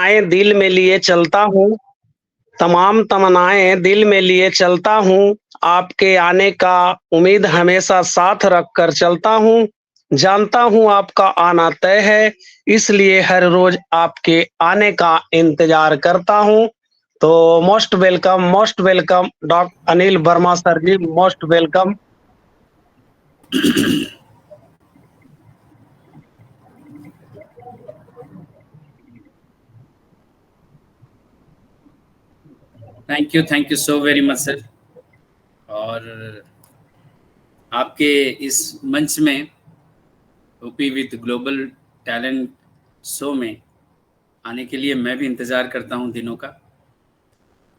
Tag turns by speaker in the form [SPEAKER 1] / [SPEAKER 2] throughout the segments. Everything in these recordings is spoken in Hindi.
[SPEAKER 1] तमन्नाएँ दिल में लिए चलता हूँ, तमाम तमन्नाएँ दिल में लिए चलता हूँ, आपके आने का उम्मीद हमेशा साथ रख कर चलता हूँ। जानता हूँ आपका आना तय है, इसलिए हर रोज़ आपके आने का इंतज़ार करता हूँ। तो most welcome Anil Verma sir ji, most welcome.
[SPEAKER 2] Thank you so very much sir. और आपके इस मंच में UP with global talent show में आने के लिए मैं भी इंतज़ार करता हूं दिनों का।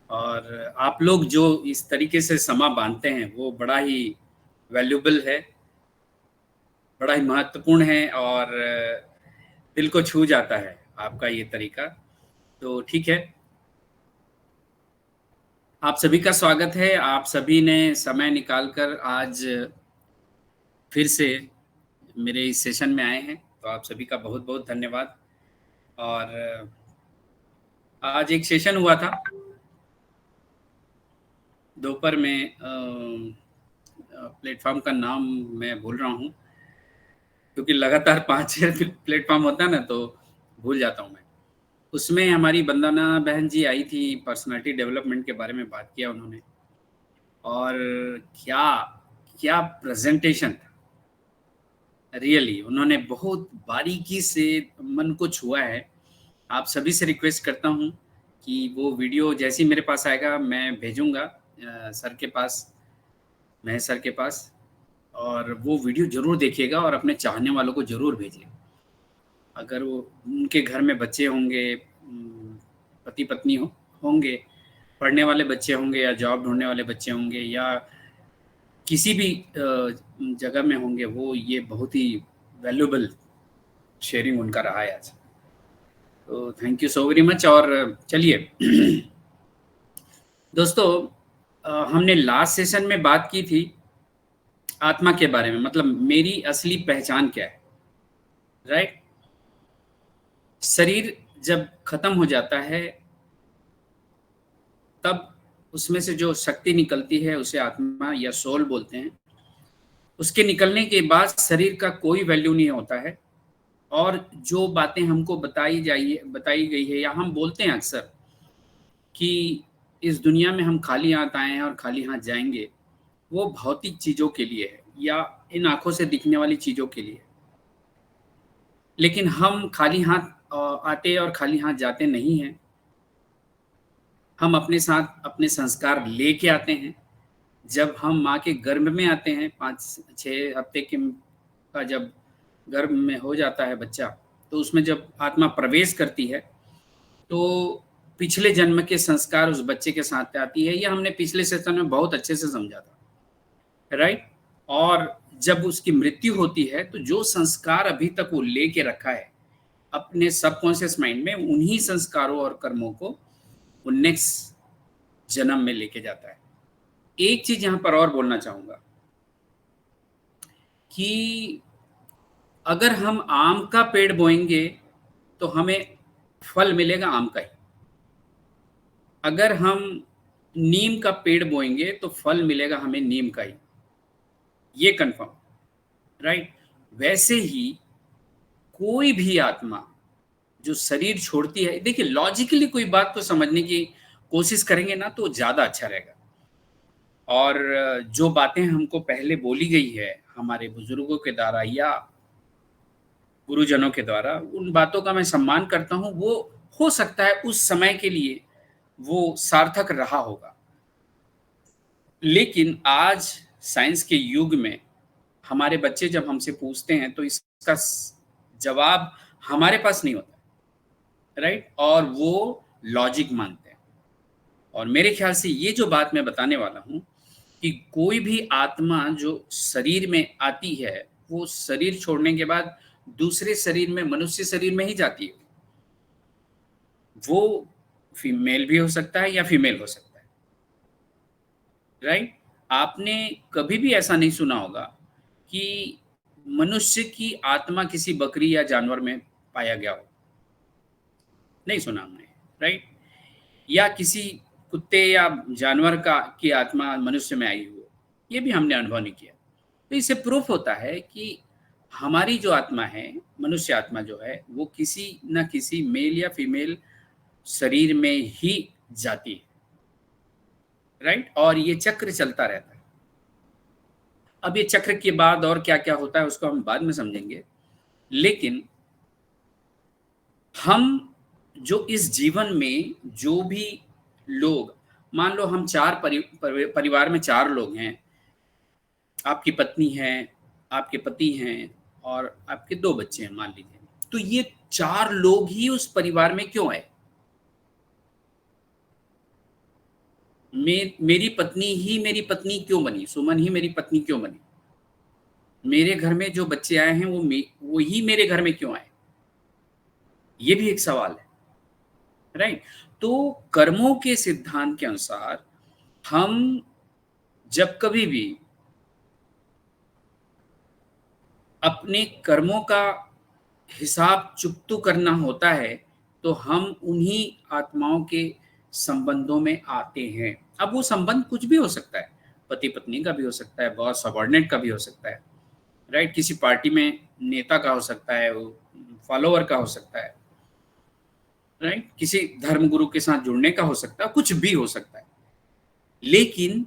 [SPEAKER 2] और आप लोग जो इस तरीके से समा बांधते हैं वो बड़ा ही वैल्यूबल है, बड़ा ही महत्वपूर्ण है और दिल को छू जाता है आपका ये तरीका। तो ठीक है, आप सभी का स्वागत है। आप सभी ने समय निकाल कर आज फिर से मेरे इस सेशन में आए हैं, तो आप सभी का बहुत बहुत धन्यवाद। और आज एक सेशन हुआ था दोपहर में, प्लेटफॉर्म का नाम मैं भूल रहा हूँ क्योंकि लगातार 5-6 प्लेटफॉर्म होता है ना, तो भूल जाता हूँ मैं। उसमें हमारी वंदना बहन जी आई थी, पर्सनालिटी डेवलपमेंट के बारे में बात किया उन्होंने। और क्या क्या प्रेजेंटेशन था, रियली उन्होंने बहुत बारीकी से मन को छुआ है। आप सभी से रिक्वेस्ट करता हूँ कि वो वीडियो जैसे ही मेरे पास आएगा मैं भेजूँगा सर के पास, महेश सर के पास, और वो वीडियो ज़रूर देखिएगा और अपने चाहने वालों को ज़रूर भेजिए। अगर वो उनके घर में बच्चे होंगे, पति पत्नी होंगे, पढ़ने वाले बच्चे होंगे या जॉब ढूंढने वाले बच्चे होंगे या किसी भी जगह में होंगे, वो ये बहुत ही वैल्यूबल शेयरिंग उनका रहा है आज। तो thank you so very much. और चलिए दोस्तों, हमने लास्ट सेशन में बात की थी आत्मा के बारे में, मतलब मेरी असली पहचान क्या है, राइट। शरीर जब खत्म हो जाता है तब उसमें से जो शक्ति निकलती है उसे आत्मा या सोल बोलते हैं। उसके निकलने के बाद शरीर का कोई वैल्यू नहीं होता है। और जो बातें हमको बताई गई है या हम बोलते हैं अक्सर कि इस दुनिया में हम खाली हाथ आए हैं और खाली हाथ जाएंगे, वो भौतिक चीज़ों के लिए है या इन आँखों से दिखने वाली चीज़ों के लिए। लेकिन हम खाली हाथ आते और खाली हाथ जाते नहीं हैं। हम अपने साथ अपने संस्कार लेके आते हैं। जब हम माँ के गर्भ में आते हैं, 5-6 हफ्ते के का जब गर्भ में हो जाता है बच्चा, तो उसमें जब आत्मा प्रवेश करती है तो पिछले जन्म के संस्कार उस बच्चे के साथ आती है। ये हमने पिछले सेशन में बहुत अच्छे से समझा था, राइट। और जब उसकी मृत्यु होती है तो जो संस्कार अभी तक वो लेके रखा है अपने सबकॉन्शियस माइंड में, उन्हीं संस्कारों और कर्मों को वो नेक्स्ट जन्म में लेके जाता है। एक चीज यहां पर और बोलना चाहूंगा कि अगर हम आम का पेड़ बोएंगे तो हमें फल मिलेगा आम का ही। अगर हम नीम का पेड़ बोएंगे तो फल मिलेगा हमें नीम का ही, ये कंफर्म, राइट। वैसे ही कोई भी आत्मा जो शरीर छोड़ती है, देखिए लॉजिकली कोई बात को समझने की कोशिश करेंगे ना तो ज्यादा अच्छा रहेगा। और जो बातें हमको पहले बोली गई है हमारे बुजुर्गों के द्वारा या गुरुजनों के द्वारा, उन बातों का मैं सम्मान करता हूँ। वो हो सकता है उस समय के लिए वो सार्थक रहा होगा, लेकिन आज साइंस के युग में हमारे बच्चे जब हमसे पूछते हैं तो इसका जवाब हमारे पास नहीं होता, राइट। और वो लॉजिक मानते हैं। और मेरे ख्याल से ये जो बात मैं बताने वाला हूँ कि कोई भी आत्मा जो शरीर में आती है वो शरीर छोड़ने के बाद दूसरे शरीर में, मनुष्य शरीर में ही जाती है। वो फीमेल भी हो सकता है या फीमेल हो सकता है, राइट। आपने कभी भी ऐसा नहीं सुना होगा कि मनुष्य की आत्मा किसी बकरी या जानवर में पाया गया हो। नहीं सुना हमने, राइट? या किसी कुत्ते या जानवर का की आत्मा मनुष्य में आई हो, ये भी हमने अनुभव नहीं किया। तो इससे प्रूफ होता है कि हमारी जो आत्मा है, मनुष्य आत्मा जो है, वो किसी न किसी मेल या फीमेल शरीर में ही जाती है, राइट? और ये चक्र चलता रहता है। अब ये चक्र के बाद और क्या-क्या होता है उसको हम बाद में समझेंगे। लेकिन हम जो इस जीवन में जो भी लोग, मान लो हम 4 परिवार में 4 लोग हैं, आपकी पत्नी है, आपके पति हैं और आपके 2 बच्चे हैं मान लीजिए। तो ये 4 लोग ही उस परिवार में क्यों आए? मेरी पत्नी ही मेरी पत्नी क्यों बनी? सुमन ही मेरी पत्नी क्यों बनी? मेरे घर में जो बच्चे आए हैं वो ही मेरे घर में क्यों आए? ये भी एक सवाल है, राइट? तो कर्मों के सिद्धांत के अनुसार हम जब कभी भी अपने कर्मों का हिसाब चुकतू करना होता है, तो हम उन्हीं आत्माओं के संबंधों में आते हैं। अब वो संबंध कुछ भी हो सकता है, पति-पत्नी का भी हो सकता है, बॉस सबॉर्डिनेट का भी हो सकता है, राइट? किसी पार्टी में नेता का हो सकता है, वो फॉलोवर का हो सकता है, राइट? किसी धर्मगुरु के साथ जुड़ने का हो सकता है, कुछ भी हो सकता है। लेकिन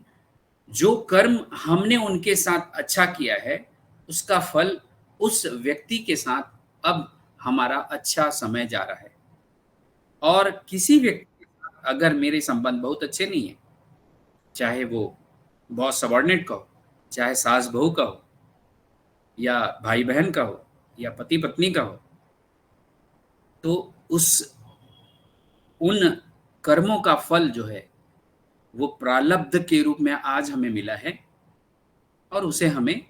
[SPEAKER 2] जो कर्म हमने उनके साथ अच्छा किया है, उसका फल उस व्यक्ति के साथ अब हमारा अच्छा समय जा रहा है। और किसी व्यक्ति के साथ अगर मेरे संबंध बहुत अच्छे नहीं हैं, चाहे वो बॉस सबॉर्डिनेट का हो, चाहे सास-बहू का हो, या भाई-बहन का हो, या पति-पत्नी का हो, तो उन कर्मों का फल जो है, वो प्रारब्ध के रूप में आज हमें मिला है और उसे हमें,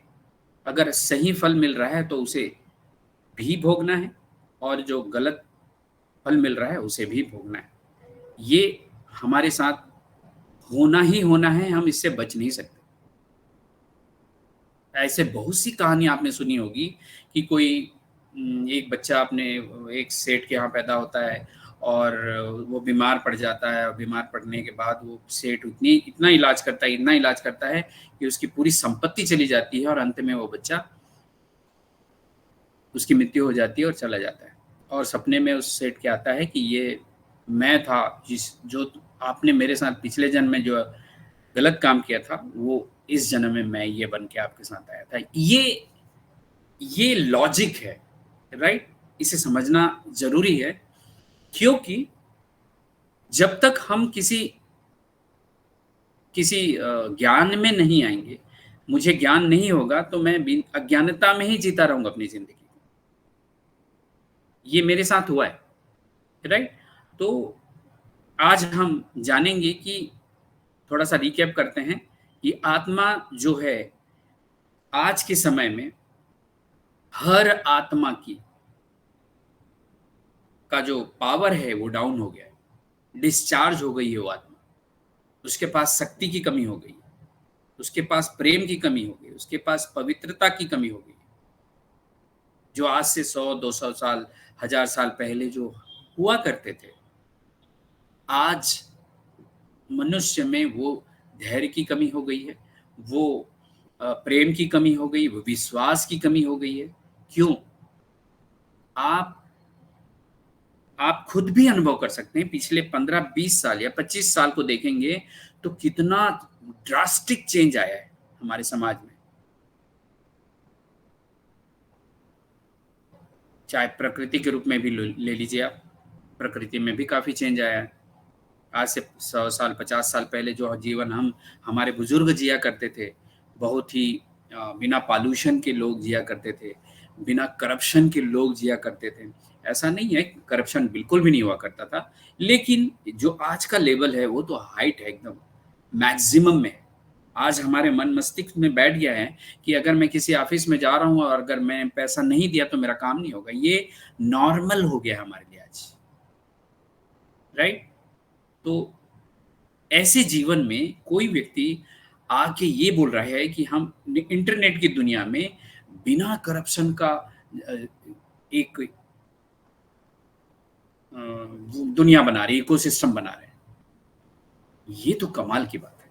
[SPEAKER 2] अगर सही फल मिल रहा है तो उसे भी भोगना है, और जो गलत फल मिल रहा है उसे भी भोगना है। ये हमारे साथ होना ही होना है, हम इससे बच नहीं सकते। ऐसे बहुत सी कहानी आपने सुनी होगी कि कोई एक बच्चा अपने एक सेठ के यहाँ पैदा होता है और वो बीमार पड़ जाता है, और बीमार पड़ने के बाद वो सेठ इतना इलाज करता है, इतना इलाज करता है कि उसकी पूरी संपत्ति चली जाती है और अंत में वो बच्चा, उसकी मृत्यु हो जाती है और चला जाता है। और सपने में उस सेठ के आता है कि ये मैं था, जो आपने मेरे साथ पिछले जन्म में जो गलत काम किया था, वो इस जन्म में मैं ये बन के आपके साथ आया था। ये लॉजिक है, राइट? इसे समझना ज़रूरी है, क्योंकि जब तक हम किसी ज्ञान में नहीं आएँगे, मुझे ज्ञान नहीं होगा तो मैं अज्ञानता में ही जीता रहूँगा अपनी ज़िंदगी। ये मेरे साथ हुआ है, राइट? तो आज हम जानेंगे कि, थोड़ा-सा रिकैप करते हैं कि आत्मा जो है, आज के समय में हर आत्मा की का जो पावर है वो डाउन हो गया है, डिस्चार्ज हो गई है वो आत्मा। उसके पास शक्ति की कमी हो गई है, उसके पास प्रेम की कमी हो गई, उसके पास पवित्रता की कमी हो गई। जो आज से 100-200 साल, 1000 साल पहले जो हुआ करते थे, आज मनुष्य में वो धैर्य की कमी हो गई है, वो प्रेम की कमी हो गई, वो विश्वास की कमी हो गई है। क्यों? आप खुद भी अनुभव कर सकते हैं, पिछले 15-20 साल या 25 साल को देखेंगे तो कितना ड्रास्टिक चेंज आया है हमारे समाज में। चाहे प्रकृति के रूप में भी ले लीजिए आप, प्रकृति में भी काफ़ी चेंज आया है। आज से 100 साल, 50 साल पहले जो जीवन हमारे बुजुर्ग जिया करते थे, बहुत ही बिना पॉल्यूशन के लोग जिया करते थे, बिना करप्शन के लोग जिया करते थे। ऐसा नहीं है, करप्शन बिल्कुल भी नहीं हुआ करता था, लेकिन जो आज का लेवल है वो तो हाइट है, एकदम मैक्सिमम में है। आज हमारे मन मस्तिष्क में बैठ गया है कि अगर मैं किसी ऑफिस में जा रहा हूँ और अगर मैं पैसा नहीं दिया तो मेरा काम नहीं होगा। ये नॉर्मल हो गया हमारे लिए आज, राइट? तो ऐसे जीवन में कोई व्यक्ति आके ये बोल रहा है कि हम इंटरनेट की दुनिया में बिना करप्शन का एक दुनिया बना रहे हैं, इकोसिस्टम बना रहे हैं। ये तो कमाल की बात है,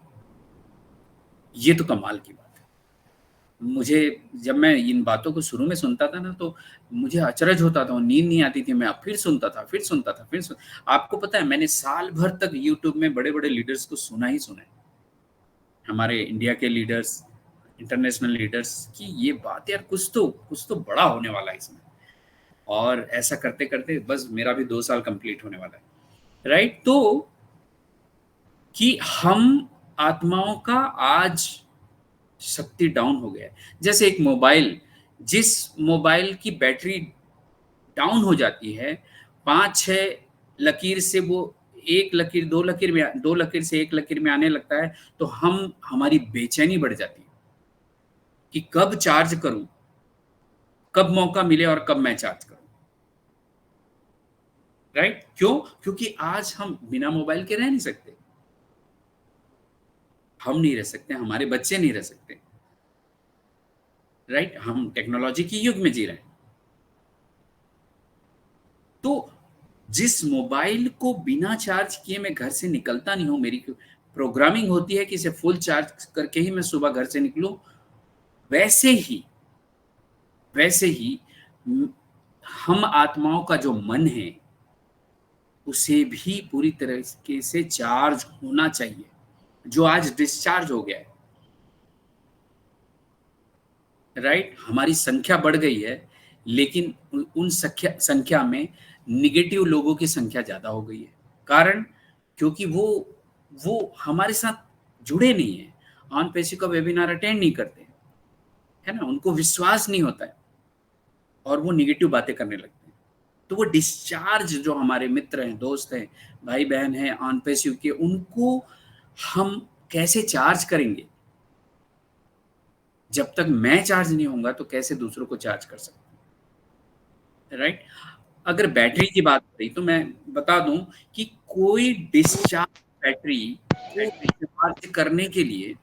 [SPEAKER 2] ये तो कमाल की बात है। मुझे जब मैं इन बातों को शुरू में सुनता था ना, तो मुझे अचरज होता था, नींद नहीं आती थी, मैं फिर सुनता था, फिर सुनता था, आपको पता है मैंने साल भर तक यूट्यूब में बड़े बड़े लीडर्स को सुना ही सुना है, हमारे इंडिया के लीडर्स, इंटरनेशनल लीडर्स, कि ये बात यार कुछ तो बड़ा होने वाला है इसमें। और ऐसा करते करते बस मेरा भी 2 साल कंप्लीट होने वाला है, राइट। तो कि हम आत्माओं का आज शक्ति डाउन हो गया है। जैसे एक मोबाइल, जिस मोबाइल की बैटरी डाउन हो जाती है, 5-6 लकीर से वो 1 लकीर 2 लकीर में, 2 लकीर से 1 लकीर में आने लगता है, तो हमारी बेचैनी बढ़ जाती है कि कब चार्ज करूं, कब मौका मिले और कब मैं चार्ज करूं, राइट। क्यों? क्योंकि आज हम बिना मोबाइल के रह नहीं सकते, हम नहीं रह सकते, हमारे बच्चे नहीं रह सकते, राइट। हम टेक्नोलॉजी के युग में जी रहे हैं। तो जिस मोबाइल को बिना चार्ज किए मैं घर से निकलता नहीं हूं, मेरी प्रोग्रामिंग होती है कि इसे फुल चार्ज करके ही मैं सुबह घर से निकलूं, वैसे ही हम आत्माओं का जो मन है उसे भी पूरी तरीके से चार्ज होना चाहिए, जो आज डिस्चार्ज हो गया है, राइट। हमारी संख्या बढ़ गई है, लेकिन उन संख्या में निगेटिव लोगों की संख्या ज्यादा हो गई है। कारण क्योंकि वो हमारे साथ जुड़े नहीं है, ऑन पेशी का वेबिनार अटेंड नहीं करते, है ना, उनको विश्वास नहीं होता है और वो निगेटिव बातें करने लगते हैं। तो वो डिस्चार्ज जो हमारे मित्र हैं, दोस्त हैं, भाई बहन हैं ऑन पेसिव के, उनको हम कैसे चार्ज करेंगे? जब तक मैं चार्ज नहीं होऊंगा तो कैसे दूसरों को चार्ज कर सकता हूं, राइट। अगर बैटरी की बात करी तो मैं बता दूं कि कोई डिस्चार्ज बैटरी को चार्ज करने के लिए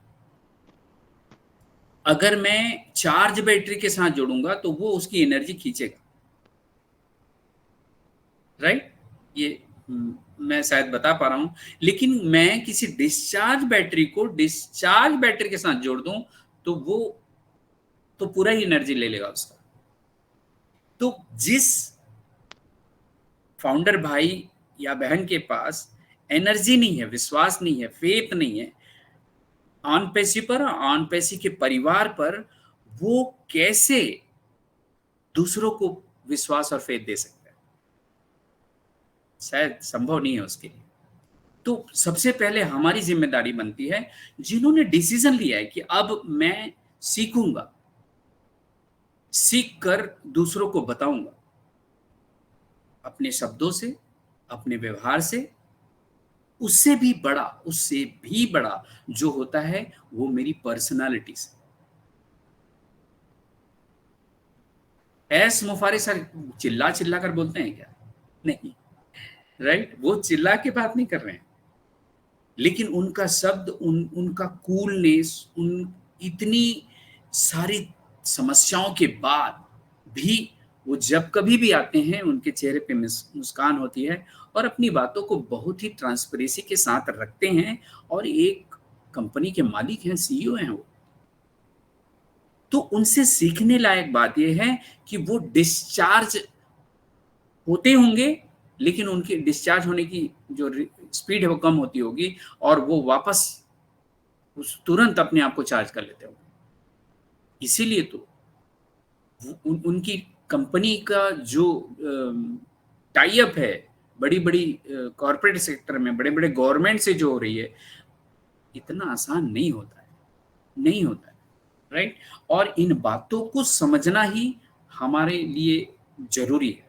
[SPEAKER 2] अगर मैं चार्ज बैटरी के साथ जोड़ूंगा तो वो उसकी एनर्जी खींचेगा, राइट। ये मैं शायद बता पा रहा हूं, लेकिन मैं किसी डिस्चार्ज बैटरी को डिस्चार्ज बैटरी के साथ जोड़ दूं तो वो तो पूरा ही एनर्जी ले लेगा उसका। तो जिस फाउंडर भाई या बहन के पास एनर्जी नहीं है, विश्वास नहीं है, फेथ नहीं है ऑन पेशी पर, ऑन पेशी के परिवार पर, वो कैसे दूसरों को विश्वास और फेथ दे सकता है? शायद संभव नहीं है उसके लिए। तो सबसे पहले हमारी जिम्मेदारी बनती है, जिन्होंने डिसीजन लिया है कि अब मैं सीखूंगा, सीख कर दूसरों को बताऊंगा, अपने शब्दों से, अपने व्यवहार से। उससे भी बड़ा जो होता है वो मेरी पर्सनालिटी से। एस मुफारी सर चिल्ला चिल्ला कर बोलते हैं क्या? नहीं, राइट। वो चिल्ला के बात नहीं कर रहे हैं, लेकिन उनका शब्द, उनका कूलनेस, उन इतनी सारी समस्याओं के बाद भी वो जब कभी भी आते हैं उनके चेहरे पे मुस्कान होती है और अपनी बातों को बहुत ही ट्रांसपेरेंसी के साथ रखते हैं और एक कंपनी के मालिक हैं, सीईओ हैं वो। तो उनसे सीखने लायक बात यह है कि वो डिस्चार्ज होते होंगे, लेकिन उनके डिस्चार्ज होने की जो स्पीड है वो कम होती होगी और वो वापस तुरंत अपने आप को चार्ज कर लेते होंगे। इसीलिए तो उनकी कंपनी का जो टाई अप है बड़ी बड़ी कॉर्पोरेट सेक्टर में, बड़े बड़े गवर्नमेंट से जो हो रही है, इतना आसान नहीं होता है, नहीं होता है, राइट। और इन बातों को समझना ही हमारे लिए जरूरी है,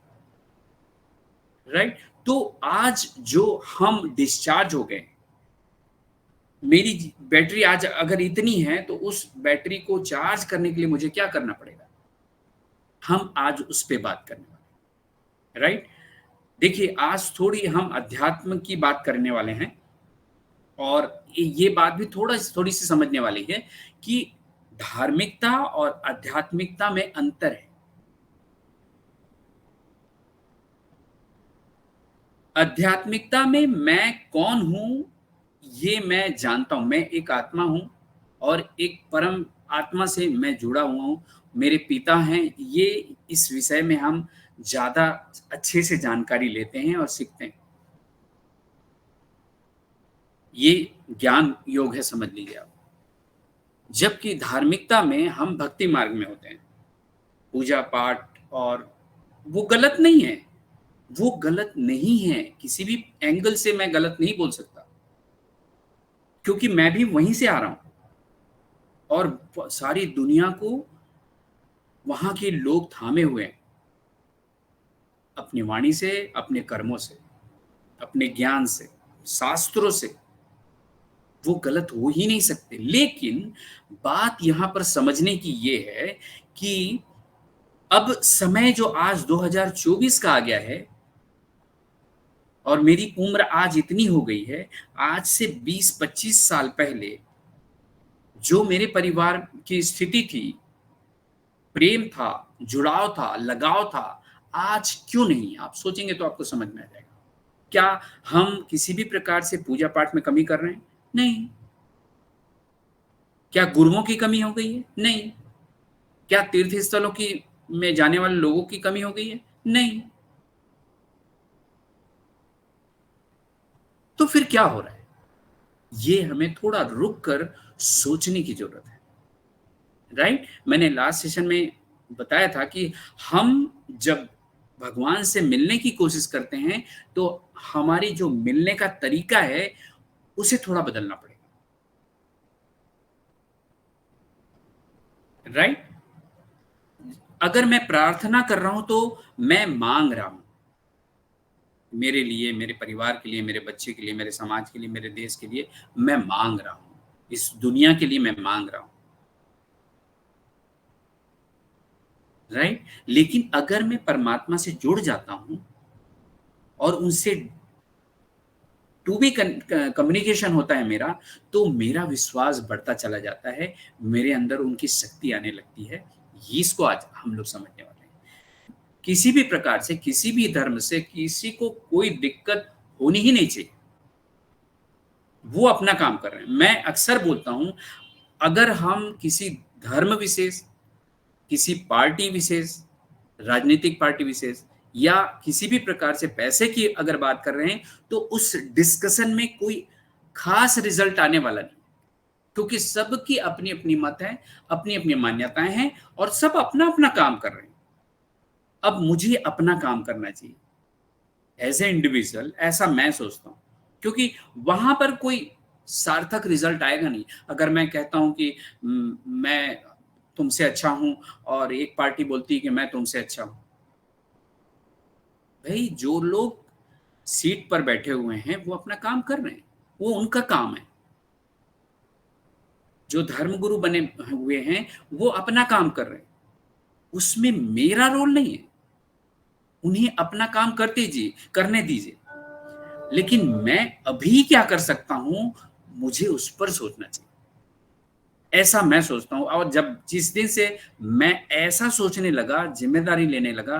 [SPEAKER 2] राइट। तो आज जो हम डिस्चार्ज हो गए, मेरी बैटरी आज अगर इतनी है तो उस बैटरी को चार्ज करने के लिए मुझे क्या करना पड़ेगा, हम आज उस पे बात करने वाले, राइट। देखिए, आज थोड़ी हम अध्यात्म की बात करने वाले हैं और ये बात भी थोड़ी सी समझने वाली है कि धार्मिकता और आध्यात्मिकता में अंतर है। आध्यात्मिकता में मैं कौन हूं ये मैं जानता हूं। मैं एक आत्मा हूं और एक परम आत्मा से मैं जुड़ा हुआ हूं। मेरे पिता हैं। ये इस विषय में हम ज्यादा अच्छे से जानकारी लेते हैं और सीखते हैं। ये ज्ञान योग है, समझ लीजिए आप। जबकि धार्मिकता में हम भक्ति मार्ग में होते हैं, पूजा पाठ, और वो गलत नहीं है। वो गलत नहीं है, किसी भी एंगल से मैं गलत नहीं बोल सकता, क्योंकि मैं भी वहीं से आ रहा हूं और सारी दुनिया को वहां के लोग थामे हुए हैं, अपनी वाणी से, अपने कर्मों से, अपने ज्ञान से, शास्त्रों से। वो गलत हो ही नहीं सकते। लेकिन बात यहां पर समझने की ये है कि अब समय जो आज 2024 का आ गया है और मेरी उम्र आज इतनी हो गई है, आज से 20-25 साल पहले जो मेरे परिवार की स्थिति थी, प्रेम था, जुड़ाव था, लगाव था, आज क्यों नहीं? आप सोचेंगे तो आपको समझ में आ जाएगा। क्या हम किसी भी प्रकार से पूजा पाठ में कमी कर रहे हैं? नहीं। क्या गुरुओं की कमी हो गई है? नहीं। क्या तीर्थ स्थलों की में जाने वाले लोगों की कमी हो गई है? नहीं। तो फिर क्या हो रहा है? ये हमें थोड़ा रुक कर सोचने की जरूरत है। राइट? मैंने लास्ट सेशन में बताया था कि हम जब भगवान से मिलने की कोशिश करते हैं तो हमारी जो मिलने का तरीका है उसे थोड़ा बदलना पड़ेगा। राइट? अगर मैं प्रार्थना कर रहा हूं तो मैं मांग रहा हूं, मेरे लिए, मेरे परिवार के लिए, मेरे बच्चे के लिए, मेरे समाज के लिए, मेरे देश के लिए मैं मांग रहा हूं, इस दुनिया के लिए मैं मांग रहा हूं। राइट? लेकिन अगर मैं परमात्मा से जुड़ जाता हूं और उनसे टू बी कम्युनिकेशन होता है मेरा, तो मेरा विश्वास बढ़ता चला जाता है, मेरे अंदर उनकी शक्ति आने लगती है। इसको आज हम लोग समझने वाले हैं। किसी भी प्रकार से, किसी भी धर्म से किसी को कोई दिक्कत होनी ही नहीं चाहिए। वो अपना काम कर रहे हैं। मैं अक्सर बोलता हूं, अगर हम किसी धर्म विशेष, किसी पार्टी विशेष, राजनीतिक पार्टी विशेष या किसी भी प्रकार से पैसे की अगर बात कर रहे हैं तो उस डिस्कशन में कोई खास रिजल्ट आने वाला नहीं, क्योंकि सबकी अपनी अपनी मत है, अपनी अपनी मान्यताएं हैं और सब अपना अपना काम कर रहे हैं। अब मुझे अपना काम करना चाहिए एज ए इंडिविजुअल, ऐसा मैं सोचता हूं, क्योंकि वहां पर कोई सार्थक रिजल्ट आएगा नहीं। अगर मैं कहता हूं कि मैं तुमसे अच्छा हूं और एक पार्टी बोलती है कि मैं तुमसे अच्छा हूं, भाई जो लोग सीट पर बैठे हुए हैं वो अपना काम कर रहे हैं, वो उनका काम है। जो धर्मगुरु बने हुए हैं वो अपना काम कर रहे हैं, उसमें मेरा रोल नहीं है। उन्हें अपना काम करने दीजिए। लेकिन मैं अभी क्या कर सकता हूं, मुझे उस पर सोचना चाहिए, ऐसा मैं सोचता हूं। और जब जिस दिन से मैं ऐसा सोचने लगा, जिम्मेदारी लेने लगा,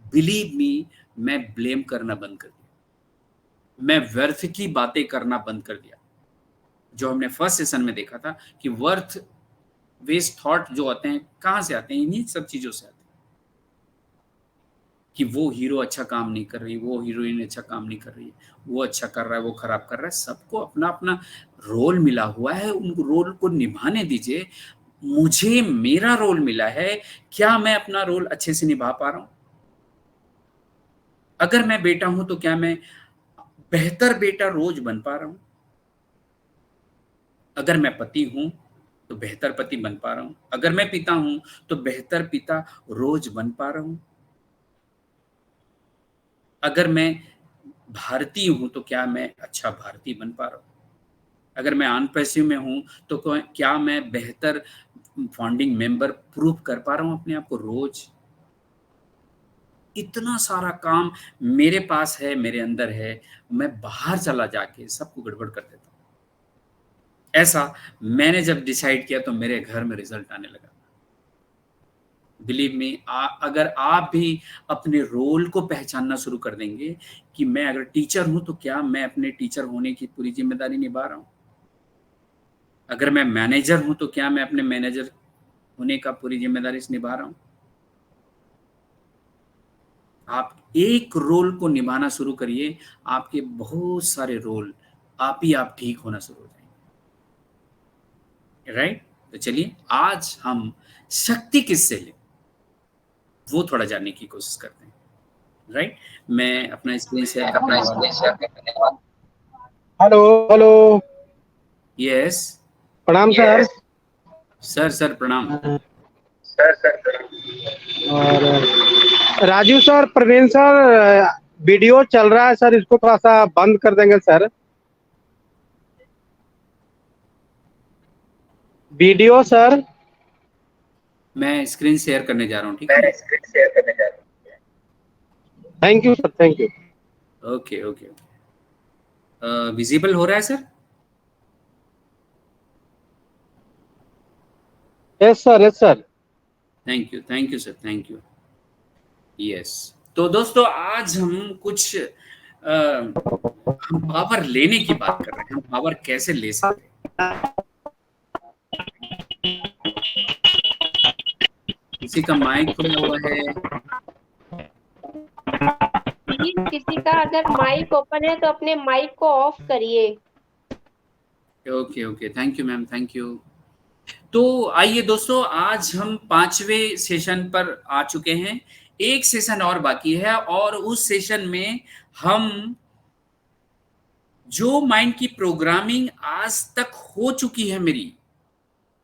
[SPEAKER 2] बिलीव मी, मैं ब्लेम करना बंद कर दिया, मैं व्यर्थ की बातें करना बंद कर दिया। जो हमने फर्स्ट सेशन में देखा था कि वर्थ वेस्ट थॉट जो आते हैं, कहां से आते हैं? इन्हीं सब चीजों से आते हैं कि वो हीरो अच्छा काम नहीं कर रही, वो हीरोइन अच्छा काम नहीं कर रही है, वो अच्छा कर रहा है, वो खराब कर रहा है। सबको अपना अपना रोल मिला हुआ है, उन रोल को निभाने दीजिए। मुझे मेरा रोल मिला है, क्या मैं अपना रोल अच्छे से निभा पा रहा हूं? अगर मैं बेटा हूं तो क्या मैं बेहतर बेटा रोज बन पा रहा हूं? अगर मैं पति हूं तो बेहतर पति बन पा रहा हूं? अगर मैं पिता हूं तो बेहतर पिता रोज बन पा रहा हूं? अगर मैं भारतीय हूं तो क्या मैं अच्छा भारतीय बन पा रहा हूं? अगर मैं अनपैसिव में हूं तो क्या मैं बेहतर फाउंडिंग मेंबर प्रूव कर पा रहा हूं अपने आप को रोज? इतना सारा काम मेरे पास है, मेरे अंदर है, मैं बाहर चला जाके सबको गड़बड़ कर देता हूं। ऐसा मैंने जब डिसाइड किया तो मेरे घर में रिजल्ट आने लगा। बिलीव मी, अगर आप भी अपने रोल को पहचानना शुरू कर देंगे कि मैं अगर टीचर हूं तो क्या मैं अपने टीचर होने की पूरी जिम्मेदारी निभा रहा हूं, अगर मैं मैनेजर हूं तो क्या मैं अपने मैनेजर होने का पूरी जिम्मेदारी से निभा रहा हूं। आप एक रोल को निभाना शुरू करिए, आपके बहुत सारे रोल आप ठीक होना शुरू हो जाएंगे। राइट, तो चलिए आज हम शक्ति किससे लें वो थोड़ा जानने की कोशिश करते हैं। राइट, मैं अपना स्क्रीन शेयर करने वाला।
[SPEAKER 1] Hello hello.
[SPEAKER 2] यस
[SPEAKER 1] प्रणाम सर।
[SPEAKER 2] सर प्रणाम।
[SPEAKER 1] और Raju sir, Praveen sir, video चल रहा है सर, इसको थोड़ा सा बंद कर देंगे सर। Video sir.
[SPEAKER 2] मैं स्क्रीन शेयर करने जा रहा हूँ, ठीक है।
[SPEAKER 1] Thank you sir, thank you.
[SPEAKER 2] Okay okay okay, visible हो रहा है sir?
[SPEAKER 1] Yes sir, yes sir.
[SPEAKER 2] Thank you sir, thank you. Yes, तो दोस्तों आज हम कुछ हम पावर लेने की बात कर रहे हैं, हम पावर कैसे ले सकते हैं। किसी का माइक खुला हुआ है?
[SPEAKER 3] प्लीज किसी का अगर माइक ओपन है तो अपने माइक को ऑफ करिए।
[SPEAKER 2] Okay okay, thank you ma'am, thank you. तो आइए दोस्तों, आज हम 5वें सेशन पर आ चुके हैं। एक सेशन और बाकी है और उस सेशन में हम जो माइंड की प्रोग्रामिंग आज तक हो चुकी है मेरी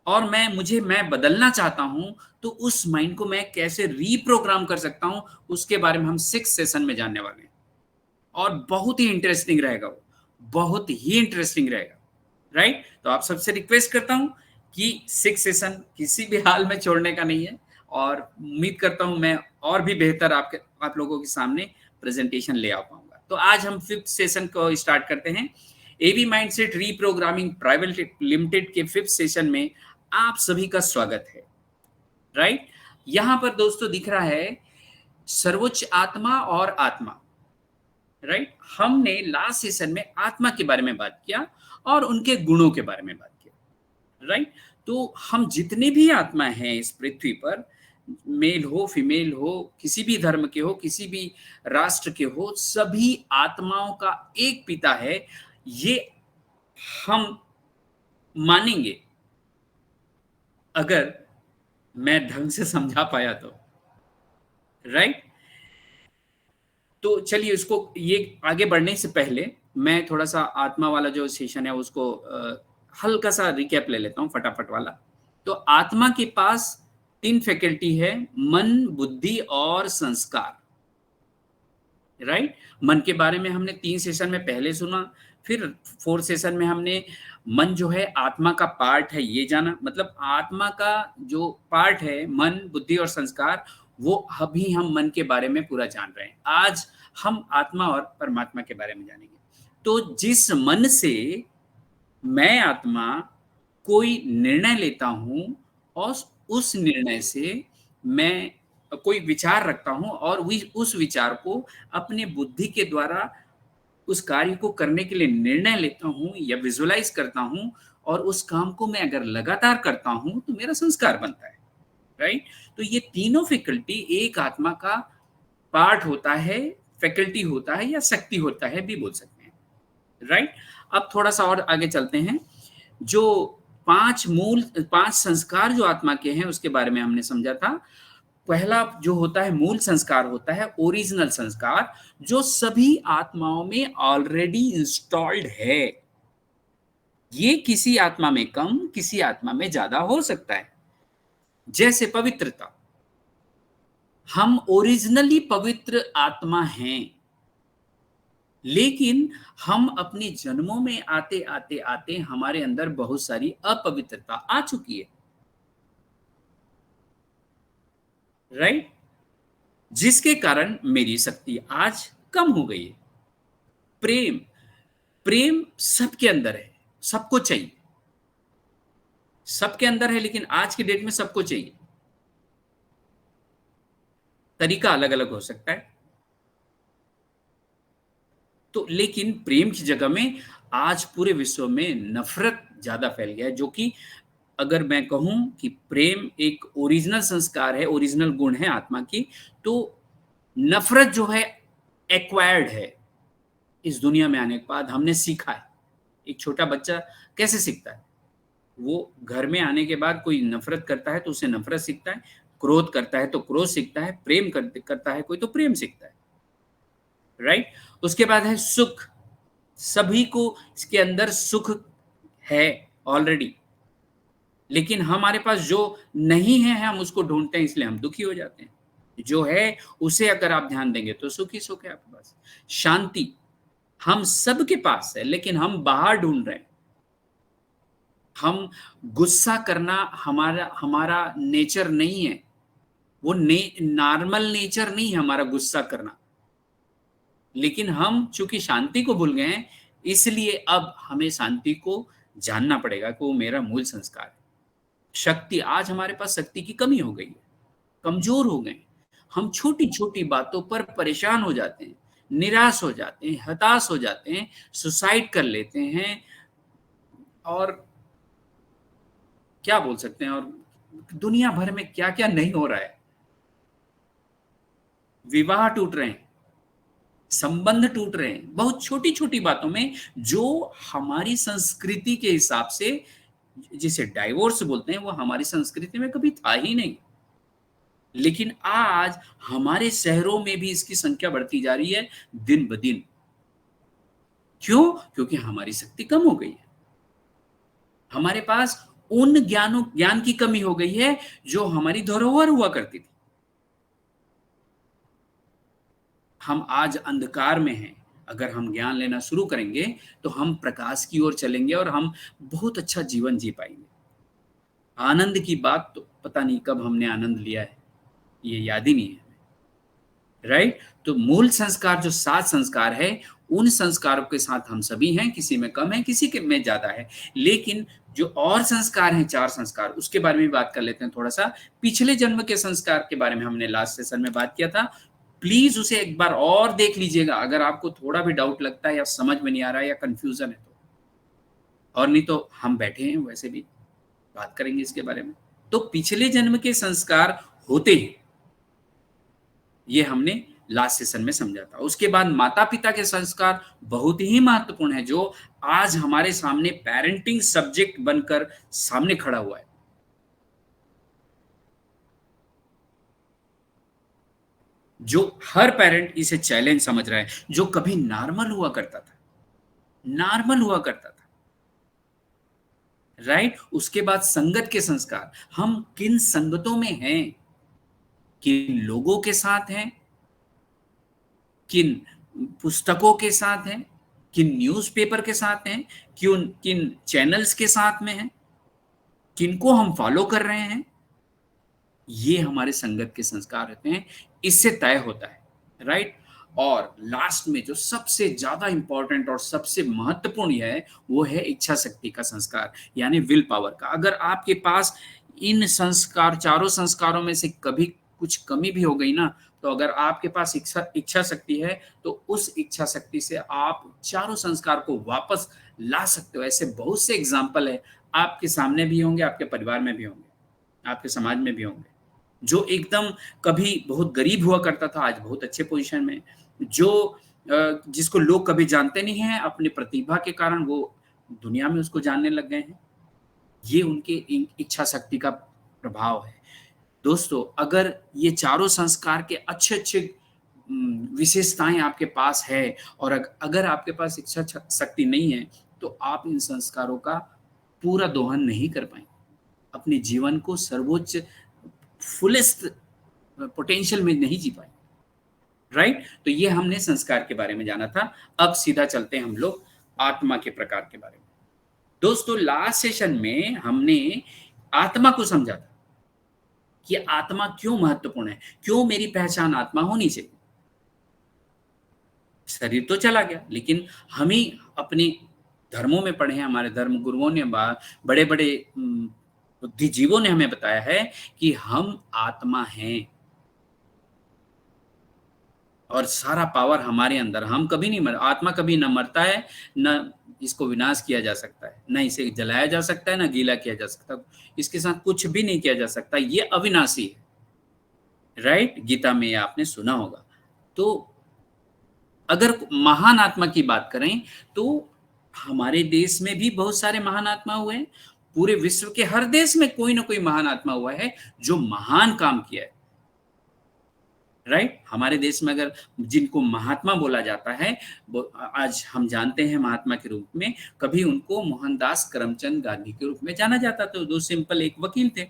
[SPEAKER 2] और मैं बदलना चाहता हूं, तो उस माइंड को मैं कैसे रीप्रोग्राम कर सकता हूं, उसके बारे में हम 6 सेशन में जानने वाले हैं। और बहुत ही इंटरेस्टिंग रहेगा वो, बहुत ही इंटरेस्टिंग रहेगा। राइट, तो आप सबसे रिक्वेस्ट करता हूं कि 6 सेशन किसी भी हाल में छोड़ने का नहीं है, और उम्मीद करता हूं मैं और भी बेहतर आप लोगों के सामने प्रेजेंटेशन ले आ पाऊंगा। तो आज हम 5th सेशन को स्टार्ट करते हैं। AB mindset reprogramming private limited के 5th सेशन में आप सभी का स्वागत है। राइट, यहां पर दोस्तों दिख रहा है सर्वोच्च आत्मा और आत्मा। राइट, हमने लास्ट सेशन में आत्मा के बारे में बात किया और उनके गुणों के बारे में बात किया। राइट, तो हम जितने भी आत्मा हैं इस पृथ्वी पर, मेल हो फीमेल हो, किसी भी धर्म के हो, किसी भी राष्ट्र के हो, सभी आत्माओं का एक पिता है, ये हम मानेंगे अगर मैं ढंग से समझा पाया तो। राइट, तो चलिए इसको ये आगे बढ़ने से पहले मैं थोड़ा सा आत्मा वाला जो सेशन है उसको हल्का सा रिकैप ले लेता हूं, फटाफट वाला। तो आत्मा के पास 3 फैकल्टी है, मन, बुद्धि और संस्कार। राइट, मन के बारे में हमने 3 सेशन में पहले सुना, फिर 4th सेशन में हमने मन जो है आत्मा का पार्ट है ये जाना, मतलब आत्मा का जो पार्ट है मन, बुद्धि और संस्कार, वो अभी हम मन के बारे में पूरा जान रहे हैं। आज हम आत्मा और परमात्मा के बारे में जानेंगे। तो जिस मन से मैं आत्मा कोई निर्णय लेता हूं और उस निर्णय से मैं कोई विचार रखता हूं और उस विचार को अपने बुद्धि के द्वारा उस कार्य को करने के लिए निर्णय लेता हूं या विजुअलाइज करता हूं, और उस काम को मैं अगर लगातार करता हूं तो मेरा संस्कार बनता है। राइट, तो ये तीनों फैकल्टी एक आत्मा का पार्ट होता है, फैकल्टी होता है या शक्ति होता है भी बोल सकते हैं। राइट, अब थोड़ा सा और आगे चलते हैं। जो 5 संस्कार जो आत्मा के हैं उसके बारे में हमने समझा था। पहला जो होता है मूल संस्कार होता है ओरिजिनल संस्कार, जो सभी आत्माओं में ऑलरेडी इंस्टॉल्ड है। ये किसी आत्मा में कम, किसी आत्मा में ज्यादा हो सकता है। जैसे पवित्रता, हम ओरिजिनली पवित्र आत्मा हैं, लेकिन हम अपने जन्मों में आते आते आते हमारे अंदर बहुत सारी अपवित्रता आ चुकी है। राइट, जिसके कारण मेरी शक्ति आज कम हो गई है। प्रेम, प्रेम सबके अंदर है, सबको चाहिए, सबके अंदर है, लेकिन आज के डेट में सबको चाहिए। तरीका अलग अलग हो सकता है। तो लेकिन प्रेम की जगह में आज पूरे विश्व में नफरत ज्यादा फैल गया है, जो कि अगर मैं कहूं कि प्रेम एक ओरिजिनल संस्कार है, ओरिजिनल गुण है आत्मा की, तो नफरत जो है एक्वायर्ड है। इस दुनिया में आने के बाद हमने सीखा है। एक छोटा बच्चा कैसे सीखता है? वो घर में आने के बाद कोई नफरत करता है तो उसे नफरत सीखता है, क्रोध करता है तो क्रोध सीखता है, प्रेम करता है कोई तो प्रेम सीखता है, राइट। उसके बाद है सुख। सभी को इसके अंदर सुख है ऑलरेडी, लेकिन हमारे पास जो नहीं है हम उसको ढूंढते हैं, इसलिए हम दुखी हो जाते हैं। जो है उसे अगर आप ध्यान देंगे तो सुख ही सुख है आपके पास। शांति हम सबके पास है, लेकिन हम बाहर ढूंढ रहे हैं। हम गुस्सा करना हमारा हमारा नेचर नहीं है, वो नॉर्मल नेचर नहीं है हमारा गुस्सा करना, लेकिन हम चूंकि शांति को भूल गए हैं, इसलिए अब हमें शांति को जानना पड़ेगा कि वो मेरा मूल संस्कार है। शक्ति, आज हमारे पास शक्ति की कमी हो गई है, कमजोर हो गए। हम छोटी छोटी बातों पर परेशान हो जाते हैं, निराश हो जाते हैं, हताश हो जाते हैं, सुसाइड कर लेते हैं, और क्या बोल सकते हैं, और दुनिया भर में क्या क्या नहीं हो रहा है। विवाह टूट रहे हैं, संबंध टूट रहे हैं, बहुत छोटी छोटी बातों में, जो हमारी संस्कृति के हिसाब से जिसे डाइवोर्स बोलते हैं, वो हमारी संस्कृति में कभी था ही नहीं। लेकिन आज हमारे शहरों में भी इसकी संख्या बढ़ती जा रही है दिन ब दिन। क्यों? क्योंकि हमारी शक्ति कम हो गई है। हमारे पास उन ज्ञान की कमी हो गई है जो हमारी धरोहर हुआ करती थी। हम आज अंधकार में हैं। अगर हम ज्ञान लेना शुरू करेंगे तो हम प्रकाश की ओर चलेंगे और हम बहुत अच्छा जीवन जी पाएंगे। आनंद की बात तो पता नहीं कब हमने आनंद लिया है, ये याद ही नहीं है, राइट। तो मूल संस्कार जो 7 संस्कार है, उन संस्कारों के साथ हम सभी हैं, किसी में कम है, किसी के में ज्यादा है। लेकिन जो और संस्कार हैं, 4 संस्कार, उसके बारे में बात कर लेते हैं थोड़ा सा। पिछले जन्म के संस्कार के बारे में हमने लास्ट सेशन में बात किया था। प्लीज उसे एक बार और देख लीजिएगा अगर आपको थोड़ा भी डाउट लगता है या समझ में नहीं आ रहा है या कंफ्यूजन है तो। और नहीं तो हम बैठे हैं, वैसे भी बात करेंगे इसके बारे में। तो पिछले जन्म के संस्कार होते हैं, ये हमने लास्ट सेशन में समझा था। उसके बाद माता पिता के संस्कार बहुत ही महत्वपूर्ण है, जो आज हमारे सामने पेरेंटिंग सब्जेक्ट बनकर सामने खड़ा हुआ है। जो हर पेरेंट इसे चैलेंज समझ रहा है, जो कभी नॉर्मल हुआ करता था, राइट। उसके बाद संगत के संस्कार, हम किन संगतों में हैं, किन लोगों के साथ हैं, किन पुस्तकों के साथ हैं, किन न्यूज़पेपर के साथ हैं, किन चैनल्स के साथ में हैं, किनको हम फॉलो कर रहे हैं, ये हमारे संगत के संस्कार होते हैं। इससे तय होता है, राइट। और लास्ट में जो सबसे ज्यादा इंपॉर्टेंट और सबसे महत्वपूर्ण है, वो है इच्छा शक्ति का संस्कार, यानी विल पावर का। अगर आपके पास इन संस्कार, चारों संस्कारों में से कभी कुछ कमी भी हो गई ना, तो अगर आपके पास इच्छा शक्ति है तो उस इच्छा शक्ति से आप चारों संस्कार को वापस ला सकते हो। ऐसे बहुत से एग्जाम्पल है, आपके सामने भी होंगे, आपके परिवार में भी होंगे, आपके समाज में भी होंगे। जो एकदम कभी बहुत गरीब हुआ करता था, आज बहुत अच्छे पोजीशन में। जो जिसको लोग कभी जानते नहीं हैं, अपनी प्रतिभा के कारण वो दुनिया में उसको जानने लग गए हैं। ये उनके इच्छा शक्ति का प्रभाव है। दोस्तों, अगर ये चारों संस्कार के अच्छे अच्छे विशेषताएं आपके पास है, और अगर आपके पास इच्छा शक्ति नहीं है, तो आप इन संस्कारों का पूरा दोहन नहीं कर पाएंगे, अपने जीवन को सर्वोच्च फुलेस्ट पोटेंशियल में नहीं जी पाएंगे, राइट। तो ये हमने संस्कार के बारे में जाना था। अब सीधा चलते हैं हम लोग आत्मा के प्रकार के बारे में। दोस्तों, लास्ट सेशन में हमने आत्मा को समझा था कि आत्मा क्यों महत्वपूर्ण है, क्यों मेरी पहचान आत्मा होनी चाहिए। शरीर तो चला गया, लेकिन हम ही अपने धर्मों में पढ़े हैं, हमारे धर्म गुरुओं ने, बड़े बड़े बुद्धिजीवों ने हमें बताया है कि हम आत्मा हैं। और सारा पावर हमारे अंदर, हम कभी नहीं मर, आत्मा कभी न मरता है, न इसको विनाश किया जा सकता है, न इसे जलाया जा सकता है, न गीला किया जा सकता, इसके साथ कुछ भी नहीं किया जा सकता, ये अविनाशी है। राइट, गीता में आपने सुना होगा। तो अगर महान आत्मा की बात करें तो हमारे देश में भी बहुत सारे महान आत्मा हुए हैं, पूरे विश्व के हर देश में कोई ना कोई महान आत्मा हुआ है जो महान काम किया है। राइट, हमारे देश में अगर जिनको महात्मा बोला जाता है, आज हम जानते हैं महात्मा के रूप में, कभी उनको मोहनदास करमचंद गांधी के रूप में जाना जाता था, जो सिंपल एक वकील थे,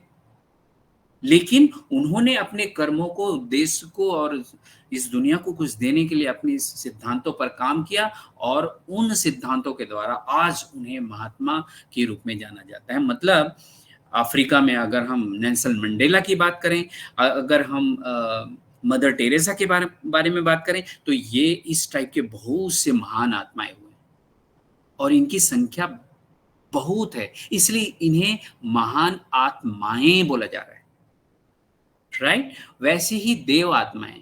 [SPEAKER 2] लेकिन उन्होंने अपने कर्मों को, देश को और इस दुनिया को कुछ देने के लिए अपने सिद्धांतों पर काम किया, और उन सिद्धांतों के द्वारा आज उन्हें महात्मा के रूप में जाना जाता है। मतलब अफ्रीका में अगर हम नेल्सन मंडेला की बात करें, अगर हम मदर टेरेसा के बारे में बात करें, तो ये इस टाइप के बहुत से महान आत्माएं हुए और इनकी संख्या बहुत है, इसलिए इन्हें महान आत्माएं बोला जा रहा है। राइट, वैसे ही देव आत्माएं,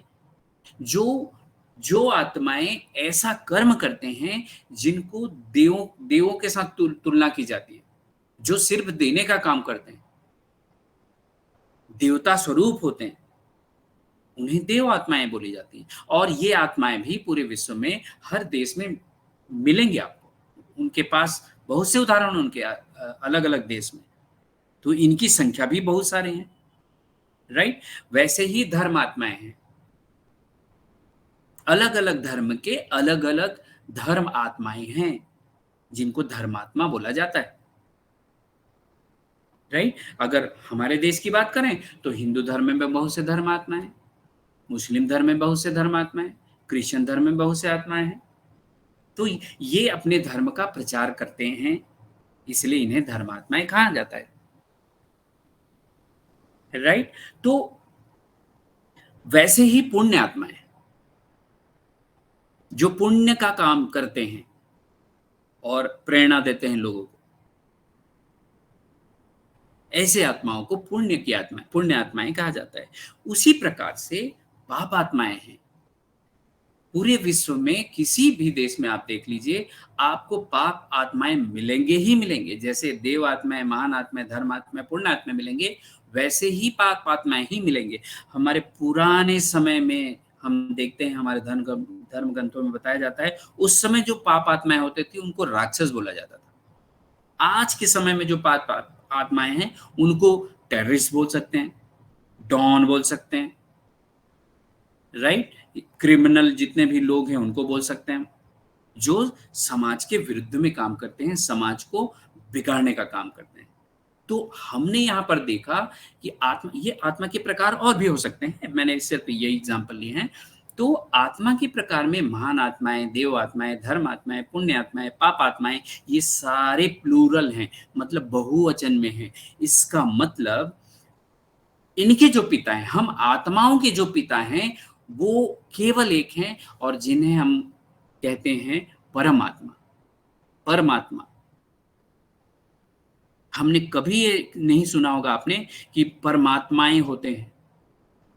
[SPEAKER 2] जो आत्माएं ऐसा कर्म करते हैं जिनको देवों के साथ तुलना की जाती है, जो सिर्फ देने का काम करते हैं, देवता स्वरूप होते हैं, उन्हें देव आत्माएं बोली जाती हैं। और ये आत्माएं भी पूरे विश्व में हर देश में मिलेंगे आपको, उनके पास बहुत से उदाहरण उनके अलग अलग देश में, तो इनकी संख्या भी बहुत सारे हैं। राइट, वैसे ही धर्म आत्माएं हैं, अलग अलग धर्म के अलग अलग धर्म आत्माएं हैं जिनको धर्मात्मा बोला जाता है। राइट, अगर हमारे देश की बात करें तो हिंदू धर्म में बहुत से धर्मात्मा हैं, मुस्लिम धर्म में बहुत से धर्मात्मा हैं, क्रिश्चियन धर्म में बहुत से आत्माएं हैं। तो ये अपने धर्म का प्रचार करते हैं, इसलिए इन्हें धर्मात्माएं कहा जाता है। राइट, तो वैसे ही पुण्य आत्माएं, जो पुण्य का काम करते हैं और प्रेरणा देते हैं लोगों को, ऐसे आत्माओं को पुण्य आत्माएं कहा जाता है। उसी प्रकार से पाप आत्माएं हैं। पूरे विश्व में किसी भी देश में आप देख लीजिए, आपको पाप आत्माएं मिलेंगे ही मिलेंगे। जैसे देव आत्माएं, महान आत्माएं, धर्म आत्माएं, पुण्य आत्माएं मिलेंगे, वैसे ही पाप आत्माएं ही मिलेंगे। हमारे पुराने समय में हम देखते हैं, हमारे धर्म ग्रंथों में बताया जाता है, उस समय जो पाप आत्माएं होते थे उनको राक्षस बोला जाता था। आज के समय में जो पाप आत्माएं हैं उनको टेररिस्ट बोल सकते हैं, डॉन बोल सकते हैं। राइट, क्रिमिनल जितने भी लोग हैं उनको बोल सकते हैं, जो समाज के विरुद्ध में काम करते हैं, समाज को बिगाड़ने का काम करते हैं। तो हमने यहाँ पर देखा कि ये आत्मा के प्रकार और भी हो सकते हैं, मैंने सिर्फ यही एग्जाम्पल लिए हैं। तो आत्मा के प्रकार में महान आत्माएं, देव आत्माएं, धर्म आत्माएं, पुण्य आत्माएं, पाप आत्माएं, ये सारे प्लूरल हैं, मतलब बहुवचन में हैं। इसका मतलब इनके जो पिता हैं, हम आत्माओं के जो पिता हैं वो केवल एक हैं, और जिन्हें हम कहते हैं परमात्मा। हमने कभी ये नहीं सुना होगा आपने कि परमात्माएं होते हैं,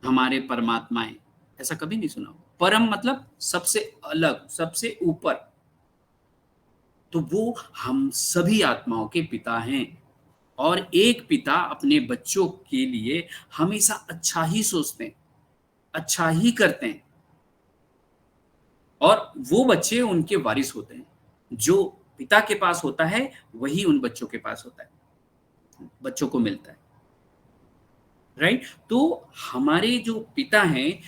[SPEAKER 2] हमारे परमात्माएं, ऐसा कभी नहीं सुना होगा। परम मतलब सबसे अलग, सबसे ऊपर। तो वो हम सभी आत्माओं के पिता हैं, और एक पिता अपने बच्चों के लिए हमेशा अच्छा ही सोचते हैं, अच्छा ही करते हैं, और वो बच्चे उनके वारिस होते हैं। जो पिता के पास होता है वही उन बच्चों के पास होता है, बच्चों को मिलता है। राइट, तो हमारे जो पिता हैं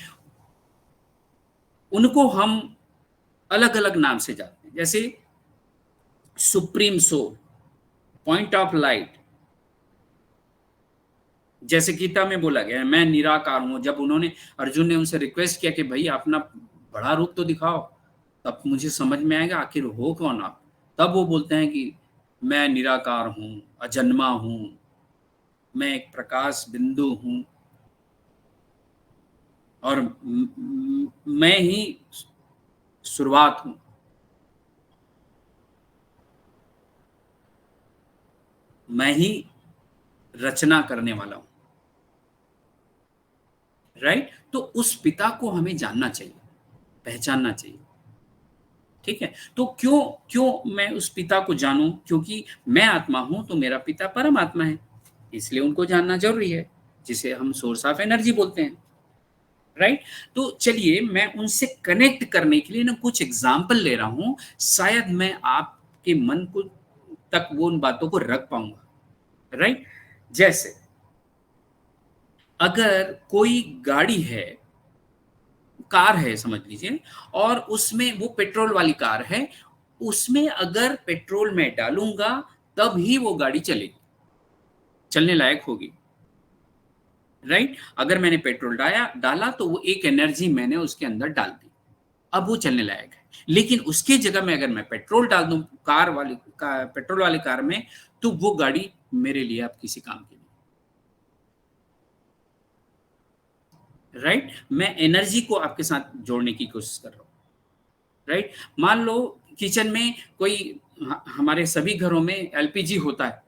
[SPEAKER 2] उनको हम अलग अलग नाम से जानते हैं, जैसे supreme soul, point of light, जैसे गीता में बोला गया है, मैं निराकार हूं। जब अर्जुन ने उनसे रिक्वेस्ट किया कि भाई अपना बड़ा रूप तो दिखाओ, तब मुझे समझ में आएगा आखिर हो कौन आप, तब वो बोलते हैं कि मैं निराकार हूं, अजन्मा हूं, मैं एक प्रकाश बिंदु हूं, और मैं ही शुरुआत हूं। मैं ही रचना करने वाला हूं। राइट, तो उस पिता को हमें जानना चाहिए। पहचानना चाहिए। ठीक है, तो क्यों क्यों मैं उस पिता को जानूं? क्योंकि मैं आत्मा हूं तो मेरा पिता परमात्मा है, इसलिए उनको जानना जरूरी है, जिसे हम सोर्स ऑफ एनर्जी बोलते हैं। राइट? तो चलिए मैं उनसे कनेक्ट करने के लिए ना कुछ एग्जाम्पल ले रहा हूं, शायद मैं आपके मन को तक वो उन बातों को रख पाऊंगा। राइट? जैसे अगर कोई गाड़ी है, कार है समझ लीजिए, और उसमें वो पेट्रोल वाली कार है, उसमें अगर पेट्रोल मैं डालूंगा तब ही वो गाड़ी चलेगी, चलने लायक होगी। राइट? अगर मैंने पेट्रोल डाला तो वो एक एनर्जी मैंने उसके अंदर डाल दी, अब वो चलने लायक है। लेकिन उसके जगह में अगर मैं पेट्रोल डाल दूं पेट्रोल वाली कार में, तो वो गाड़ी मेरे लिए अब किसी काम की नहीं। राइट? मैं एनर्जी को आपके साथ जोड़ने की कोशिश कर रहा हूं। राइट? मान लो किचन में कोई, हमारे सभी घरों में एलपीजी होता है,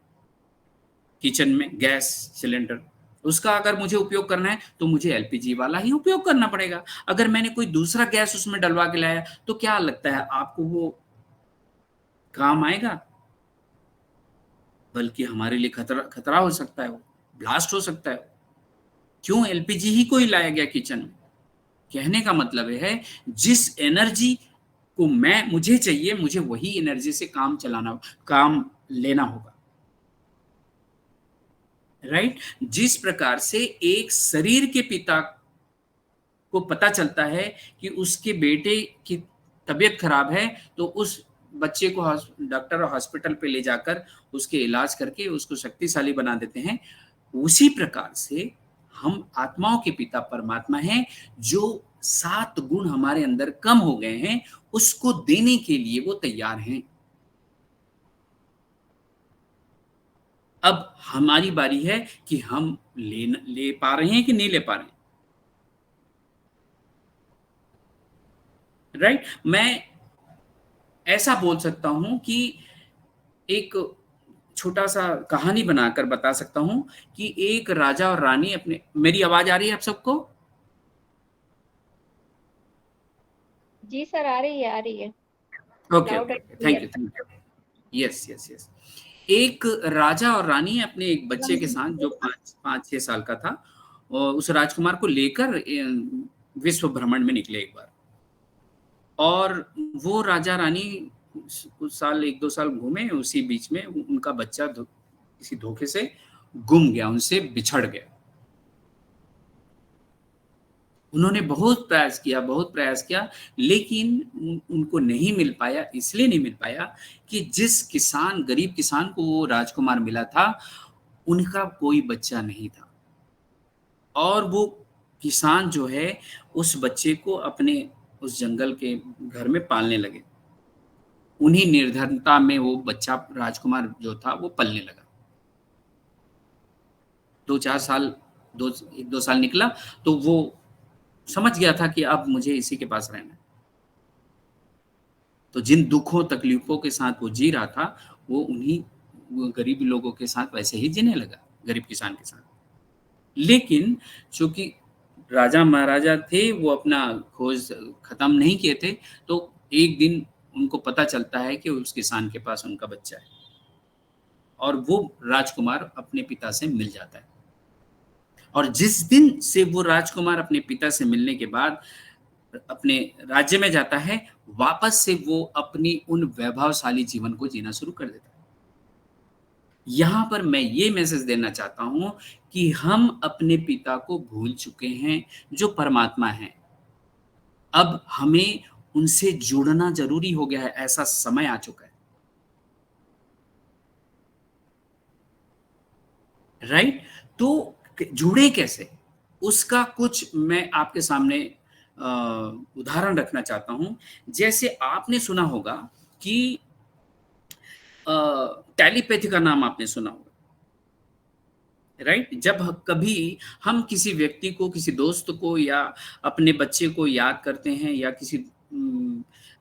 [SPEAKER 2] किचन में गैस सिलेंडर, उसका अगर मुझे उपयोग करना है तो मुझे एलपीजी वाला ही उपयोग करना पड़ेगा। अगर मैंने कोई दूसरा गैस उसमें डलवा के लाया तो क्या लगता है आपको वो काम आएगा? बल्कि हमारे लिए खतरा हो सकता है, वो ब्लास्ट हो सकता है। क्यों एलपीजी ही को ही लाया गया किचन में? कहने का मतलब है जिस एनर्जी को मुझे चाहिए, मुझे वही एनर्जी से काम लेना होगा। राइट? जिस प्रकार से एक शरीर के पिता को पता चलता है कि उसके बेटे की तबीयत खराब है, तो उस बच्चे को डॉक्टर हॉस्पिटल पे ले जाकर उसके इलाज करके उसको शक्तिशाली बना देते हैं, उसी प्रकार से हम आत्माओं के पिता परमात्मा हैं, जो 7 गुण हमारे अंदर कम हो गए हैं उसको देने के लिए वो तैयार हैं। अब हमारी बारी है कि हम ले पा रहे हैं कि नहीं ले पा रहे हैं। राइट? मैं ऐसा बोल सकता हूं कि एक छोटा सा कहानी बनाकर बता सकता हूं कि एक राजा और रानी मेरी आवाज आ रही है आप सबको?
[SPEAKER 3] जी सर, आ रही है, आ रही है।
[SPEAKER 2] Okay,
[SPEAKER 3] Loud and
[SPEAKER 2] thank you,
[SPEAKER 3] clear।
[SPEAKER 2] Thank you. Yes yes yes. एक राजा और रानी अपने एक बच्चे के साथ, जो 5-6 साल का था, और उस राजकुमार को लेकर विश्व भ्रमण में निकले एक बार। और वो राजा रानी कुछ साल, 1-2 साल घूमे, उसी बीच में उनका बच्चा किसी धोखे से गुम गया, उनसे बिछड़ गया। उन्होंने बहुत प्रयास किया, लेकिन उनको नहीं मिल पाया। इसलिए नहीं मिल पाया कि जिस गरीब किसान को वो राजकुमार मिला था, उनका कोई बच्चा नहीं था। और वो किसान जो है उस बच्चे को अपने उस जंगल के घर में पालने लगे। उन्हीं निर्धनता में वो बच्चा, राजकुमार जो था, वो पलने लगा। 2-4 साल, 1-2 साल निकला तो वो समझ गया था कि अब मुझे इसी के पास रहना है। तो जिन दुखों तकलीफों के साथ वो जी रहा था, वो गरीब लोगों के साथ वैसे ही जीने लगा, गरीब किसान के साथ। लेकिन चूंकि राजा महाराजा थे, वो अपना खोज खत्म नहीं किए थे, तो एक दिन उनको पता चलता है कि उस किसान के पास उनका बच्चा है, और वो राजकुमार अपने पिता से मिल जाता है। और जिस दिन से वो राजकुमार अपने पिता से मिलने के बाद अपने राज्य में जाता है, वापस से वो अपनी उन वैभवशाली जीवन को जीना शुरू कर देता है। यहां पर मैं ये मैसेज देना चाहता हूं कि हम अपने पिता को भूल चुके हैं, जो परमात्मा है। अब हमें उनसे जुड़ना जरूरी हो गया है, ऐसा समय आ चुका है। राइट? तो जुड़े कैसे, उसका कुछ मैं आपके सामने उदाहरण रखना चाहता हूं। जैसे आपने सुना होगा कि टेलीपैथी का नाम आपने सुना होगा। राइट? जब कभी हम किसी व्यक्ति को, किसी दोस्त को या अपने बच्चे को याद करते हैं, या किसी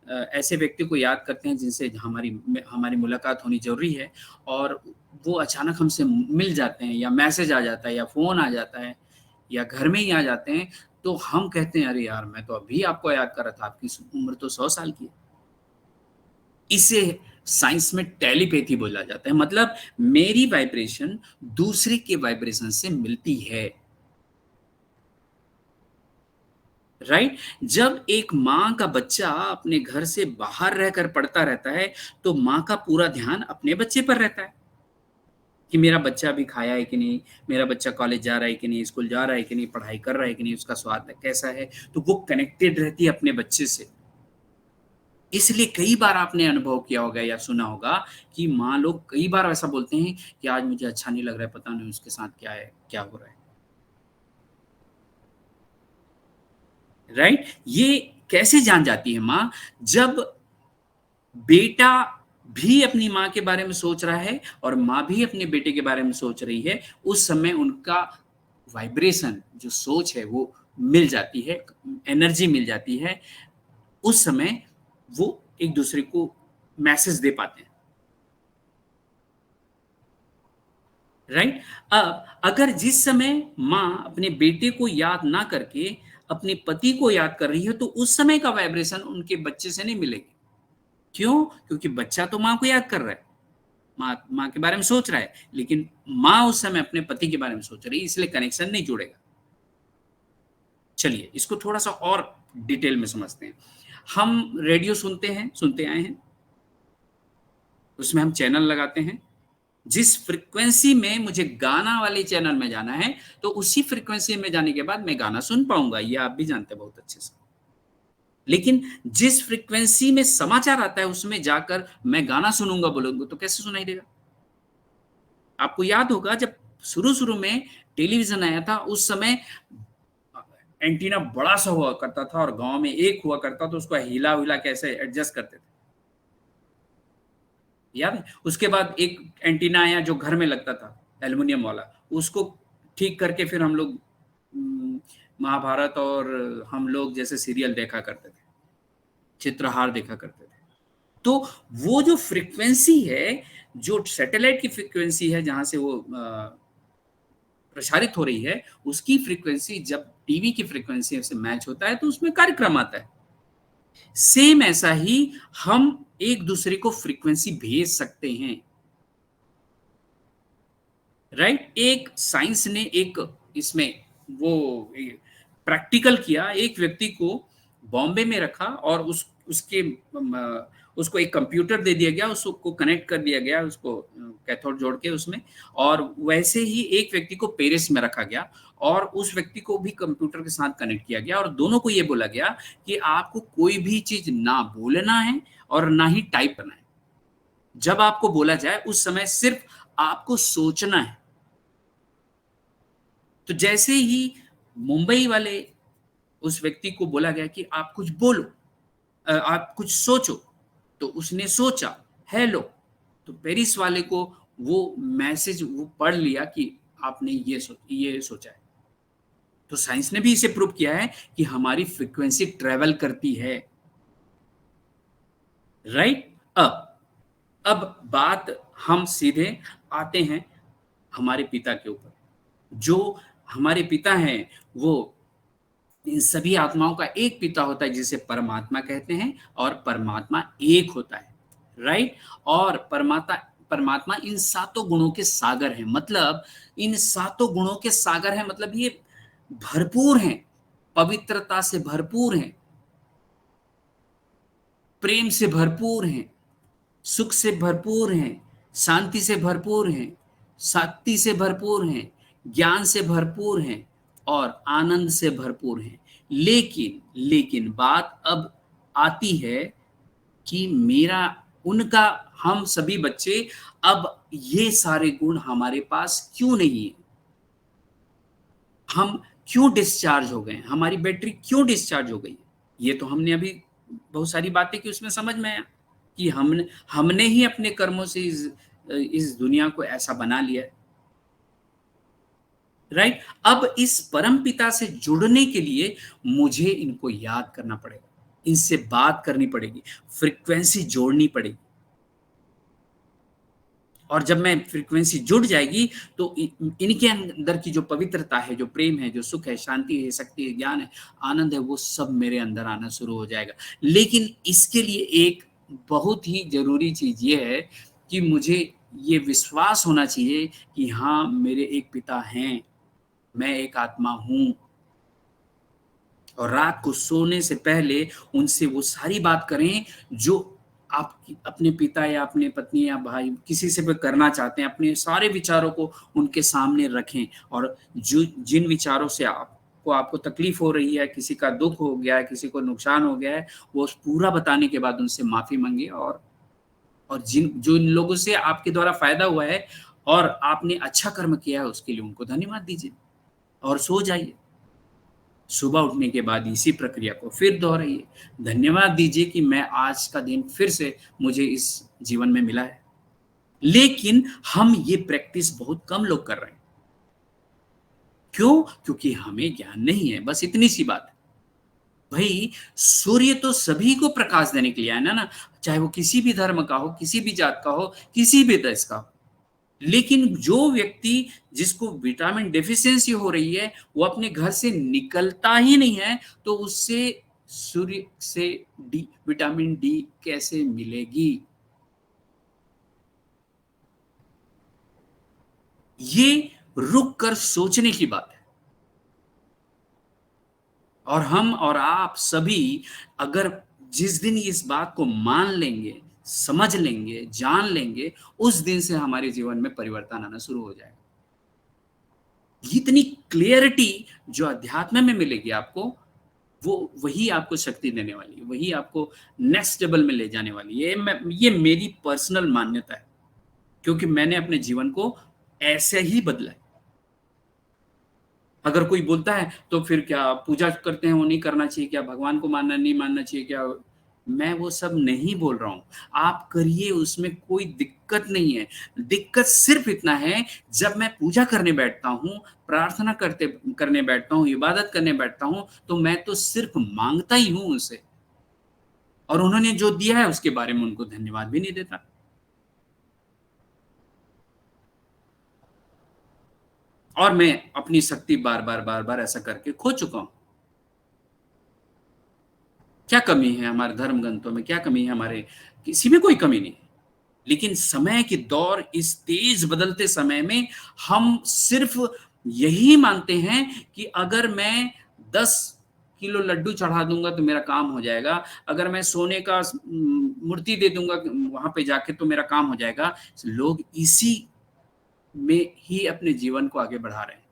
[SPEAKER 2] ऐसे व्यक्ति को याद करते हैं जिनसे हमारी मुलाकात होनी जरूरी है, और वो अचानक हमसे मिल जाते हैं, या मैसेज आ जाता है, या फोन आ जाता है, या घर में ही आ जाते हैं, तो हम कहते हैं अरे यार मैं तो अभी आपको याद कर रहा था, आपकी उम्र तो 100 साल की है। इसे साइंस में टेलीपैथी बोला जाता है, मतलब मेरी वाइब्रेशन दूसरे के वाइब्रेशन से मिलती है। राइट? जब एक माँ का बच्चा अपने घर से बाहर रहकर पढ़ता रहता है तो माँ का पूरा ध्यान अपने बच्चे पर रहता है कि मेरा बच्चा अभी खाया है कि नहीं, मेरा बच्चा कॉलेज जा रहा है कि नहीं, स्कूल जा रहा है कि नहीं, पढ़ाई कर रहा है कि नहीं, उसका स्वास्थ्य कैसा है। तो वो कनेक्टेड रहती है अपने बच्चे से। इसलिए कई बार आपने अनुभव किया होगा या सुना होगा कि माँ लोग कई बार ऐसा बोलते हैं कि आज मुझे अच्छा नहीं लग रहा है, पता नहीं उसके साथ क्या है, क्या हो रहा है। राइट? ये कैसे जान जाती है माँ? जब बेटा भी अपनी माँ के बारे में सोच रहा है और माँ भी अपने बेटे के बारे में सोच रही है, उस समय उनका वाइब्रेशन, जो सोच है वो मिल जाती है, एनर्जी मिल जाती है। उस समय वो एक दूसरे को मैसेज दे पाते हैं। राइट? अब अगर जिस समय माँ अपने बेटे को याद ना करके अपने पति को याद कर रही है तो उस समय का वाइब्रेशन उनके बच्चे से नहीं मिलेगी। क्यों? क्योंकि बच्चा तो माँ को याद कर रहा है, माँ के बारे में सोच रहा है, लेकिन माँ उस समय अपने पति के बारे में सोच रही है, इसलिए कनेक्शन नहीं जुड़ेगा। चलिए इसको थोड़ा सा और डिटेल में समझते हैं। हम रेडियो सुनते आए हैं, उसमें हम चैनल लगाते हैं। जिस फ्रीक्वेंसी में मुझे गाना वाले चैनल में जाना है तो उसी फ्रीक्वेंसी में जाने के बाद मैं गाना सुन पाऊंगा, ये आप भी जानते हैं बहुत अच्छे से। लेकिन जिस फ्रीक्वेंसी में समाचार आता है उसमें जाकर मैं गाना सुनूंगा बोलूंगा तो कैसे सुनाई देगा? आपको याद होगा जब शुरू में टेलीविजन आया था उस समय एंटीना बड़ा सा हुआ करता था और गांव में एक हुआ करता तो उसको हिला कैसे एडजस्ट करते थे, याद है? उसके बाद एक एंटीना आया जो घर में लगता था एल्युमिनियम वाला, उसको ठीक करके फिर हम लोग महाभारत और हम लोग जैसे सीरियल देखा करते थे, चित्रहार देखा करते थे। तो वो जो फ्रीक्वेंसी है, जो सैटेलाइट की फ्रीक्वेंसी है जहां से वो प्रसारित हो रही है, उसकी फ्रीक्वेंसी जब टीवी की फ्रीक्वेंसी से मैच होता है तो उसमें कार्यक्रम आता है। सेम ऐसा ही हम एक दूसरे को फ्रीक्वेंसी भेज सकते हैं। राइट? एक साइंस ने एक इसमें वो प्रैक्टिकल किया। एक व्यक्ति को बॉम्बे में रखा और उसको एक कंप्यूटर दे दिया गया, उसको कनेक्ट कर दिया गया, उसको कैथोड जोड़ के उसमें, और वैसे ही एक व्यक्ति को पेरिस में रखा गया और उस व्यक्ति को भी कंप्यूटर के साथ कनेक्ट किया गया और दोनों को ये बोला गया कि आपको कोई भी चीज ना बोलना है और ना ही टाइप करना है। जब आपको बोला जाए उस समय सिर्फ आपको सोचना है। तो जैसे ही मुंबई वाले उस व्यक्ति को बोला गया कि आप कुछ बोलो, आप कुछ सोचो, तो उसने सोचा हेलो, तो पेरिस वाले को वो मैसेज वो पढ़ लिया कि आपने ये सोचा है। तो साइंस ने भी इसे प्रूव किया है कि हमारी फ्रीक्वेंसी ट्रेवल करती है। राइट? अब बात हम सीधे आते हैं हमारे पिता के ऊपर। जो हमारे पिता हैं वो इन सभी आत्माओं का एक पिता होता है जिसे परमात्मा कहते हैं और परमात्मा एक होता है। राइट? और परमात्मा इन सातों गुणों के सागर हैं, मतलब इन सातों गुणों के सागर हैं, मतलब ये भरपूर हैं, पवित्रता से भरपूर हैं, प्रेम से भरपूर हैं, सुख से भरपूर हैं, शांति से भरपूर हैं, शक्ति से भरपूर हैं, ज्ञान से भरपूर हैं और आनंद से भरपूर हैं। लेकिन बात अब आती है कि उनका हम सभी बच्चे, अब ये सारे गुण हमारे पास क्यों नहीं है? हम क्यों डिस्चार्ज हो गए? हमारी बैटरी क्यों डिस्चार्ज हो गई? ये तो हमने अभी बहुत सारी बातें की, उसमें समझ में आया कि हमने ही अपने कर्मों से इस दुनिया को ऐसा बना लिया है। राइट? अब इस परम पिता से जुड़ने के लिए मुझे इनको याद करना पड़ेगा, इनसे बात करनी पड़ेगी, फ्रीक्वेंसी जोड़नी पड़ेगी। और जब मैं फ्रीक्वेंसी जुड़ जाएगी तो इनके अंदर की जो पवित्रता है, जो प्रेम है, जो सुख है, शांति है, शक्ति है, ज्ञान है, आनंद है, वो सब मेरे अंदर आना शुरू हो जाएगा। लेकिन इसके लिए एक बहुत ही जरूरी चीज ये है कि मुझे ये विश्वास होना चाहिए कि हाँ, मेरे एक पिता हैं, मैं एक आत्मा हूं, और रात को सोने से पहले उनसे वो सारी बात करें जो आप अपने पिता या अपने पत्नी या भाई किसी से भी करना चाहते हैं। अपने सारे विचारों को उनके सामने रखें, और जो जिन विचारों से आपको तकलीफ हो रही है, किसी का दुख हो गया है, किसी को नुकसान हो गया है, वो पूरा बताने के बाद उनसे माफी मांगिए। और जो इन लोगों से आपके द्वारा फायदा हुआ है और आपने अच्छा कर्म किया है, उसके लिए उनको धन्यवाद दीजिए और सो जाइए। सुबह उठने के बाद इसी प्रक्रिया को फिर दोहराइए। धन्यवाद दीजिए कि मैं आज का दिन फिर से मुझे इस जीवन में मिला है। लेकिन हम ये प्रैक्टिस बहुत कम लोग कर रहे हैं। क्यों? क्योंकि हमें ज्ञान नहीं है, बस इतनी सी बात है। भाई, सूर्य तो सभी को प्रकाश देने के लिए आया ना, चाहे वो किसी भी धर्म का हो, किसी भी जात का हो, किसी भी देश का हो। लेकिन जो व्यक्ति जिसको विटामिन डेफिशिएंसी हो रही है, वो अपने घर से निकलता ही नहीं है, तो उससे सूर्य से विटामिन डी कैसे मिलेगी? ये रुक कर सोचने की बात है। और हम और आप सभी अगर जिस दिन इस बात को मान लेंगे, समझ लेंगे, जान लेंगे, उस दिन से हमारे जीवन में परिवर्तन आना शुरू हो जाएगा। इतनी क्लियरिटी जो अध्यात्म में मिलेगी आपको, वो वही आपको शक्ति देने वाली है, वही आपको नेक्स्ट लेवल में ले जाने वाली है। ये मेरी पर्सनल मान्यता है, क्योंकि मैंने अपने जीवन को ऐसे ही बदला है। अगर कोई बोलता है तो फिर क्या पूजा करते हैं वो नहीं करना चाहिए क्या, भगवान को मानना नहीं मानना चाहिए क्या, मैं वो सब नहीं बोल रहा हूं। आप करिए, उसमें कोई दिक्कत नहीं है। दिक्कत सिर्फ इतना है, जब मैं पूजा करने बैठता हूं, प्रार्थना करने बैठता हूं, इबादत करने बैठता हूं, तो मैं तो सिर्फ मांगता ही हूं उनसे, और उन्होंने जो दिया है उसके बारे में उनको धन्यवाद भी नहीं देता। और मैं अपनी शक्ति बार बार ऐसा करके खो चुका हूं। क्या कमी है हमारे धर्म ग्रंथों में, क्या कमी है हमारे, किसी में कोई कमी नहीं है। लेकिन समय की दौर, इस तेज बदलते समय में हम सिर्फ यही मानते हैं कि अगर मैं 10 किलो लड्डू चढ़ा दूंगा तो मेरा काम हो जाएगा, अगर मैं सोने का मूर्ति दे दूंगा वहां पे जाके तो मेरा काम हो जाएगा। लोग इसी में ही अपने जीवन को आगे बढ़ा रहे हैं।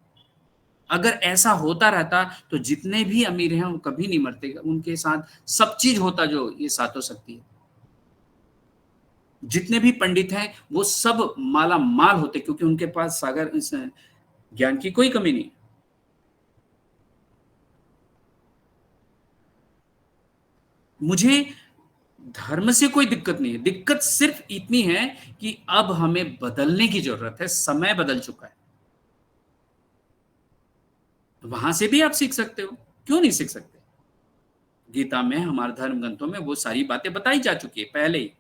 [SPEAKER 2] अगर ऐसा होता रहता तो जितने भी अमीर हैं वो कभी नहीं मरते, उनके साथ सब चीज होता जो ये साथ हो सकती है। जितने भी पंडित हैं वो सब माला माल होते, क्योंकि उनके पास सागर ज्ञान की कोई कमी नहीं। मुझे धर्म से कोई दिक्कत नहीं है, दिक्कत सिर्फ इतनी है कि अब हमें बदलने की जरूरत है। समय बदल चुका है। वहां से भी आप सीख सकते हो, क्यों नहीं सीख सकते? गीता में, हमारे धर्म ग्रंथों में वो सारी बातें बताई जा चुकी है पहले ही।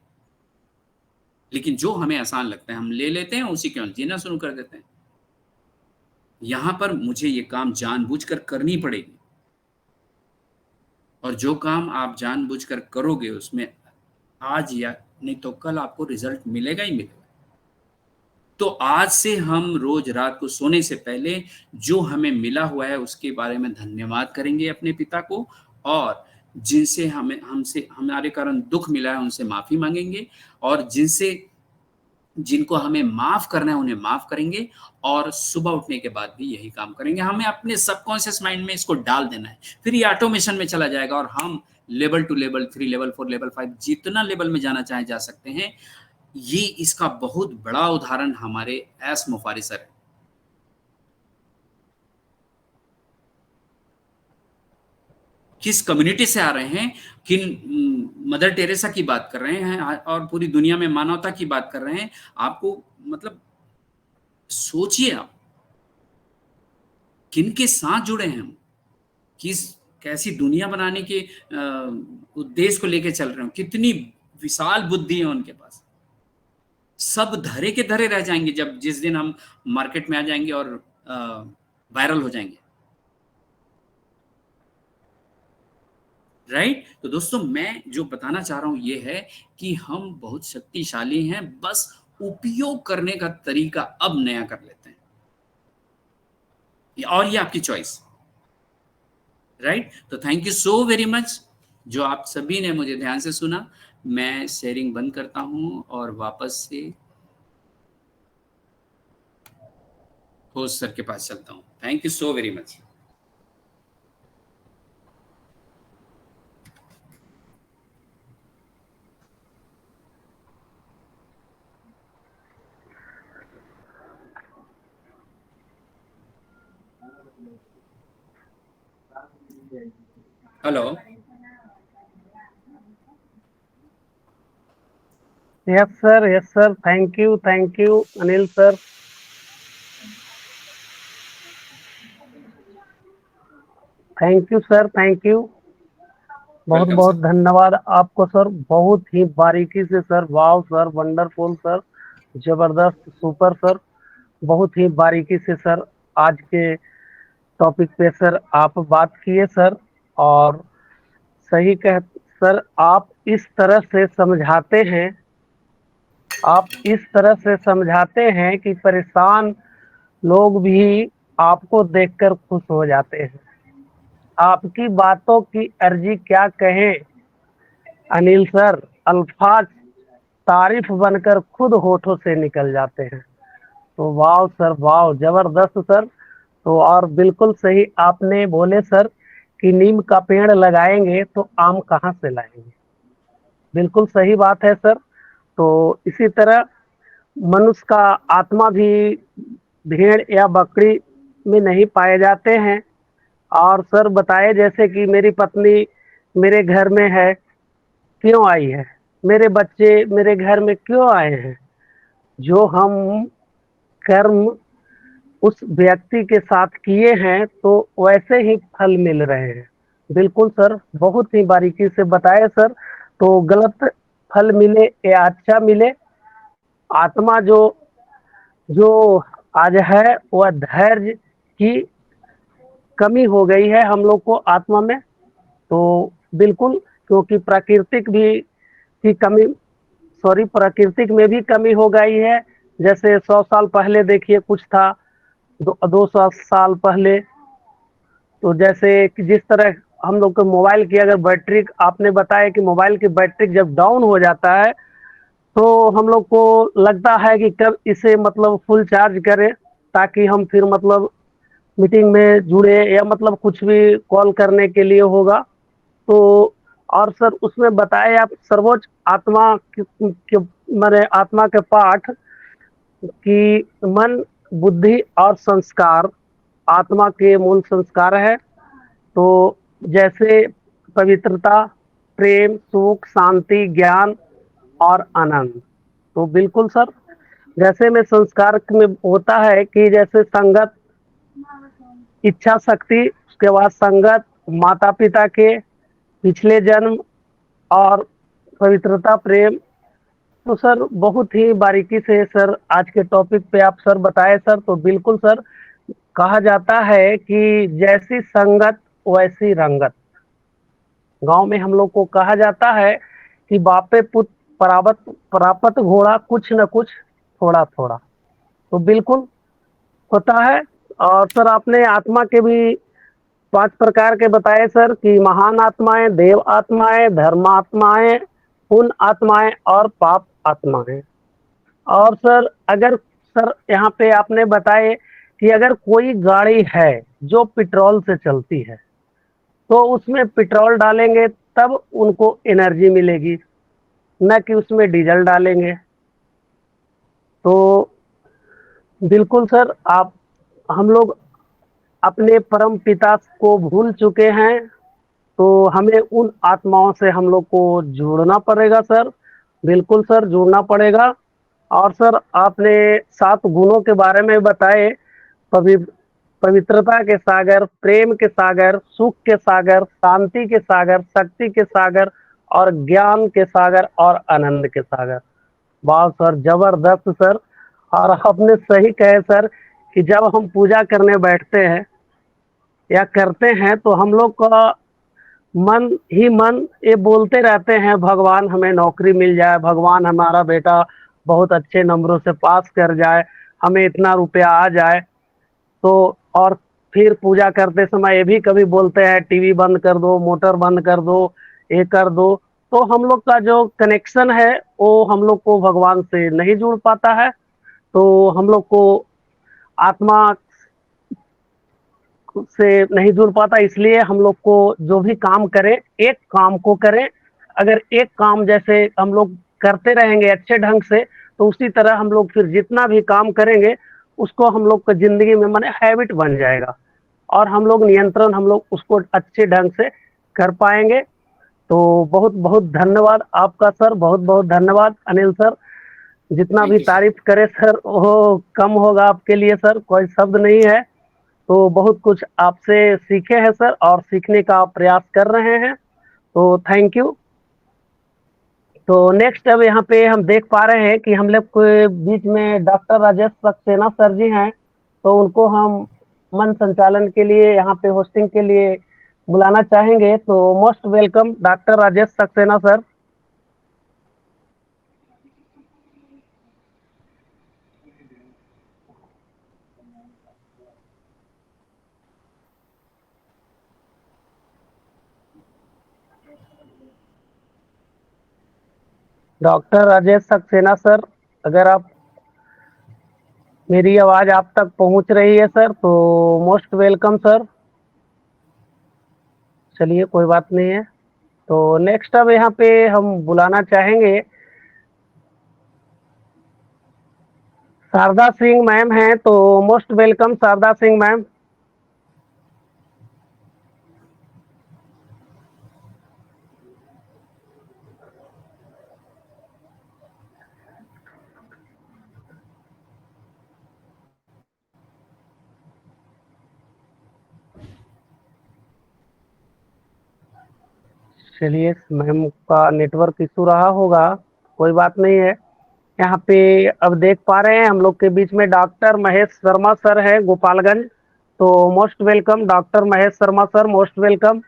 [SPEAKER 2] लेकिन जो हमें आसान लगता है हम ले लेते हैं, उसी के जीना शुरू कर देते हैं। यहां पर मुझे ये काम जानबूझकर करनी पड़ेगी, और जो काम आप जानबूझकर करोगे उसमें आज या नहीं तो कल आपको रिजल्ट मिलेगा ही मिलेगा। तो आज से हम रोज रात को सोने से पहले जो हमें मिला हुआ है उसके बारे में धन्यवाद करेंगे अपने पिता को, और जिनसे हमसे हमारे कारण दुख मिला है उनसे माफी मांगेंगे, और जिनको हमें माफ करना है उन्हें माफ करेंगे, और सुबह उठने के बाद भी यही काम करेंगे। हमें अपने सबकॉन्शियस माइंड में इसको डाल देना है, फिर ये ऑटोमेशन में चला जाएगा, और हम लेवल 2, लेवल 3, लेवल 4, लेवल 5 जितना लेवल में जाना चाहे जा सकते हैं। ये इसका बहुत बड़ा उदाहरण हमारे एस मुफारी सर है। किस कम्युनिटी से आ रहे हैं, किन मदर टेरेसा की बात कर रहे हैं, और पूरी दुनिया में मानवता की बात कर रहे हैं। आपको मतलब सोचिए आप किन के साथ जुड़े हैं हम, कैसी दुनिया बनाने के उद्देश्य को लेकर चल रहे हो, कितनी विशाल बुद्धि है उनके पास। सब धरे के धरे रह जाएंगे जब जिस दिन हम मार्केट में आ जाएंगे और वायरल हो जाएंगे। राइट? तो दोस्तों मैं जो बताना चाह रहा हूं ये है कि हम बहुत शक्तिशाली हैं, बस उपयोग करने का तरीका अब नया कर लेते हैं, और ये आपकी चॉइस। राइट? तो thank you so very much जो आप सभी ने मुझे ध्यान से सुना। मैं शेयरिंग बंद करता हूं और वापस से होस्ट सर के पास चलता हूं। Thank you so very much. Hello.
[SPEAKER 1] Yes sir, thank you Anil sir. Thank you sir, thank you, बहुत
[SPEAKER 2] वेलकम
[SPEAKER 1] बहुत
[SPEAKER 2] सर।
[SPEAKER 1] धन्यवाद आपको सर। बहुत ही बारीकी से सर, वाव सर, वंडरफुल सर, जबरदस्त, सुपर सर, बहुत ही बारीकी से सर आज के टॉपिक पे सर आप बात किए सर। और सही कह सर, आप इस तरह से समझाते हैं, आप इस तरह से समझाते हैं कि परेशान लोग भी आपको देखकर खुश हो जाते हैं। आपकी बातों की अर्जी क्या कहें अनिल सर, अल्फाज तारीफ बनकर खुद होठों से निकल जाते हैं। तो वाह सर, वाह, जबरदस्त सर। तो और बिल्कुल सही आपने बोले सर कि नीम का पेड़ लगाएंगे तो आम कहाँ से लाएंगे। बिल्कुल सही बात है सर। तो इसी तरह मनुष्य का आत्मा भी भेड़ या बकरी में नहीं पाए जाते हैं। और सर बताए जैसे कि मेरी पत्नी मेरे घर में है, क्यों आई है, मेरे बच्चे मेरे घर में क्यों आए हैं, जो हम कर्म उस व्यक्ति के साथ किए हैं तो वैसे ही फल मिल रहे हैं। बिल्कुल सर, बहुत ही बारीकी से बताए सर। तो गलत फल मिले या अच्छा मिले, आत्मा जो जो आज है वह धैर्य की कमी हो गई है हम लोग को आत्मा में। तो बिल्कुल, क्योंकि प्राकृतिक भी की कमी, सॉरी, प्राकृतिक में भी कमी हो गई है। जैसे 100 साल पहले देखिए कुछ था, 200 साल पहले। तो जैसे कि जिस तरह हम लोग के मोबाइल की अगर बैटरी, आपने बताया कि मोबाइल की बैटरी जब डाउन हो जाता है तो हम लोग को लगता है कि कब इसे मतलब फुल चार्ज करें, ताकि हम फिर मतलब मीटिंग में जुड़े या मतलब कुछ भी कॉल करने के लिए होगा। तो और सर उसमें बताए आप सर्वोच्च आत्मा के माने आत्मा के पाठ कि मन, बुद्धि और संस्कार आत्मा के मूल संस्कार है। तो जैसे पवित्रता, प्रेम, सुख, शांति, ज्ञान और आनंद। तो बिल्कुल सर, जैसे में संस्कार में होता है कि जैसे संगत, इच्छा शक्ति, उसके बाद संगत, माता पिता के पिछले जन्म और पवित्रता, प्रेम। तो सर बहुत ही बारीकी से सर आज के टॉपिक पे आप सर बताए सर। तो बिल्कुल सर, कहा जाता है कि जैसी संगत वैसी रंगत। गांव में हम लोग को कहा जाता है कि बापे पुत्र परावत परापत घोड़ा, कुछ न कुछ थोड़ा थोड़ा। तो बिल्कुल होता है। और सर आपने आत्मा के भी 5 प्रकार के बताए सर कि महान आत्माएं, देव आत्माएं, धर्म आत्माएं, पुण्य आत्माएं और पाप आत्माएं। और सर अगर सर यहाँ पे आपने बताए कि अगर कोई गाड़ी है जो पेट्रोल से चलती है तो उसमें पेट्रोल डालेंगे तब उनको एनर्जी मिलेगी, न कि उसमें डीजल डालेंगे। तो बिल्कुल सर, आप हम लोग अपने परम पिता को भूल चुके हैं, तो हमें उन आत्माओं से हम लोग को जुड़ना पड़ेगा सर। बिल्कुल सर, जुड़ना पड़ेगा। और सर आपने 7 गुणों के बारे में बताए, पवि पवित्रता के सागर, प्रेम के सागर, सुख के सागर, शांति के सागर, शक्ति के सागर और ज्ञान के सागर और आनंद के सागर। वाह सर, जबरदस्त सर। और आपने सही कहे सर कि जब हम पूजा करने बैठते हैं या करते हैं तो हम लोग का मन ही मन ये बोलते रहते हैं, भगवान हमें नौकरी मिल जाए, भगवान हमारा बेटा बहुत अच्छे नंबरों से पास कर जाए, हमें इतना रुपया आ जाए। तो और फिर पूजा करते समय ये भी कभी बोलते हैं टीवी बंद कर दो, मोटर बंद कर दो, ये कर दो। तो हम लोग का जो कनेक्शन है वो हम लोग को भगवान से नहीं जुड़ पाता है। तो हम लोग को आत्मा से नहीं जुड़ पाता, इसलिए हम लोग को जो भी काम करें, एक काम को करें। अगर एक काम जैसे हम लोग करते रहेंगे अच्छे ढंग से, तो उसी तरह हम लोग फिर जितना भी काम करेंगे उसको हम लोग का जिंदगी में माने हैबिट बन जाएगा, और हम लोग नियंत्रण हम लोग उसको अच्छे ढंग से कर पाएंगे। तो बहुत बहुत धन्यवाद आपका सर, बहुत बहुत धन्यवाद अनिल सर। जितना
[SPEAKER 2] थैंक
[SPEAKER 1] भी
[SPEAKER 2] यू सर।
[SPEAKER 1] तारीफ करे सर वो कम होगा आपके लिए सर, कोई शब्द नहीं है। तो बहुत कुछ आपसे सीखे हैं सर, और सीखने का प्रयास कर रहे हैं, तो थैंक यू। तो नेक्स्ट अब यहाँ पे हम देख पा रहे हैं कि हम लोग के बीच में डॉक्टर राजेश सक्सेना सर जी हैं। तो उनको हम मन संचालन के लिए यहाँ पे होस्टिंग के लिए बुलाना चाहेंगे। तो most welcome doctor Rajesh Saxena sir. Doctor Rajesh Saxena sir, अगर आप मेरी आवाज आप तक पहुंच रही है सर तो मोस्ट वेलकम सर। चलिए कोई बात नहीं है। तो नेक्स्ट अब यहाँ पे हम बुलाना चाहेंगे शारदा सिंह मैम हैं। तो most welcome Sharda Singh ma'am. चलिए, मैम का नेटवर्क इशू रहा होगा, कोई बात नहीं है। यहाँ पे अब देख पा रहे हैं हम लोग के बीच में डॉक्टर महेश शर्मा सर है गोपालगंज। तो most welcome doctor Mahesh Sharma sir, most welcome.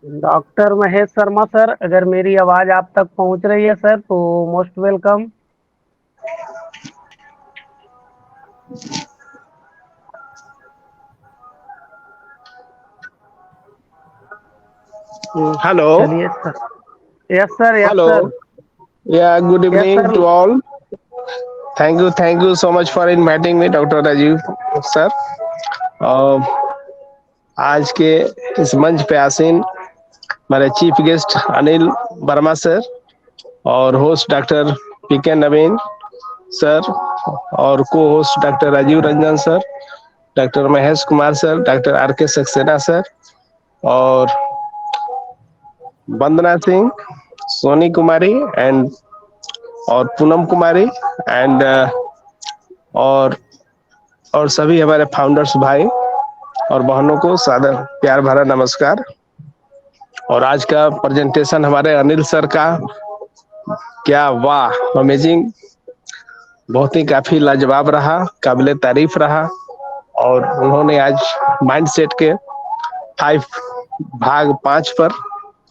[SPEAKER 1] Doctor Mahesh Sharma sir, अगर मेरी आवाज आप तक पहुंच रही है सर तो मोस्ट वेलकम।
[SPEAKER 4] Hello.
[SPEAKER 1] चलिए sir. Yes sir, yes
[SPEAKER 4] Hello.
[SPEAKER 1] Sir.
[SPEAKER 4] Yeah, good
[SPEAKER 1] yes
[SPEAKER 4] evening
[SPEAKER 1] sir.
[SPEAKER 4] to all. Thank you so much for inviting me, Dr. Rajiv sir. Uh, आज के इस मंच पे आसीन हमारे chief guest Anil Verma sir और host doctor P K Naveen sir और co-host doctor Rajiv Ranjan sir, doctor Mahesh Kumar sir, doctor R K Saxena sir और वंदना सिंह, सोनी कुमारी एंड और पूनम कुमारी एंड और सभी हमारे फाउंडर्स भाई और बहनों को सादर प्यार भरा नमस्कार। और आज का प्रेजेंटेशन हमारे अनिल सर का, क्या वाह, अमेजिंग, बहुत ही काफी लाजवाब रहा, काबिले तारीफ रहा। और उन्होंने आज माइंडसेट के 5 पर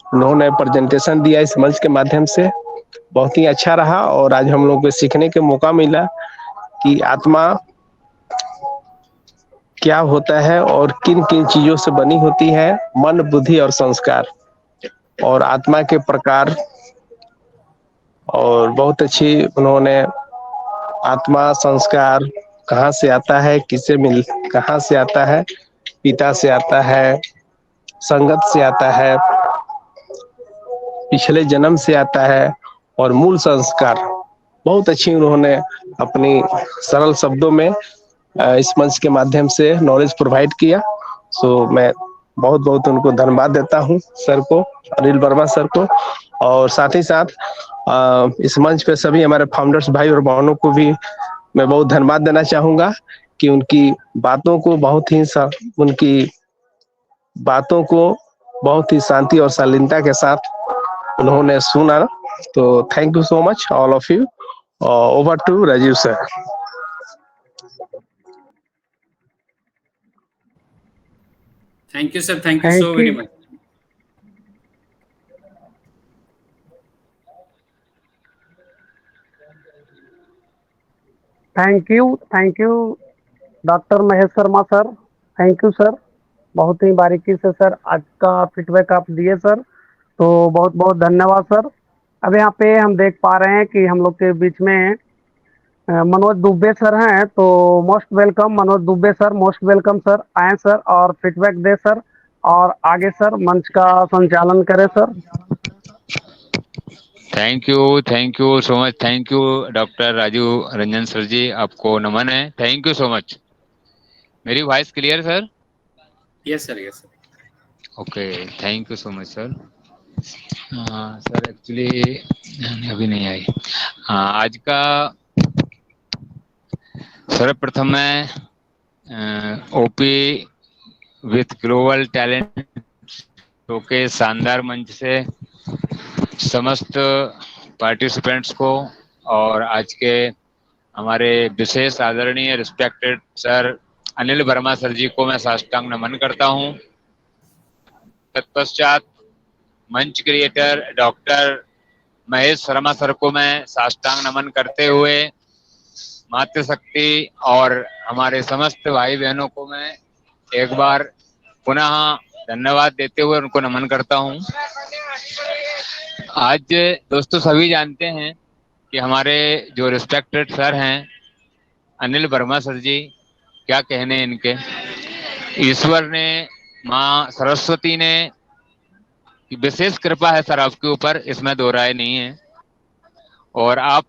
[SPEAKER 4] उन्होंने प्रेजेंटेशन दिया इस मंच के माध्यम से, बहुत ही अच्छा रहा। और आज हम लोग को सीखने के मौका मिला कि आत्मा क्या होता है और किन किन चीजों से बनी होती है, मन, बुद्धि और संस्कार, और आत्मा के प्रकार। और बहुत अच्छी उन्होंने आत्मा संस्कार कहाँ से आता है, किसे मिल, कहाँ से आता है, पिता से आता है, संगत से आता है, पिछले जन्म से आता है, और मूल संस्कार। बहुत अच्छी उन्होंने अपनी सरल शब्दों में इस मंच के माध्यम से नॉलेज प्रोवाइड किया। सो मैं बहुत बहुत उनको धन्यवाद देता हूँ सर को, अनिल वर्मा सर को। और साथ ही साथ इस मंच पे सभी हमारे फाउंडर्स भाई और बहनों को भी मैं बहुत धन्यवाद देना चाहूंगा कि उनकी बातों को बहुत ही शांति और शालीनता के साथ उन्होंने सुना। तो thank you so much all of you. Over to Rajiv sir.
[SPEAKER 2] Thank you sir, thank you so very much.
[SPEAKER 1] Thank you doctor Mahesh Sharma sir, thank you sir. बहुत ही बारीकी से सर आज का फीडबैक आप दिए सर, तो बहुत बहुत धन्यवाद सर। अब यहाँ पे हम देख पा रहे हैं कि हम लोग के बीच में मनोज दुबे सर हैं, तो most welcome Manoj Dubey sir, most welcome sir. आए सर और फीडबैक दे सर, और आगे सर मंच का संचालन करें sir.
[SPEAKER 5] Thank you so much. Thank you doctor Rajiv Ranjan sir ji, आपको नमन है। Thank you so much. मेरी voice clear sir?
[SPEAKER 2] Yes sir, yes sir.
[SPEAKER 5] Okay, thank you so much sir. Sir actually अभी नहीं आई। आज का सर्वप्रथम मैं OP with global talent show के शानदार मंच से समस्त पार्टिसिपेंट्स को और आज के हमारे विशेष आदरणीय respected sir Anil Verma sir ji को मैं साष्टांग नमन करता हूं। तत्पश्चात मंच creator doctor Mahesh Sharma sir को मैं साष्टांग नमन करते हुए मातृशक्ति और हमारे समस्त भाई बहनों को मैं एक बार पुनः धन्यवाद देते हुए उनको नमन करता हूं। आज दोस्तों सभी जानते हैं कि हमारे जो रिस्पेक्टेड सर हैं अनिल वर्मा सर जी, क्या कहने इनके। ईश्वर ने, माँ सरस्वती ने विशेष कृपा है सर आपके ऊपर, इसमें दो राय नहीं है। और आप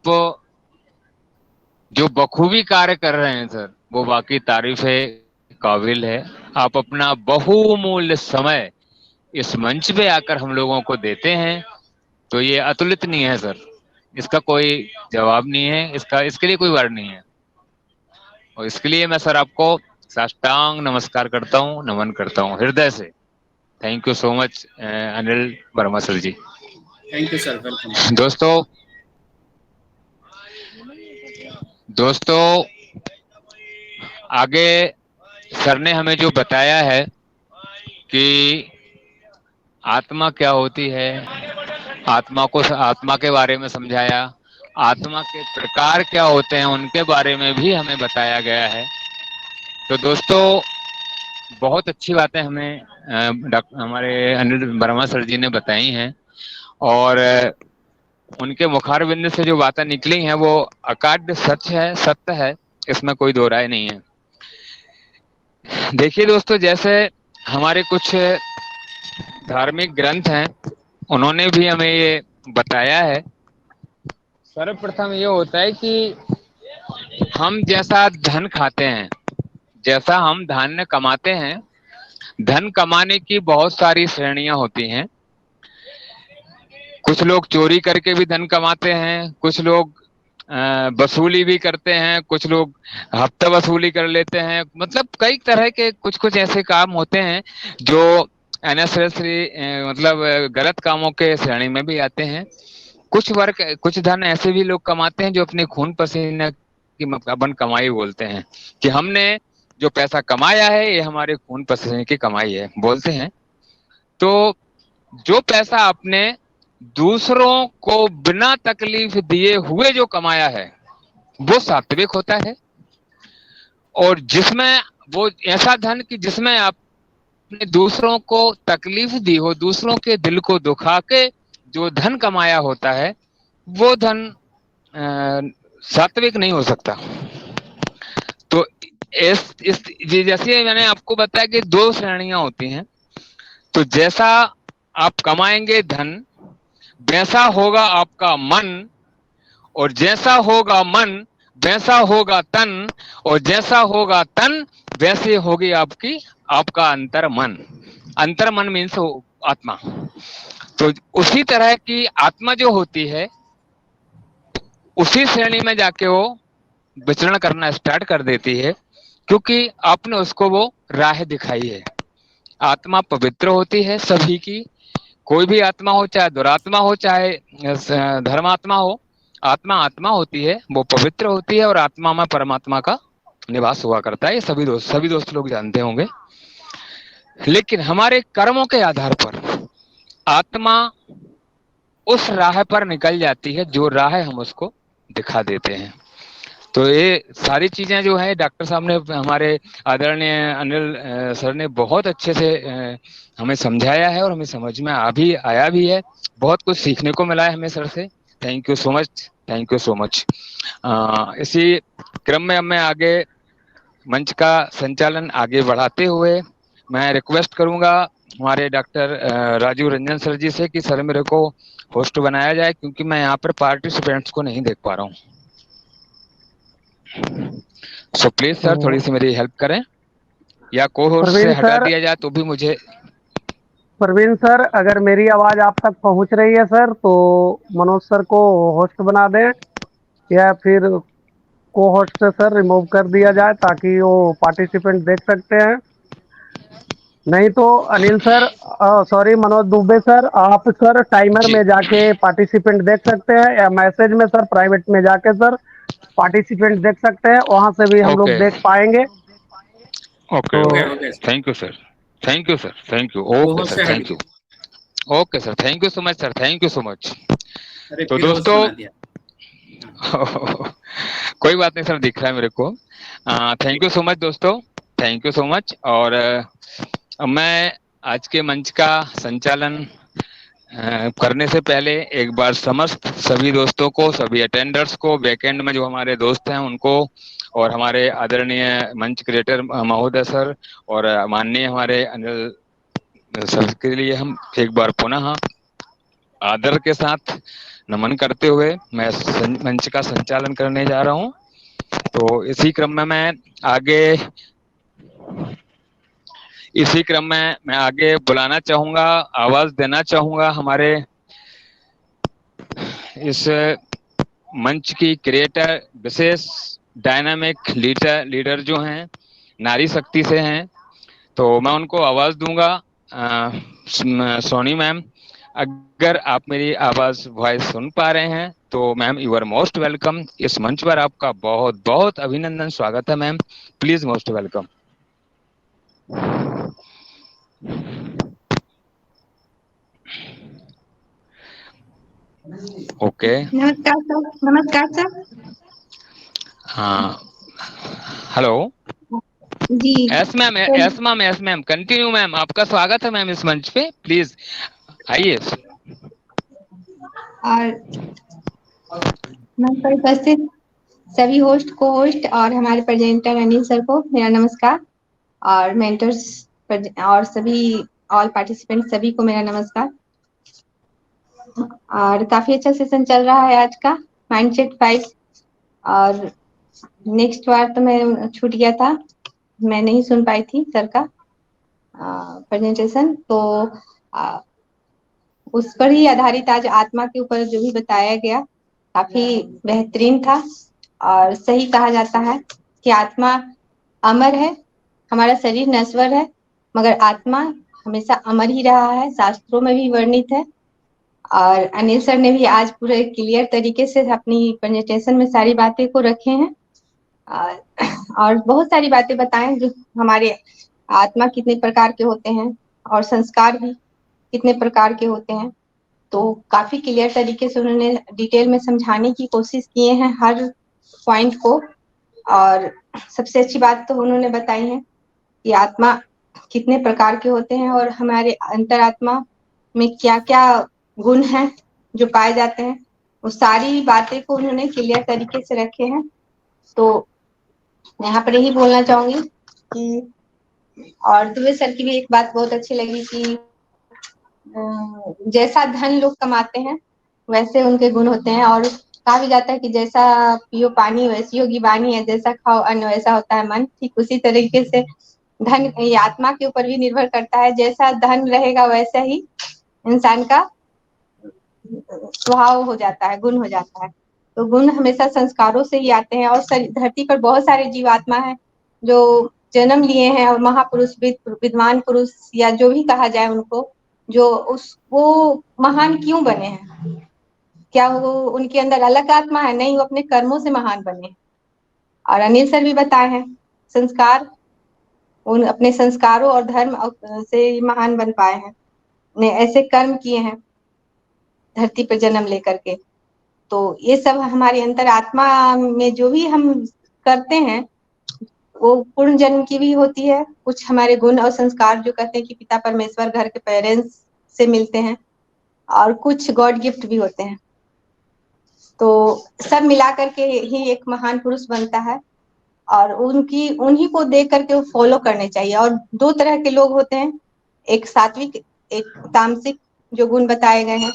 [SPEAKER 5] जो बखूबी कार्य कर रहे हैं सर, वो वाकई तारीफ है, काबिल है। आप अपना बहुमूल्य समय इस मंच पे आकर हम लोगों को देते हैं, तो ये अतुलनीय है सर, इसका कोई जवाब नहीं है, इसके लिए कोई वर्ड नहीं है। और इसके लिए मैं सर आपको साष्टांग नमस्कार करता हूँ, नमन करता हूँ हृदय से। Thank you so much Anil Verma sir ji.
[SPEAKER 2] Thank you sir, welcome.
[SPEAKER 5] दोस्तों आगे सर ने हमें जो बताया है कि आत्मा क्या होती है, आत्मा के बारे में समझाया, आत्मा के प्रकार क्या होते हैं उनके बारे में भी हमें बताया गया है। तो दोस्तों बहुत अच्छी बातें हमें हमारे अनिल वर्मा सर जी ने बताई हैं, और उनके मुखारबिंद से जो बातें निकली हैं वो अकाट्य सत्य है, इसमें कोई दो राय नहीं है। देखिए दोस्तों, जैसे हमारे कुछ धार्मिक ग्रंथ हैं, उन्होंने भी हमें ये बताया है। सर्वप्रथम ये होता है कि हम जैसा धन खाते हैं, जैसा हम धान्य कमाते हैं, धन कमाने की बहुत सारी श्रेणियां होती हैं। कुछ लोग चोरी करके भी धन कमाते हैं, कुछ लोग वसूली भी करते हैं, कुछ लोग हफ्ता वसूली कर लेते हैं। मतलब कई तरह के कुछ ऐसे काम होते हैं जो अननेसेसरी मतलब गलत कामों के श्रेणी में भी आते हैं। कुछ धन ऐसे भी लोग कमाते हैं जो अपने खून पसीने की अपन कमाई बोलते हैं, कि हमने जो पैसा कमाया है ये हमारे खून पसीने की कमाई है बोलते हैं। तो जो पैसा आपने दूसरों को बिना तकलीफ दिए हुए जो कमाया है वो सात्विक होता है, और जिसमें वो ऐसा धन कि जिसमें आपने दूसरों को तकलीफ दी हो, दूसरों के दिल को दुखा के जो धन कमाया होता है वो धन सात्विक नहीं हो सकता। तो जैसे मैंने आपको बताया कि दो श्रेणियां होती हैं। तो जैसा आप कमाएंगे धन वैसा होगा आपका मन, और जैसा होगा मन वैसा होगा तन, और जैसा होगा तन वैसे होगी आपका अंतर मन। अंतर मन मीन्स आत्मा। तो उसी तरह की आत्मा जो होती है उसी श्रेणी में जाके वो विचरण करना स्टार्ट कर देती है, क्योंकि आपने उसको वो राह दिखाई है। आत्मा पवित्र होती है सभी की, कोई भी आत्मा हो, चाहे दुरात्मा हो, चाहे धर्मात्मा हो, आत्मा आत्मा होती है, वो पवित्र होती है और आत्मा में परमात्मा का निवास हुआ करता है। ये सभी दोस्त लोग जानते होंगे। लेकिन हमारे कर्मों के आधार पर आत्मा उस राह पर निकल जाती है जो राह हम उसको दिखा देते हैं। तो ये सारी चीजें जो है डॉक्टर साहब ने, हमारे आदरणीय अनिल सर ने बहुत अच्छे से हमें समझाया है और हमें समझ में आया भी है। बहुत कुछ सीखने को मिला है हमें सर से। Thank you so much, thank you so much. इसी क्रम में मैं आगे मंच का संचालन आगे बढ़ाते हुए मैं रिक्वेस्ट करूंगा हमारे डॉक्टर राजीव रंजन सर जी से कि सर मेरे को होस्ट बनाया जाए, क्योंकि मैं यहाँ पर पार्टिसिपेंट्स को नहीं देख पा रहा हूँ। सो प्लीज सर थोड़ी सी मेरी हेल्प करें, या को होस्ट से हटा दिया जाए तो भी मुझे।
[SPEAKER 1] प्रवीण सर, अगर मेरी आवाज आप तक पहुंच रही है सर, तो मनोज सर को होस्ट बना दें, या फिर को होस्ट से सर रिमूव कर दिया जाए ताकि वो पार्टिसिपेंट देख सकते हैं। नहीं तो Anil sir, sorry Manoj Dubey sir, आप सर टाइमर
[SPEAKER 5] जी
[SPEAKER 1] में जाके पार्टिसिपेंट देख सकते हैं, या मैसेज में सर प्राइवेट में जाके सर पार्टिसिपेंट देख सकते हैं, वहां से भी हम लोग
[SPEAKER 5] ओके
[SPEAKER 1] देख पाएंगे।
[SPEAKER 5] ओके
[SPEAKER 1] तो
[SPEAKER 2] okay
[SPEAKER 5] thank you sir, thank you sir, thank you. Okay
[SPEAKER 2] host
[SPEAKER 5] sir,
[SPEAKER 2] से हट
[SPEAKER 5] thank you. Okay sir, thank you so much sir, thank you so much.
[SPEAKER 2] अरे
[SPEAKER 5] तो
[SPEAKER 2] फिर होस्ट
[SPEAKER 5] दोस्तों
[SPEAKER 2] बना दिया।
[SPEAKER 5] कोई बात नहीं सर, दिख रहा है मेरे को। थैंक यू सो मच दोस्तों, थैंक यू सो मच। और मैं आज के मंच का संचालन करने से पहले एक बार समस्त सभी दोस्तों को, सभी अटेंडर्स को, बैकएंड में जो हमारे दोस्त हैं उनको, और हमारे आदरणीय मंच क्रिएटर महोदय सर और माननीय हमारे अनिल सर के लिए हम एक बार पुनः आदर के साथ नमन करते हुए मैं मंच का संचालन करने जा रहा हूं। तो इसी क्रम में मैं आगे बुलाना चाहूंगा, आवाज देना चाहूंगा हमारे इस मंच की क्रिएटर, विशेष डायनामिक लीडर जो हैं, नारी शक्ति से हैं, तो मैं उनको आवाज दूंगा। सोनी मैम, अगर आप मेरी आवाज वॉइस सुन पा रहे हैं तो ma'am you are most welcome. इस मंच पर आपका बहुत बहुत अभिनंदन, स्वागत है ma'am, please most welcome. Okay
[SPEAKER 6] नमस्कार सर। नमस्कार सर।
[SPEAKER 5] हाँ, हेलो।
[SPEAKER 6] जी
[SPEAKER 5] यस मैम, कंटिन्यू मैम, आपका स्वागत है मैम इस मंच पे, प्लीज आइए।
[SPEAKER 6] और मंच पर उपस्थित सभी होस्ट, को होस्ट और हमारे प्रेजेंटर अनिल सर को मेरा नमस्कार, और मेंटर्स और सभी ऑल पार्टिसिपेंट सभी को मेरा नमस्कार। और काफी अच्छा सेशन चल रहा है आज का माइंडसेट 5। और नेक्स्ट बार तो मैं छूट गया था, मैं नहीं सुन पाई थी सर का प्रेजेंटेशन, तो उस पर ही आधारित आज आत्मा के ऊपर जो भी बताया गया काफी बेहतरीन था। और सही कहा जाता है कि आत्मा अमर है, हमारा शरीर नश्वर है, मगर आत्मा हमेशा अमर ही रहा है, शास्त्रों में भी वर्णित है। और अनिल सर ने भी आज पूरे क्लियर तरीके से अपनी प्रेजेंटेशन में सारी बातें को रखे हैं, और बहुत सारी बातें बताएं जो हमारे आत्मा कितने प्रकार के होते हैं और संस्कार भी कितने प्रकार के होते हैं। तो काफी क्लियर तरीके से उन्होंने डिटेल में समझाने की कोशिश किए हैं हर पॉइंट को। और सबसे अच्छी बात तो उन्होंने बताई है कि आत्मा कितने प्रकार के होते हैं और हमारे अंतरात्मा में क्या क्या गुण हैं जो पाए जाते हैं, वो सारी बातें को उन्होंने क्लियर तरीके से रखे हैं। तो यहाँ पर यही बोलना चाहूंगी कि, और दुबे सर की भी एक बात बहुत अच्छी लगी कि जैसा धन लोग कमाते हैं वैसे उनके गुण होते हैं, और कहा भी जाता है कि जैसा पियो पानी वैसी होगी वाणी है, जैसा खाओ अन्न वैसा होता है मन। ठीक उसी तरीके से धन ये आत्मा के ऊपर भी निर्भर करता है। जैसा धन रहेगा वैसा ही इंसान का स्वभाव हो जाता है, गुण हो जाता है। तो गुण हमेशा संस्कारों से ही आते हैं। और धरती पर बहुत सारे जीवात्मा हैं जो जन्म लिए हैं और महापुरुष, विद्वान पुरुष या जो भी कहा जाए उनको, जो वो महान क्यों बने हैं? क्या वो उनके अंदर अलग आत्मा है? नहीं, वो अपने कर्मों से महान बने। और अनिल सर भी बताए हैं, संस्कार, उन अपने संस्कारों और धर्म से महान बन पाए हैं, ने ऐसे कर्म किए हैं धरती पर जन्म लेकर के। तो ये सब हमारी अंतर आत्मा में जो भी हम करते हैं वो पूर्ण जन्म की भी होती है। कुछ हमारे गुण और संस्कार जो कहते हैं कि पिता परमेश्वर घर के पेरेंट्स से मिलते हैं, और कुछ गॉड गिफ्ट भी होते हैं। तो सब मिला करके ही एक महान पुरुष बनता है। और उन्हीं को देख करके वो फॉलो करने चाहिए। और दो तरह के लोग होते हैं, एक सात्विक, एक तामसिक, जो गुण बताए गए हैं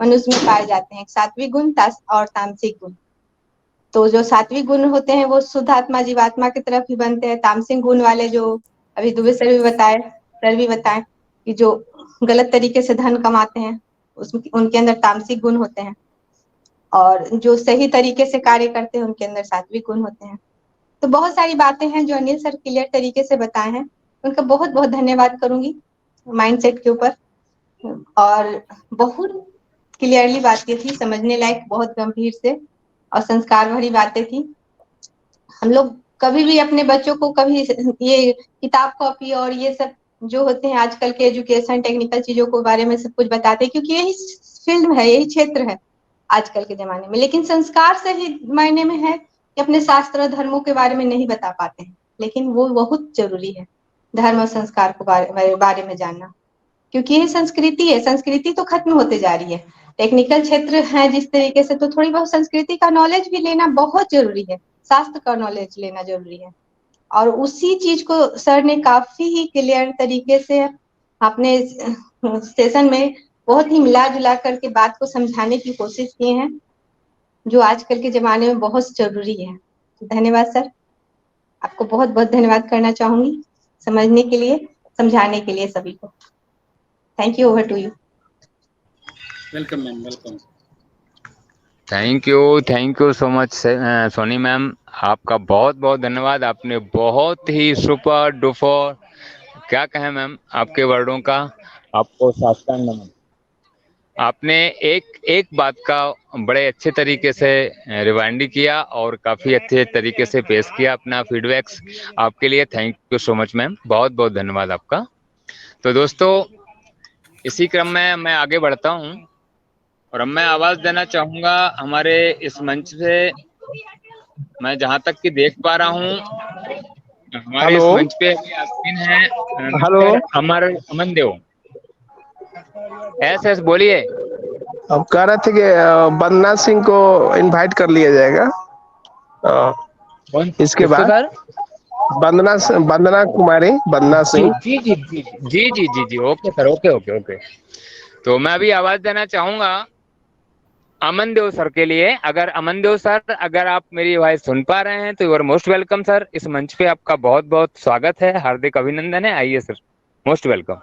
[SPEAKER 6] मनुष्य में पाए जाते हैं। एक सात्विक गुण और तामसिक गुण। तो जो सात्विक गुण होते हैं वो शुद्ध आत्मा जीवात्मा की तरफ ही बनते हैं। तामसिक गुण वाले जो अभी दुबे सर भी बताए कि जो गलत तरीके से धन कमाते हैं, उसमें उनके अंदर तामसिक गुण होते हैं। और जो सही तरीके से कार्य करते हैं उनके अंदर सात्विक गुण होते हैं। तो बहुत सारी बातें हैं जो अनिल सर क्लियर तरीके से बताए हैं, उनका बहुत बहुत धन्यवाद करूंगी माइंडसेट के ऊपर। और बहुत क्लियरली बातें थी, समझने लायक, बहुत गंभीर से और संस्कार भरी बातें थी। हम लोग कभी भी अपने बच्चों को कभी ये किताब कॉपी और ये सब जो होते हैं आजकल के एजुकेशन टेक्निकल चीजों के बारे में सब कुछ बताते हैं, क्योंकि यही फील्ड है, यही क्षेत्र है आजकल के जमाने में। लेकिन संस्कार से ही मायने में है कि अपने शास्त्र धर्मों के बारे में नहीं बता पाते हैं, लेकिन वो बहुत जरूरी है धर्म और संस्कार को बारे में जानना, क्योंकि ये संस्कृति है। संस्कृति तो खत्म होते जा रही है। टेक्निकल क्षेत्र है जिस तरीके से, तो थोड़ी बहुत संस्कृति का नॉलेज भी लेना बहुत जरूरी है, शास्त्र का नॉलेज लेना जरूरी है। और उसी चीज को सर ने काफी ही क्लियर तरीके से अपने सेशन में बहुत ही मिला जुला करके बात को समझाने की कोशिश किए हैं, जो आजकल के जमाने में बहुत जरूरी है। धन्यवाद सर, आपको बहुत बहुत धन्यवाद करना चाहूंगी समझने के लिए, समझाने के लिए सभी को। Thank you, over to you.
[SPEAKER 2] Welcome ma'am, welcome.
[SPEAKER 5] Thank you so much Soni ma'am, आपका बहुत बहुत धन्यवाद। आपने बहुत ही सुपर डुपर, क्या कहें मैम, आपके वर्डों का आपको साष्टांग नमन। आपने एक बात का बड़े अच्छे तरीके से रिवाइंड किया और काफ़ी अच्छे तरीके से पेश किया अपना फीडबैक्स। आपके लिए thank you so much ma'am, बहुत बहुत धन्यवाद आपका। तो दोस्तों, इसी क्रम में मैं आगे बढ़ता हूँ और अब मैं आवाज़ देना चाहूँगा हमारे इस मंच से। मैं जहाँ तक कि देख पा रहा हूँ, हमारे इस मंच पे आसीन है मिस्टर अमन देव। एस बोलिए।
[SPEAKER 4] अब कह रहे थे कि वंदना सिंह को इनवाइट कर लिया जाएगा इसके बाद। वंदना कुमारी, वंदना सिंह।
[SPEAKER 5] जी, ओके सर, ओके। तो मैं अभी आवाज देना चाहूंगा अमन देव सर के लिए। अगर अमन देव सर, अगर आप मेरी वॉइस सुन पा रहे हैं तो you are most welcome sir. इस मंच पे आपका बहुत बहुत स्वागत है, हार्दिक अभिनंदन है। आइए सर, मोस्ट वेलकम।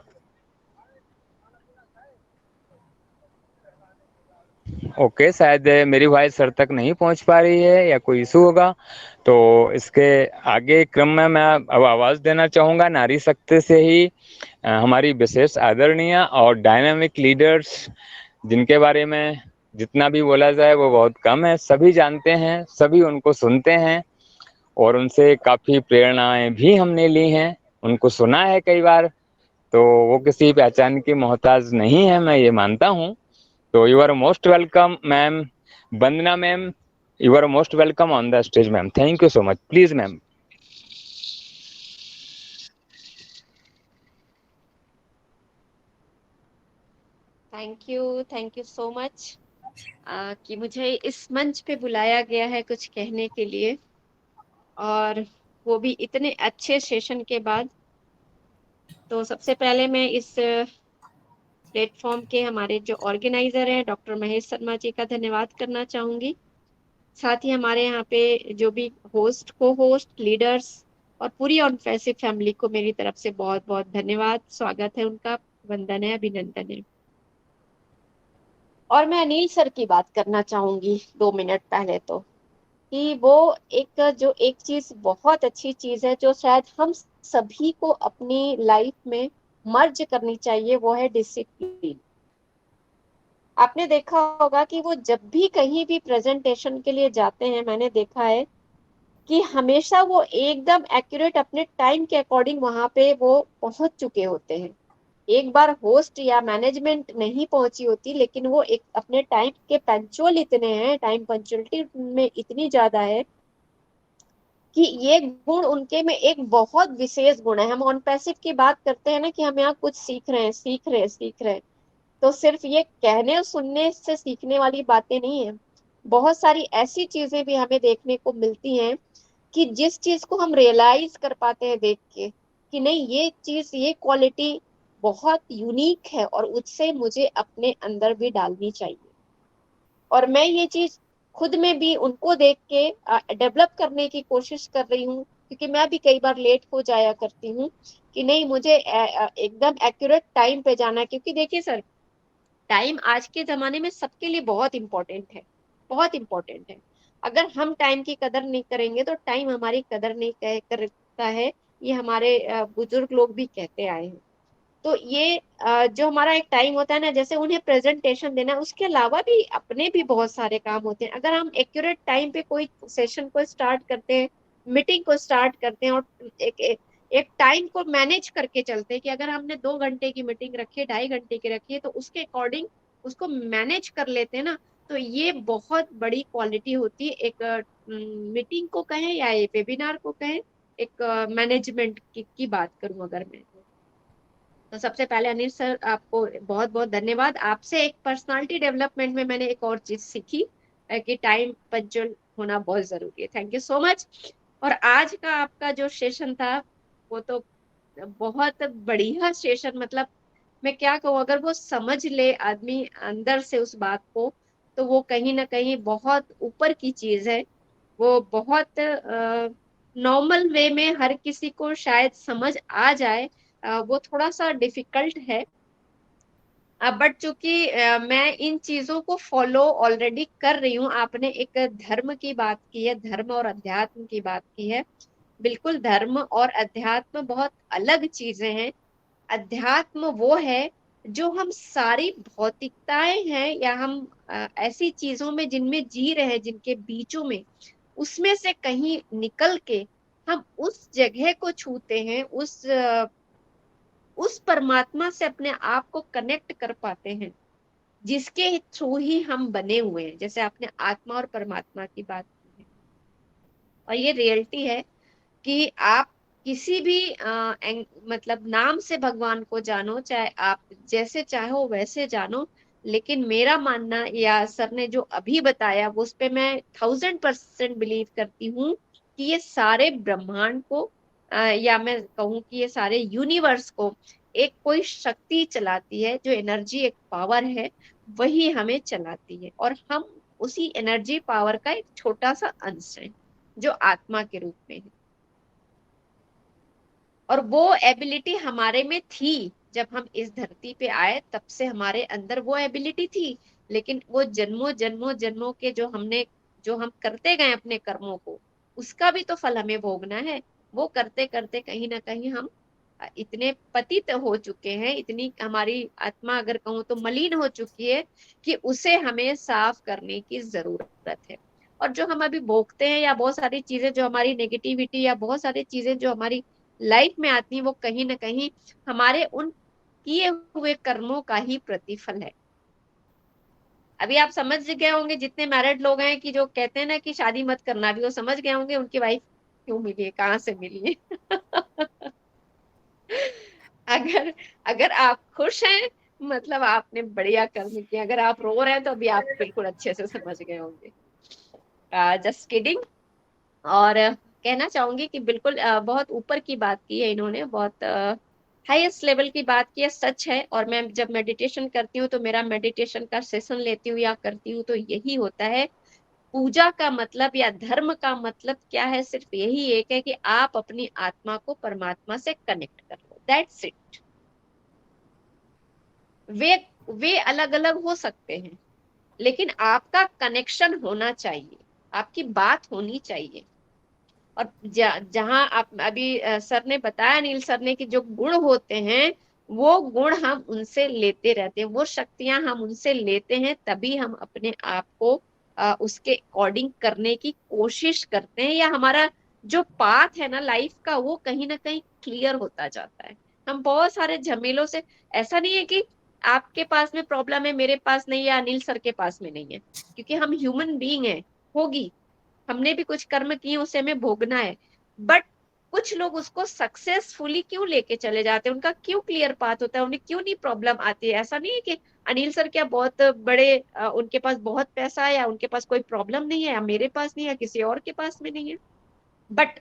[SPEAKER 5] ओके, शायद मेरी वॉइस सर तक नहीं पहुंच पा रही है या कोई इशू होगा, तो इसके आगे क्रम में मैं अब आवाज़ देना चाहूँगा नारी शक्ति से ही हमारी विशेष आदरणीय और डायनामिक लीडर्स, जिनके बारे में जितना भी बोला जाए वो बहुत कम है। सभी जानते हैं, सभी उनको सुनते हैं और उनसे काफ़ी प्रेरणाएं भी हमने ली हैं, उनको सुना है कई बार। तो वो किसी पहचान की मोहताज नहीं है, मैं ये मानता हूँ। तो you are most welcome ma'am. Vandana ma'am, you are most welcome on the stage ma'am. Thank you so much. Please ma'am.
[SPEAKER 3] Thank you so much कि मुझे इस मंच पे बुलाया गया है कुछ कहने के लिए, और वो भी इतने अच्छे सेशन के बाद। तो सबसे पहले मैं इस प्लेटफॉर्म के हमारे जो ऑर्गेनाइजर हैं डॉक्टर महेश शर्मा जी का धन्यवाद करना चाहूंगी। साथ ही हमारे यहाँ पे जो भी होस्ट, को होस्ट, लीडर्स और पूरी ऑन पैसिव फैमिली को मेरी तरफ से बहुत बहुत धन्यवाद, स्वागत है उनका, वंदन है, अभिनंदन है। और मैं अनिल सर की बात करना चाहूंगी 2 मिनट पहले, तो कि वो एक चीज, बहुत अच्छी चीज है जो शायद हम सभी को अपनी लाइफ में मर्ज करनी चाहिए, वो है डिसिप्लिन। आपने देखा होगा कि वो जब भी कहीं भी प्रेजेंटेशन के लिए जाते हैं, मैंने देखा है कि हमेशा वो एकदम एक्यूरेट अपने टाइम के अकॉर्डिंग वहां पे वो पहुंच चुके होते हैं। एक बार होस्ट या मैनेजमेंट नहीं पहुंची होती, लेकिन वो एक अपने टाइम के पंक्चुअल इतने हैं, टाइम पंक्चुअलिटी में इतनी ज्यादा है कि ये गुण उनके में एक बहुत विशेष गुण है। हम ऑन पैसिव की बात करते हैं ना कि हम यहाँ कुछ सीख रहे हैं, सीख रहे हैं, सीख रहे हैं, तो सिर्फ ये कहने और सुनने से सीखने वाली बातें नहीं है। बहुत सारी ऐसी चीजें भी हमें देखने को मिलती हैं कि जिस चीज को हम रियलाइज कर पाते हैं देख के कि नहीं, ये चीज, ये क्वालिटी बहुत यूनिक है और उससे मुझे अपने अंदर भी डालनी चाहिए। और मैं ये चीज खुद में भी उनको देख के डेवलप करने की कोशिश कर रही हूँ, क्योंकि मैं भी कई बार लेट हो जाया करती हूँ कि नहीं, मुझे एकदम एक्यूरेट टाइम पे जाना है। क्योंकि देखिए सर, टाइम आज के जमाने में सबके लिए बहुत इंपॉर्टेंट है, बहुत इंपॉर्टेंट है। अगर हम टाइम की कदर नहीं करेंगे तो टाइम हमारी कदर नहीं करता है, ये हमारे बुजुर्ग लोग भी कहते आए हैं। तो ये जो हमारा एक टाइम होता है ना, जैसे उन्हें प्रेजेंटेशन देना, उसके अलावा भी अपने भी बहुत सारे काम होते हैं। अगर हम एक्यूरेट टाइम पे कोई सेशन को स्टार्ट करते हैं, मीटिंग को स्टार्ट करते हैं, और एक टाइम को मैनेज करके चलते हैं कि अगर हमने 2 घंटे की मीटिंग रखी है, 2.5 घंटे की रखी है, तो उसके अकॉर्डिंग उसको मैनेज कर लेते हैं ना, तो ये बहुत बड़ी क्वालिटी होती है। एक मीटिंग को कहें या ये वेबिनार को कहें, एक मैनेजमेंट की बात करूं अगर मैं, तो सबसे पहले अनिल सर आपको बहुत बहुत धन्यवाद। आपसे एक पर्सनालिटी डेवलपमेंट में मैंने एक और चीज सीखी कि टाइम पंक्चुअल होना बहुत जरूरी है। Thank you so much. और आज का आपका जो सेशन था वो तो बहुत बढ़िया सेशन, मतलब मैं क्या कहूँ, अगर वो समझ ले आदमी अंदर से उस बात को, तो वो कहीं ना कहीं बहुत ऊपर की चीज है। वो बहुत नॉर्मल वे में हर किसी को शायद समझ आ जाए, वो थोड़ा सा डिफिकल्ट है। बट चूंकि मैं इन चीजों को फॉलो ऑलरेडी कर रही हूँ। आपने एक धर्म की बात की है, धर्म और अध्यात्म की बात की है। बिल्कुल, धर्म और अध्यात्म बहुत अलग चीजें हैं। अध्यात्म वो है जो हम सारी भौतिकताएं हैं या हम ऐसी चीजों में जिनमें जी रहे हैं, जिनके बीचों में, उसमें से कहीं निकल के हम उस जगह को छूते हैं, उस परमात्मा से अपने आप को कनेक्ट कर पाते हैं, जिसके थ्रू ही हम बने हुए हैं। जैसे आपने आत्मा और परमात्मा की बात की है, और ये रियलिटी है कि आप किसी भी मतलब नाम से भगवान को जानो, चाहे आप जैसे चाहो वैसे जानो, लेकिन मेरा मानना, या सर ने जो अभी बताया, वो उस पे मैं 1000% बिलीव करती हूँ कि ये सारे ब्रह्मांड को या मैं कहूँ कि ये सारे यूनिवर्स को एक कोई शक्ति चलाती है, जो एनर्जी, एक पावर है, वही हमें चलाती है। और हम उसी एनर्जी पावर का एक छोटा सा अंश है, जो आत्मा के रूप में है। और वो एबिलिटी हमारे में थी जब हम इस धरती पे आए, तब से हमारे अंदर वो एबिलिटी थी। लेकिन वो जन्मों जन्मों जन्मों के जो हम करते गए अपने कर्मों को, उसका भी तो फल हमें भोगना है। वो करते करते कहीं ना कहीं हम इतने पतित हो चुके हैं, इतनी हमारी आत्मा अगर कहूँ तो मलिन हो चुकी है, कि उसे हमें साफ करने की जरूरत है। और जो हम अभी भोगते हैं, या बहुत सारी चीजें जो हमारी नेगेटिविटी, या बहुत सारी चीजें जो हमारी लाइफ में आती है, वो कहीं ना कहीं हमारे उन किए हुए कर्मों का ही प्रतिफल है। अभी आप समझ गए होंगे, जितने मैरिड लोग हैं कि जो कहते हैं ना कि शादी मत करना, भी वो समझ गए होंगे उनकी वाइफ क्यों मिली है, कहाँ से मिली है। अगर अगर आप खुश हैं, मतलब आपने बढ़िया कर्म किया। अगर आप रो रहे हैं तो अभी आप बिल्कुल अच्छे से समझ गए होंगे। Just kidding. और कहना चाहूंगी कि बिल्कुल बहुत ऊपर की बात की है इन्होंने, बहुत हाईएस्ट लेवल की बात की है, सच है। और मैं जब मेडिटेशन करती हूँ, तो मेरा मेडिटेशन का सेशन लेती हूँ या करती हूँ, तो यही होता है पूजा का मतलब या धर्म का मतलब क्या है, सिर्फ यही एक है कि आप अपनी आत्मा को परमात्मा से कनेक्ट कर लो, दैट्स इट। वे अलग अलग हो सकते हैं, लेकिन आपका कनेक्शन होना चाहिए, आपकी बात होनी चाहिए। और जहां आप अभी सर ने बताया, अनिल सर ने, कि जो गुण होते हैं वो गुण हम उनसे लेते रहते हैं, वो शक्तियां हम उनसे लेते हैं, तभी हम अपने आप को उसके अकॉर्डिंग करने की कोशिश करते हैं, या हमारा जो पाथ है ना लाइफ का, वो कहीं ना कहीं क्लियर होता जाता है। हम बहुत सारे झमेलों से, ऐसा नहीं है कि आपके पास में प्रॉब्लम है मेरे पास नहीं है, अनिल सर के पास में नहीं है, क्योंकि हम ह्यूमन बीइंग है, होगी, हमने भी कुछ कर्म किए, उसे हमें भोगना है। बट कुछ लोग उसको सक्सेसफुली क्यों लेके चले जाते हैं, उनका क्यों क्लियर पाथ होता है, उन्हें क्यों नहीं प्रॉब्लम आती है। ऐसा नहीं है कि अनिल सर क्या बहुत बड़े उनके पास बहुत पैसा है, या उनके पास कोई प्रॉब्लम नहीं है, या मेरे पास नहीं है, किसी और के पास में नहीं है। बट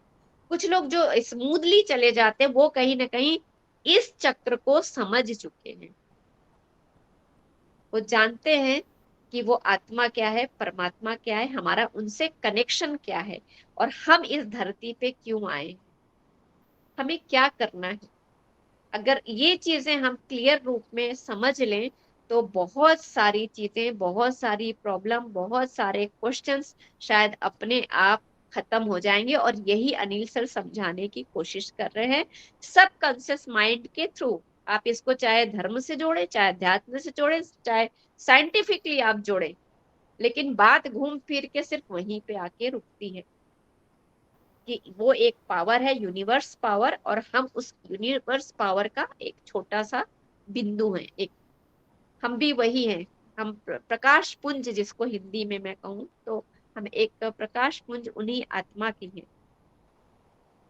[SPEAKER 3] कुछ लोग जो स्मूथली चले जाते हैं, वो कहीं ना कहीं इस चक्र को समझ चुके हैं, वो जानते हैं कि वो आत्मा क्या है, परमात्मा क्या है, हमारा उनसे कनेक्शन क्या है, और हम इस धरती पे क्यों आए, हमें क्या करना है। अगर ये चीजें हम क्लियर रूप में समझ लें, तो बहुत सारी चीजें, बहुत सारी प्रॉब्लम, बहुत सारे क्वेश्चंस शायद अपने आप खत्म हो जाएंगे। और यही अनिल सर समझाने की कोशिश कर रहे हैं, सब कॉन्शियस माइंड के थ्रू। आप इसको चाहे धर्म से जोड़े, चाहे अध्यात्म से जोड़े, चाहे साइंटिफिकली आप जोड़े, लेकिन बात घूम फिर के सिर्फ वहीं पे आके रुकती है कि वो एक पावर है, यूनिवर्स पावर, और हम उस यूनिवर्स पावर का एक छोटा सा बिंदु है, एक हम भी वही हैं। हम प्रकाश पुंज, जिसको हिंदी में मैं कहूँ तो हम एक प्रकाश पुंज उन्हीं आत्मा की हैं।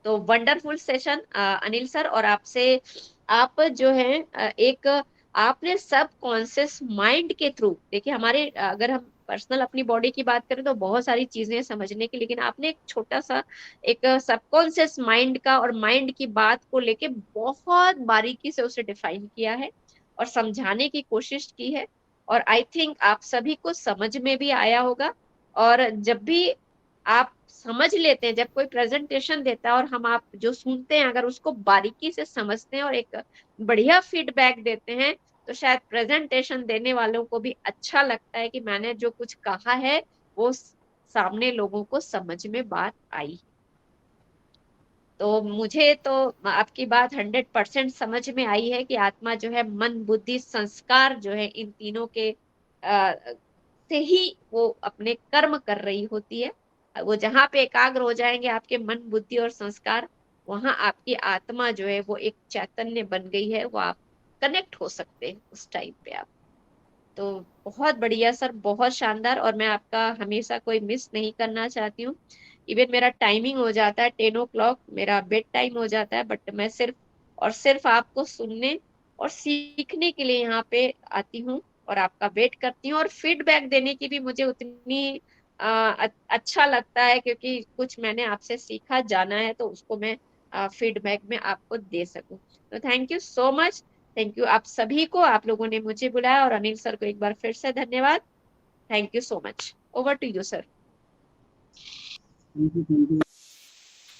[SPEAKER 3] तो वंडरफुल सेशन अनिल सर, और आपसे आप जो है एक आपने सब कॉन्शियस माइंड के थ्रू, देखिए हमारे अगर हम पर्सनल अपनी बॉडी की बात करें तो बहुत सारी चीजें समझने की, लेकिन आपने एक छोटा सा एक सबकॉन्शियस माइंड का और माइंड की बात को लेके बहुत बारीकी से उसे डिफाइन किया है और समझाने की कोशिश की है। और आई थिंक आप सभी को समझ में भी आया होगा। और जब भी आप समझ लेते हैं, जब कोई प्रेजेंटेशन देता है और हम आप जो सुनते हैं, अगर उसको बारीकी से समझते हैं और एक बढ़िया फीडबैक देते हैं, तो शायद प्रेजेंटेशन देने वालों को भी अच्छा लगता है कि मैंने जो कुछ कहा है वो सामने लोगों को समझ में बात आई। तो मुझे तो आपकी बात 100% समझ में आई है कि आत्मा जो है मन बुद्धि संस्कार जो है, इन तीनों के से ही वो अपने कर्म कर रही होती है। वो जहां पे एकाग्र हो जाएंगे आपके मन बुद्धि और संस्कार, वहां आपकी आत्मा जो है वो एक चैतन्य बन गई है, वो आप कनेक्ट हो सकते हैं उस टाइम पे आप। तो बहुत बढ़िया सर, बहुत शानदार। और मैं आपका हमेशा कोई मिस नहीं करना चाहती हूँ। इवन मेरा टाइमिंग हो जाता है 10 o'clock, मेरा बेड टाइम हो जाता है, बट मैं सिर्फ और सिर्फ आपको सुनने और सीखने के लिए यहाँ पे आती हूँ और आपका वेट करती हूँ। और फीडबैक देने की भी मुझे उतनी अच्छा लगता है, क्योंकि कुछ मैंने आपसे सीखा जाना है, तो उसको मैं फीडबैक में आपको दे सकूं। तो thank you so much, thank you आप सभी को, आप लोगों ने मुझे बुलाया, और अनिल सर को एक बार फिर से धन्यवाद। Thank you so much. Over to you sir.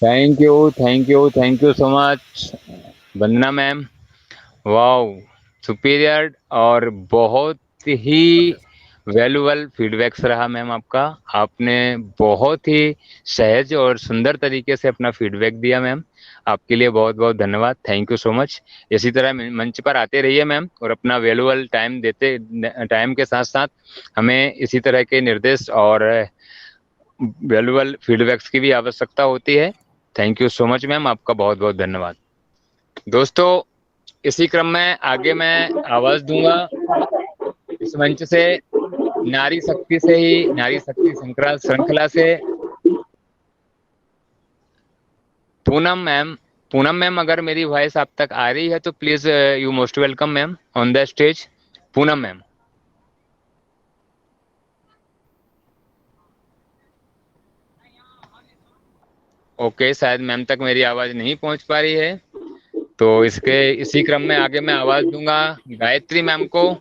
[SPEAKER 5] Thank you so much Vandana ma'am. Wow, superior और बहुत ही वैल्यूबल फीडबैक्स रहा मैम आपका। आपने बहुत ही सहज और सुंदर तरीके से अपना फीडबैक दिया मैम, आपके लिए बहुत बहुत धन्यवाद। Thank you so much. इसी तरह मंच पर आते रहिए मैम, और अपना वैल्यूबल टाइम देते, टाइम के साथ साथ हमें इसी तरह के निर्देश और वैल्यूबल फीडबैक्स की भी आवश्यकता होती है। Thank you so much ma'am, आपका बहुत बहुत धन्यवाद। दोस्तों, इसी क्रम में आगे मैं आवाज दूंगा इस मंच से नारी शक्ति से ही, नारी शक्ति श्रृंखला से पूनम मैम, अगर मेरी वॉइस आप तक आ रही है तो please you most welcome ma'am on the stage. Poonam ma'am. Okay, शायद मैम तक मेरी आवाज नहीं पहुंच पा रही है, तो इसी क्रम में आगे मैं आवाज दूंगा गायत्री मैम को।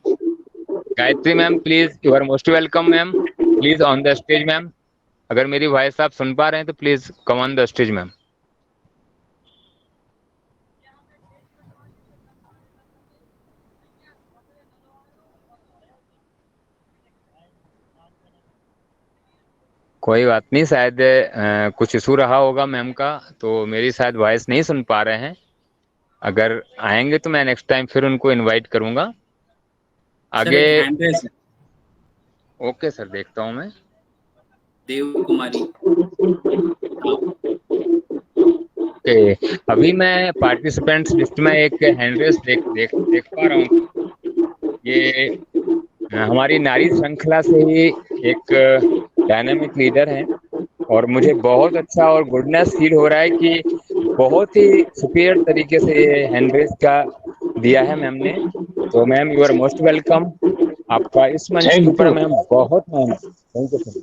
[SPEAKER 5] Gayatri ma'am please, you are most welcome ma'am, please on the stage ma'am. अगर मेरी वॉइस आप सुन पा रहे हैं तो please come on the stage ma'am. कोई बात नहीं, शायद कुछ इशू रहा होगा मैम का, तो मेरी शायद वॉइस नहीं सुन पा रहे हैं। अगर आएंगे तो मैं नेक्स्ट टाइम फिर उनको इनवाइट करूंगा
[SPEAKER 2] सर
[SPEAKER 5] आगे।
[SPEAKER 2] एक हैंड रेस है,
[SPEAKER 5] ओके सर, देखता हूं मैं।
[SPEAKER 2] देव कुमारी।
[SPEAKER 5] ओके, अभी मैं पार्टिसिपेंट्स लिस्ट में एक हैंड रेस देख पा रहा हूँ। ये हमारी नारी श्रृंखला से ही एक डायनामिक लीडर हैं और मुझे बहुत अच्छा और गुडनेस फील हो रहा है कि बहुत ही सुपीरियर तरीके से ये हैंड रेस का दिया है मैम ने। तो ma'am you are most welcome. आपका इस मंच के ऊपर मैम बहुत thank you sir.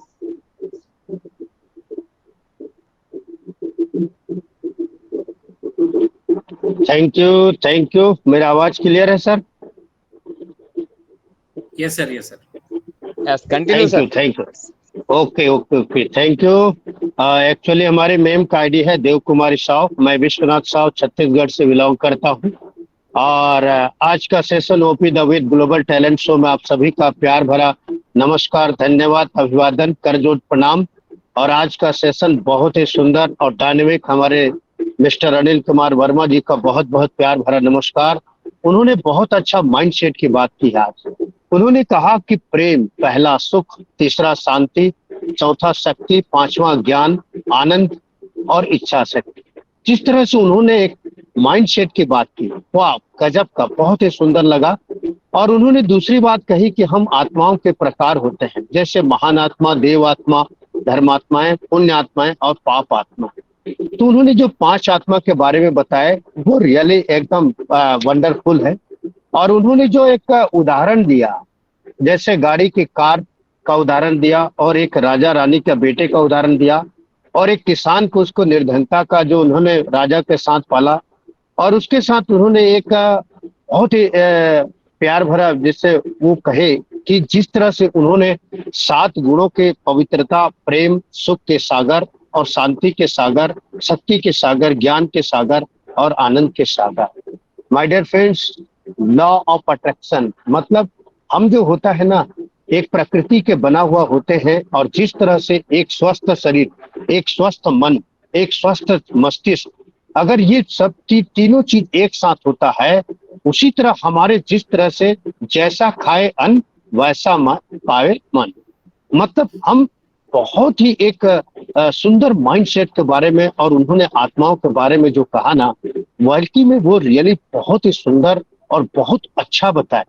[SPEAKER 7] Thank you. मेरा आवाज क्लियर है sir?
[SPEAKER 2] Yes sir, yes sir.
[SPEAKER 5] Yes, continue sir.
[SPEAKER 7] Thank you. Okay thank you. Actually हमारे मेम का आईडी है देव कुमारी साव। मैं विश्वनाथ साव छत्तीसगढ़ से बिलोंग करता हूँ और आज का session OP the with global talent show में आप सभी का प्यार भरा नमस्कार, धन्यवाद, अभिवादन, करजोड़ प्रणाम। और आज का सेशन बहुत ही सुंदर और डायनेमिक। हमारे मिस्टर अनिल कुमार वर्मा जी का बहुत बहुत प्यार भरा नमस्कार। उन्होंने बहुत अच्छा माइंडसेट की बात की है आज। उन्होंने कहा कि प्रेम, पहला सुख, तीसरा शांति, चौथा शक्ति, पांचवा ज्ञान, आनंद और इच्छा शक्ति। जिस तरह से उन्होंने एक माइंडसेट की बात की, वाह गजब का, बहुत ही सुंदर लगा। और उन्होंने दूसरी बात कही कि हम आत्माओं के प्रकार होते हैं, जैसे महान आत्मा, देव आत्मा, धर्मात्माएं, पुण्य आत्माएं और पाप आत्मा। तो उन्होंने जो 5 आत्मा के बारे में बताया वो रियली एकदम वंडरफुल है। और उन्होंने जो एक उदाहरण दिया, जैसे गाड़ी की कार का उदाहरण दिया और एक राजा रानी के बेटे का उदाहरण दिया और एक किसान को उसको निर्धनता का जो उन्होंने राजा के साथ पाला, और उसके साथ उन्होंने एक बहुत ही प्यार भरा, जिससे वो कहे कि जिस तरह से उन्होंने 7 गुणों के पवित्रता, प्रेम, सुख के सागर और शांति के सागर, शक्ति के सागर, ज्ञान के सागर और आनंद के सागर। My dear friends, law of attraction मतलब हम जो होता है ना, एक प्रकृति के बना हुआ होते हैं। और जिस तरह से एक स्वस्थ शरीर, एक स्वस्थ मन, एक स्वस्थ मस्तिष्क, अगर ये सब तीनों चीज एक साथ होता है, उसी तरह हमारे जिस तरह से जैसा खाए अन्न वैसा मन पावे मन। मतलब हम बहुत ही एक सुंदर माइंडसेट के बारे में और उन्होंने आत्माओं के बारे में जो कहा ना, बल्कि में वो रियली बहुत ही सुंदर और बहुत अच्छा बताया।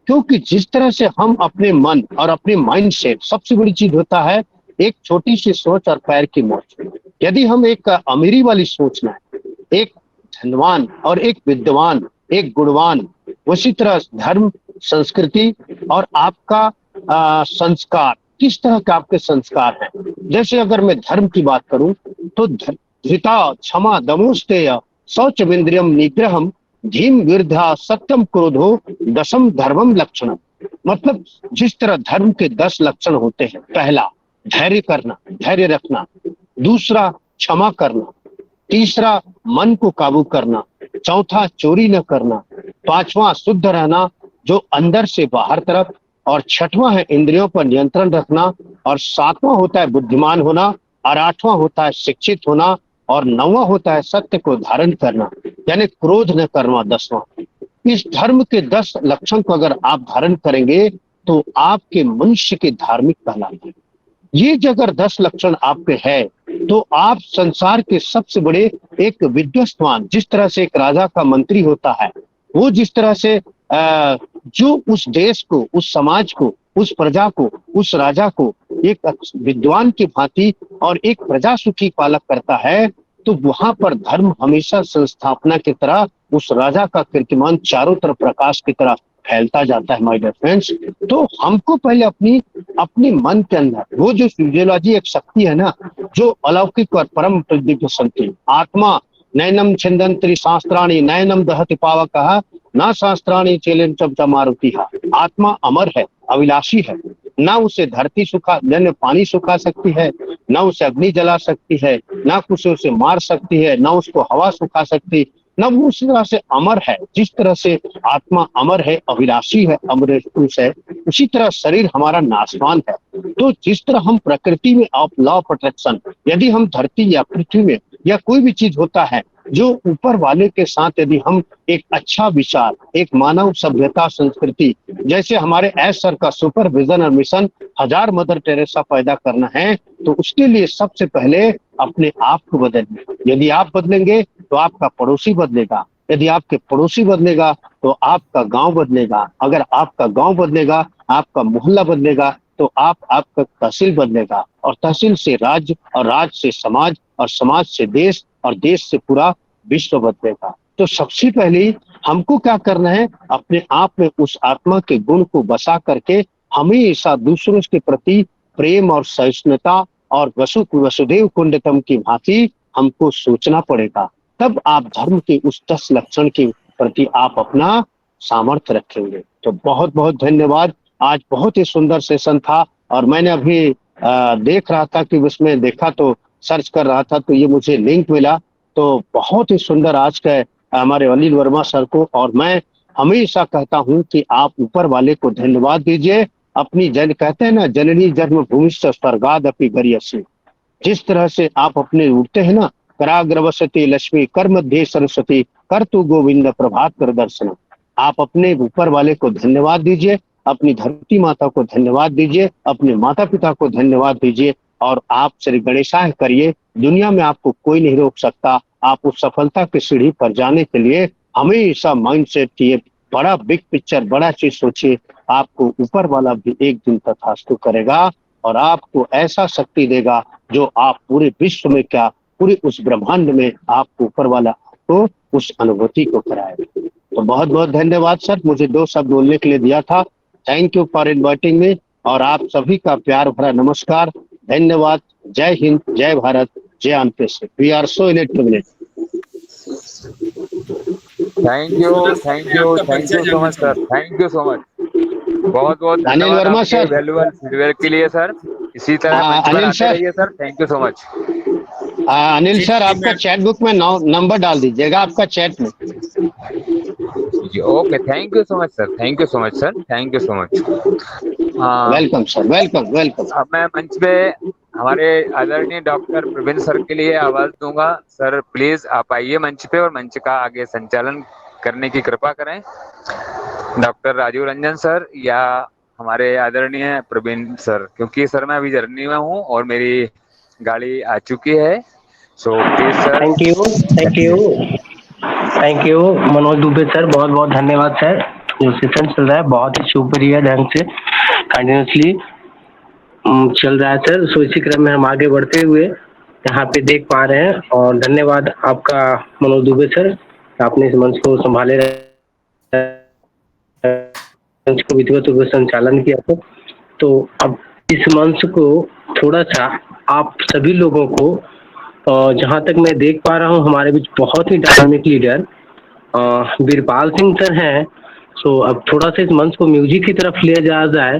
[SPEAKER 7] क्योंकि जिस तरह से हम अपने मन और अपने माइंडसेट, सबसे बड़ी चीज होता है एक छोटी सी सोच और पैर की मोच। यदि हम एक अमीरी वाली सोचना है, एक धनवान और एक विद्वान, एक गुणवान, उसी तरह धर्म, संस्कृति और आपका संस्कार, किस तरह के आपके संस्कार हैं। जैसे अगर मैं धर्म की बात करूं तो धृता, क्षमा, दमोस्तेय, शौचमिंद्रियम निग्रहम, धीम, विरधा, सत्यम, क्रोधो, दशम धर्मम लक्षणम। मतलब जिस तरह धर्म के 10 लक्षण होते हैं, पहला धैर्य करना, धैर्य रखना, दूसरा क्षमा करना, तीसरा मन को काबू करना, चौथा चोरी न करना, पांचवा शुद्ध रहना जो अंदर से बाहर तरफ, और छठवां है इंद्रियों पर नियंत्रण रखना, और सातवां होता है बुद्धिमान होना, और आठवां होता है शिक्षित होना, और 9वां होता है सत्य को धारण करना, यानी क्रोध न करना 10वां। इस धर्म के 10 लक्षण को अगर आप धारण करेंगे तो आपके मनुष्य के धार्मिक कहलाएंगे। ये जो अगर 10 लक्षण आपके हैं तो आप संसार के सबसे बड़े एक विद्वस्तवान, जिस तरह से एक राजा का मंत्री होता है, वो जिस तरह से जो उस देश को, उस समाज को, उस प्रजा को, उस राजा को एक विद्वान की भांति और एक प्रजा सुखी पालक करता है, तो वहां पर धर्म हमेशा संस्थापना की तरह उस राजा का कीर्तिमान चारों तरफ प्रकाश की तरह फैलता जाता है। माय डियर फ्रेंड्स, तो हमको पहले अपने मन के अंदर वो जो फिजियोलॉजी एक शक्ति है ना, जो अलौकिक और परम दिव्य शक्ति, आत्मा नैनम छिंदंत्री शास्त्राणी नैनम दहति पावकः न शास्त्राणी चेलेन चम मारुति। आत्मा अमर है, अविनाशी है, ना उसे धरती पानी सुखा सकती है, ना उसे अग्नि जला सकती है, ना कुछ उसे मार सकती है, ना उसको हवा सुखा सकती, ना वो उस तरह से अमर है। जिस तरह से आत्मा अमर है, अविनाशी है, अमर पुरुष है, उसी तरह शरीर हमारा नाशवान है। तो जिस तरह हम प्रकृति में ऑफ लॉ ऑफ अट्रैक्शन, यदि हम धरती या पृथ्वी में या कोई भी चीज होता है जो ऊपर वाले के साथ यदि हम एक अच्छा विचार, एक मानव सभ्यता संस्कृति, जैसे हमारे एस सर का सुपर विजन और मिशन 1000 मदर टेरेसा पैदा करना है, तो उसके लिए सबसे पहले अपने आप को बदलना। यदि आप बदलेंगे तो आपका पड़ोसी बदलेगा, यदि आपके पड़ोसी बदलेगा तो आपका गांव बदलेगा, अगर आपका गांव बदलेगा, आपका मोहल्ला बदलेगा, तो आपका तहसील बदलेगा, और तहसील से राज्य, और राज्य से समाज, और समाज से देश, और देश से पूरा विश्व बदलेगा। तो सबसे पहले हमको क्या करना है, अपने आप में उस आत्मा के गुण को बसा करके हमेशा दूसरों के प्रति प्रेम और सहिष्णुता और वसुदेव कुंडकम की भांति हमको सोचना पड़ेगा। तब आप धर्म के उस 10 लक्षण के प्रति आप अपना सामर्थ्य रखेंगे। तो बहुत बहुत धन्यवाद। आज बहुत ही सुंदर सेशन था, और मैंने अभी देख रहा था कि उसमें देखा तो सर्च कर रहा था तो ये मुझे लिंक मिला। तो बहुत ही सुंदर आज का हमारे अनिल वर्मा सर को, और मैं हमेशा कहता हूं कि आप ऊपर वाले को धन्यवाद दीजिए। अपनी कहते हैं ना, जननी जन्मभूमि स्वर्गाद अपि गरीयसी, जिस तरह से आप अपने उठते हैं ना, कराग्रवसती लक्ष्मी कर मध्य सरस्वती कर तू गोविंद प्रभात कर दर्शन, आप अपने ऊपर वाले को धन्यवाद दीजिए, अपनी धरती माता को धन्यवाद दीजिए, अपने माता पिता को धन्यवाद दीजिए, और आप श्री गणेशाय करिए। दुनिया में आपको कोई नहीं रोक सकता। आप उस सफलता की सीढ़ी पर जाने के लिए हमेशा माइंडसेट किए, बड़ा बिग पिक्चर, बड़ा चीज सोचिए। आपको ऊपर वाला भी एक दिन तथास्तु करेगा, और आपको ऐसा शक्ति देगा जो आप पूरे विश्व में क्या, पूरे उस ब्रह्मांड में आपको ऊपर वाला को उस अनुभूति को कराएगा। तो बहुत बहुत धन्यवाद सर, मुझे 2 शब्द बोलने के लिए दिया था। Thank you for inviting me, और आप सभी का प्यार भरा नमस्कार, धन्यवाद। जय हिंद, जय भारत, जय आंपेश। We are so in it too.
[SPEAKER 5] Thank you so much sir, thank you so much, बहुत बहुत
[SPEAKER 7] Anil Verma sir,
[SPEAKER 5] valuable feedback के लिए सर। इसी तरह
[SPEAKER 7] अनिल सर
[SPEAKER 5] रहिए sir, thank you so much.
[SPEAKER 7] Anil sir, आपका चैट बुक में नंबर डाल दीजिएगा, आपका चैट में।
[SPEAKER 5] Okay, thank you so much sir, thank you so much sir, thank you so much.
[SPEAKER 7] Welcome sir, welcome welcome.
[SPEAKER 5] अब मैं मंच पे हमारे आदरणीय डॉक्टर प्रवीण सर के लिए आवाज दूंगा। सर प्लीज आप आइए मंच पे, और मंच का आगे संचालन करने की कृपा करें। डॉक्टर राजीव रंजन सर या हमारे आदरणीय प्रवीण सर, क्योंकि सर मैं अभी जर्नी में हूँ और मेरी गाड़ी आ चुकी है। So please sir.
[SPEAKER 8] Thank you Manoj Dubey sir, बहुत बहुत धन्यवाद सर। जो सेशन चल रहा है बहुत ही सुपरिया ढंग से कंटिन्यूसली चल रहा है सर। सो इसी क्रम में हम आगे बढ़ते हुए यहाँ पे देख पा रहे हैं, और धन्यवाद आपका मनोज दुबे सर, आपने इस मंच को संभाले मंच को विधिवत रूप से संचालन किया। तो अब इस मंच को थोड़ा सा आप सभी लोगों को, जहाँ तक मैं देख पा रहा हूँ हमारे बीच बहुत ही dynamic leader Veerpal Singh sir हैं। सो अब थोड़ा सा इस मंच को म्यूजिक की तरफ ले जाया जाए,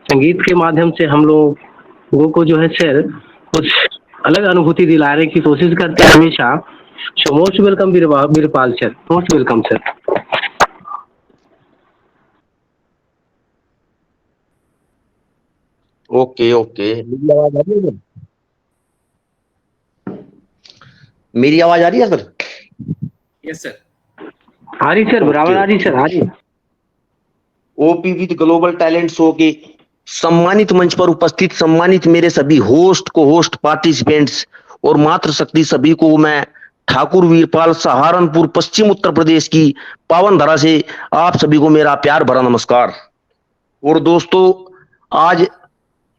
[SPEAKER 8] संगीत के माध्यम से हम लोगों को जो है सर कुछ अलग अनुभूति दिलाने की कोशिश करते हैं हमेशा। So most welcome Veerpal sir, most welcome sir.
[SPEAKER 9] Okay okay, मेरी आवाज आ रही है सर?
[SPEAKER 2] यस सर,
[SPEAKER 8] आ रही सर, बराबर आ रही सर, आ रही।
[SPEAKER 9] OP with global talent show के सम्मानित मंच पर उपस्थित सम्मानित मेरे सभी होस्ट को होस्ट पार्टिसिपेंट्स और मातृशक्ति सभी को मैं ठाकुर वीरपाल सहारनपुर पश्चिम उत्तर प्रदेश की पावन धरा से आप सभी को मेरा प्यार भरा नमस्कार। और दोस्तों, आज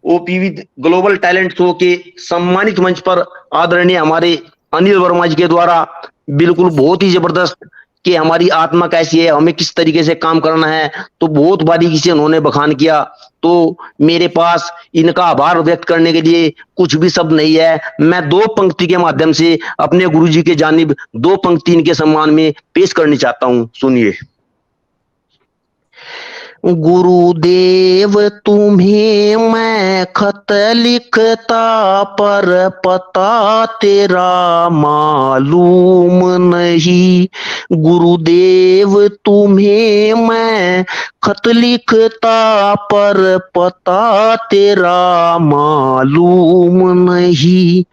[SPEAKER 9] OP with global talent show के सम्मानित मंच पर आदरणीय हमारे अनिल वर्मा जी के द्वारा बिल्कुल बहुत ही जबरदस्त कि हमारी आत्मा कैसी है, हमें किस तरीके से काम करना है, तो बहुत बारीकी से उन्होंने बखान किया। तो मेरे पास इनका आभार व्यक्त करने के लिए कुछ भी शब्द नहीं है। मैं 2 पंक्ति के माध्यम से अपने गुरुजी के जानिब 2 पंक्ति इनके सम्मान में पेश करनी चाहता हूं, सुनिए। गुरुदेव तुम्हें मैं खत लिखता पर पता तेरा मालूम नहीं। गुरुदेव तुम्हें मैं खत लिखता पर पता तेरा मालूम नहीं।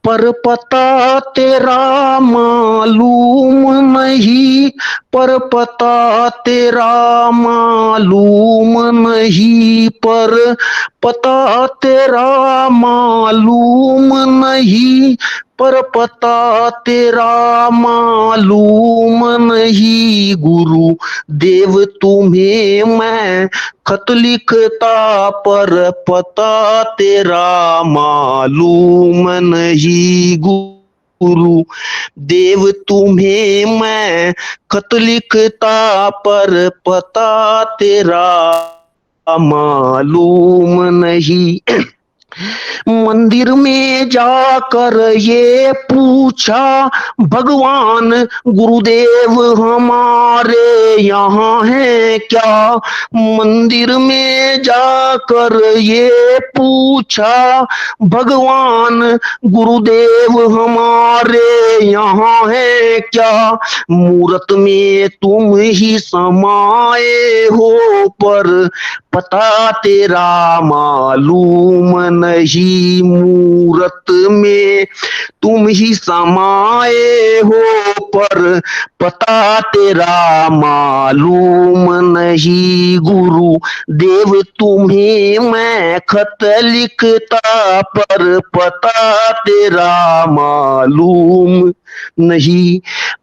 [SPEAKER 9] पर पता तेरा मालूम नहीं। पर पता तेरा मालूम नहीं। पर पता तेरा मालूम नहीं। पर पता तेरा मालूम नहीं। गुरु देव तुम्हें मैं खत लिखता पर पता तेरा मालूम नहीं। गुरु देव तुम्हें मैं खत लिखता पर पता तेरा मालूम नहीं। मंदिर में जाकर ये पूछा भगवान गुरुदेव हमारे यहाँ है क्या। मंदिर में जाकर ये पूछा भगवान गुरुदेव हमारे यहाँ है क्या। मूरत में तुम ही समाये हो पर पता तेरा मालूम नहीं। मूरत में तुम ही समाये हो पर पता तेरा मालूम नहीं। गुरु देव तुम्हें मैं खत लिखता पर पता तेरा मालूम नहीं।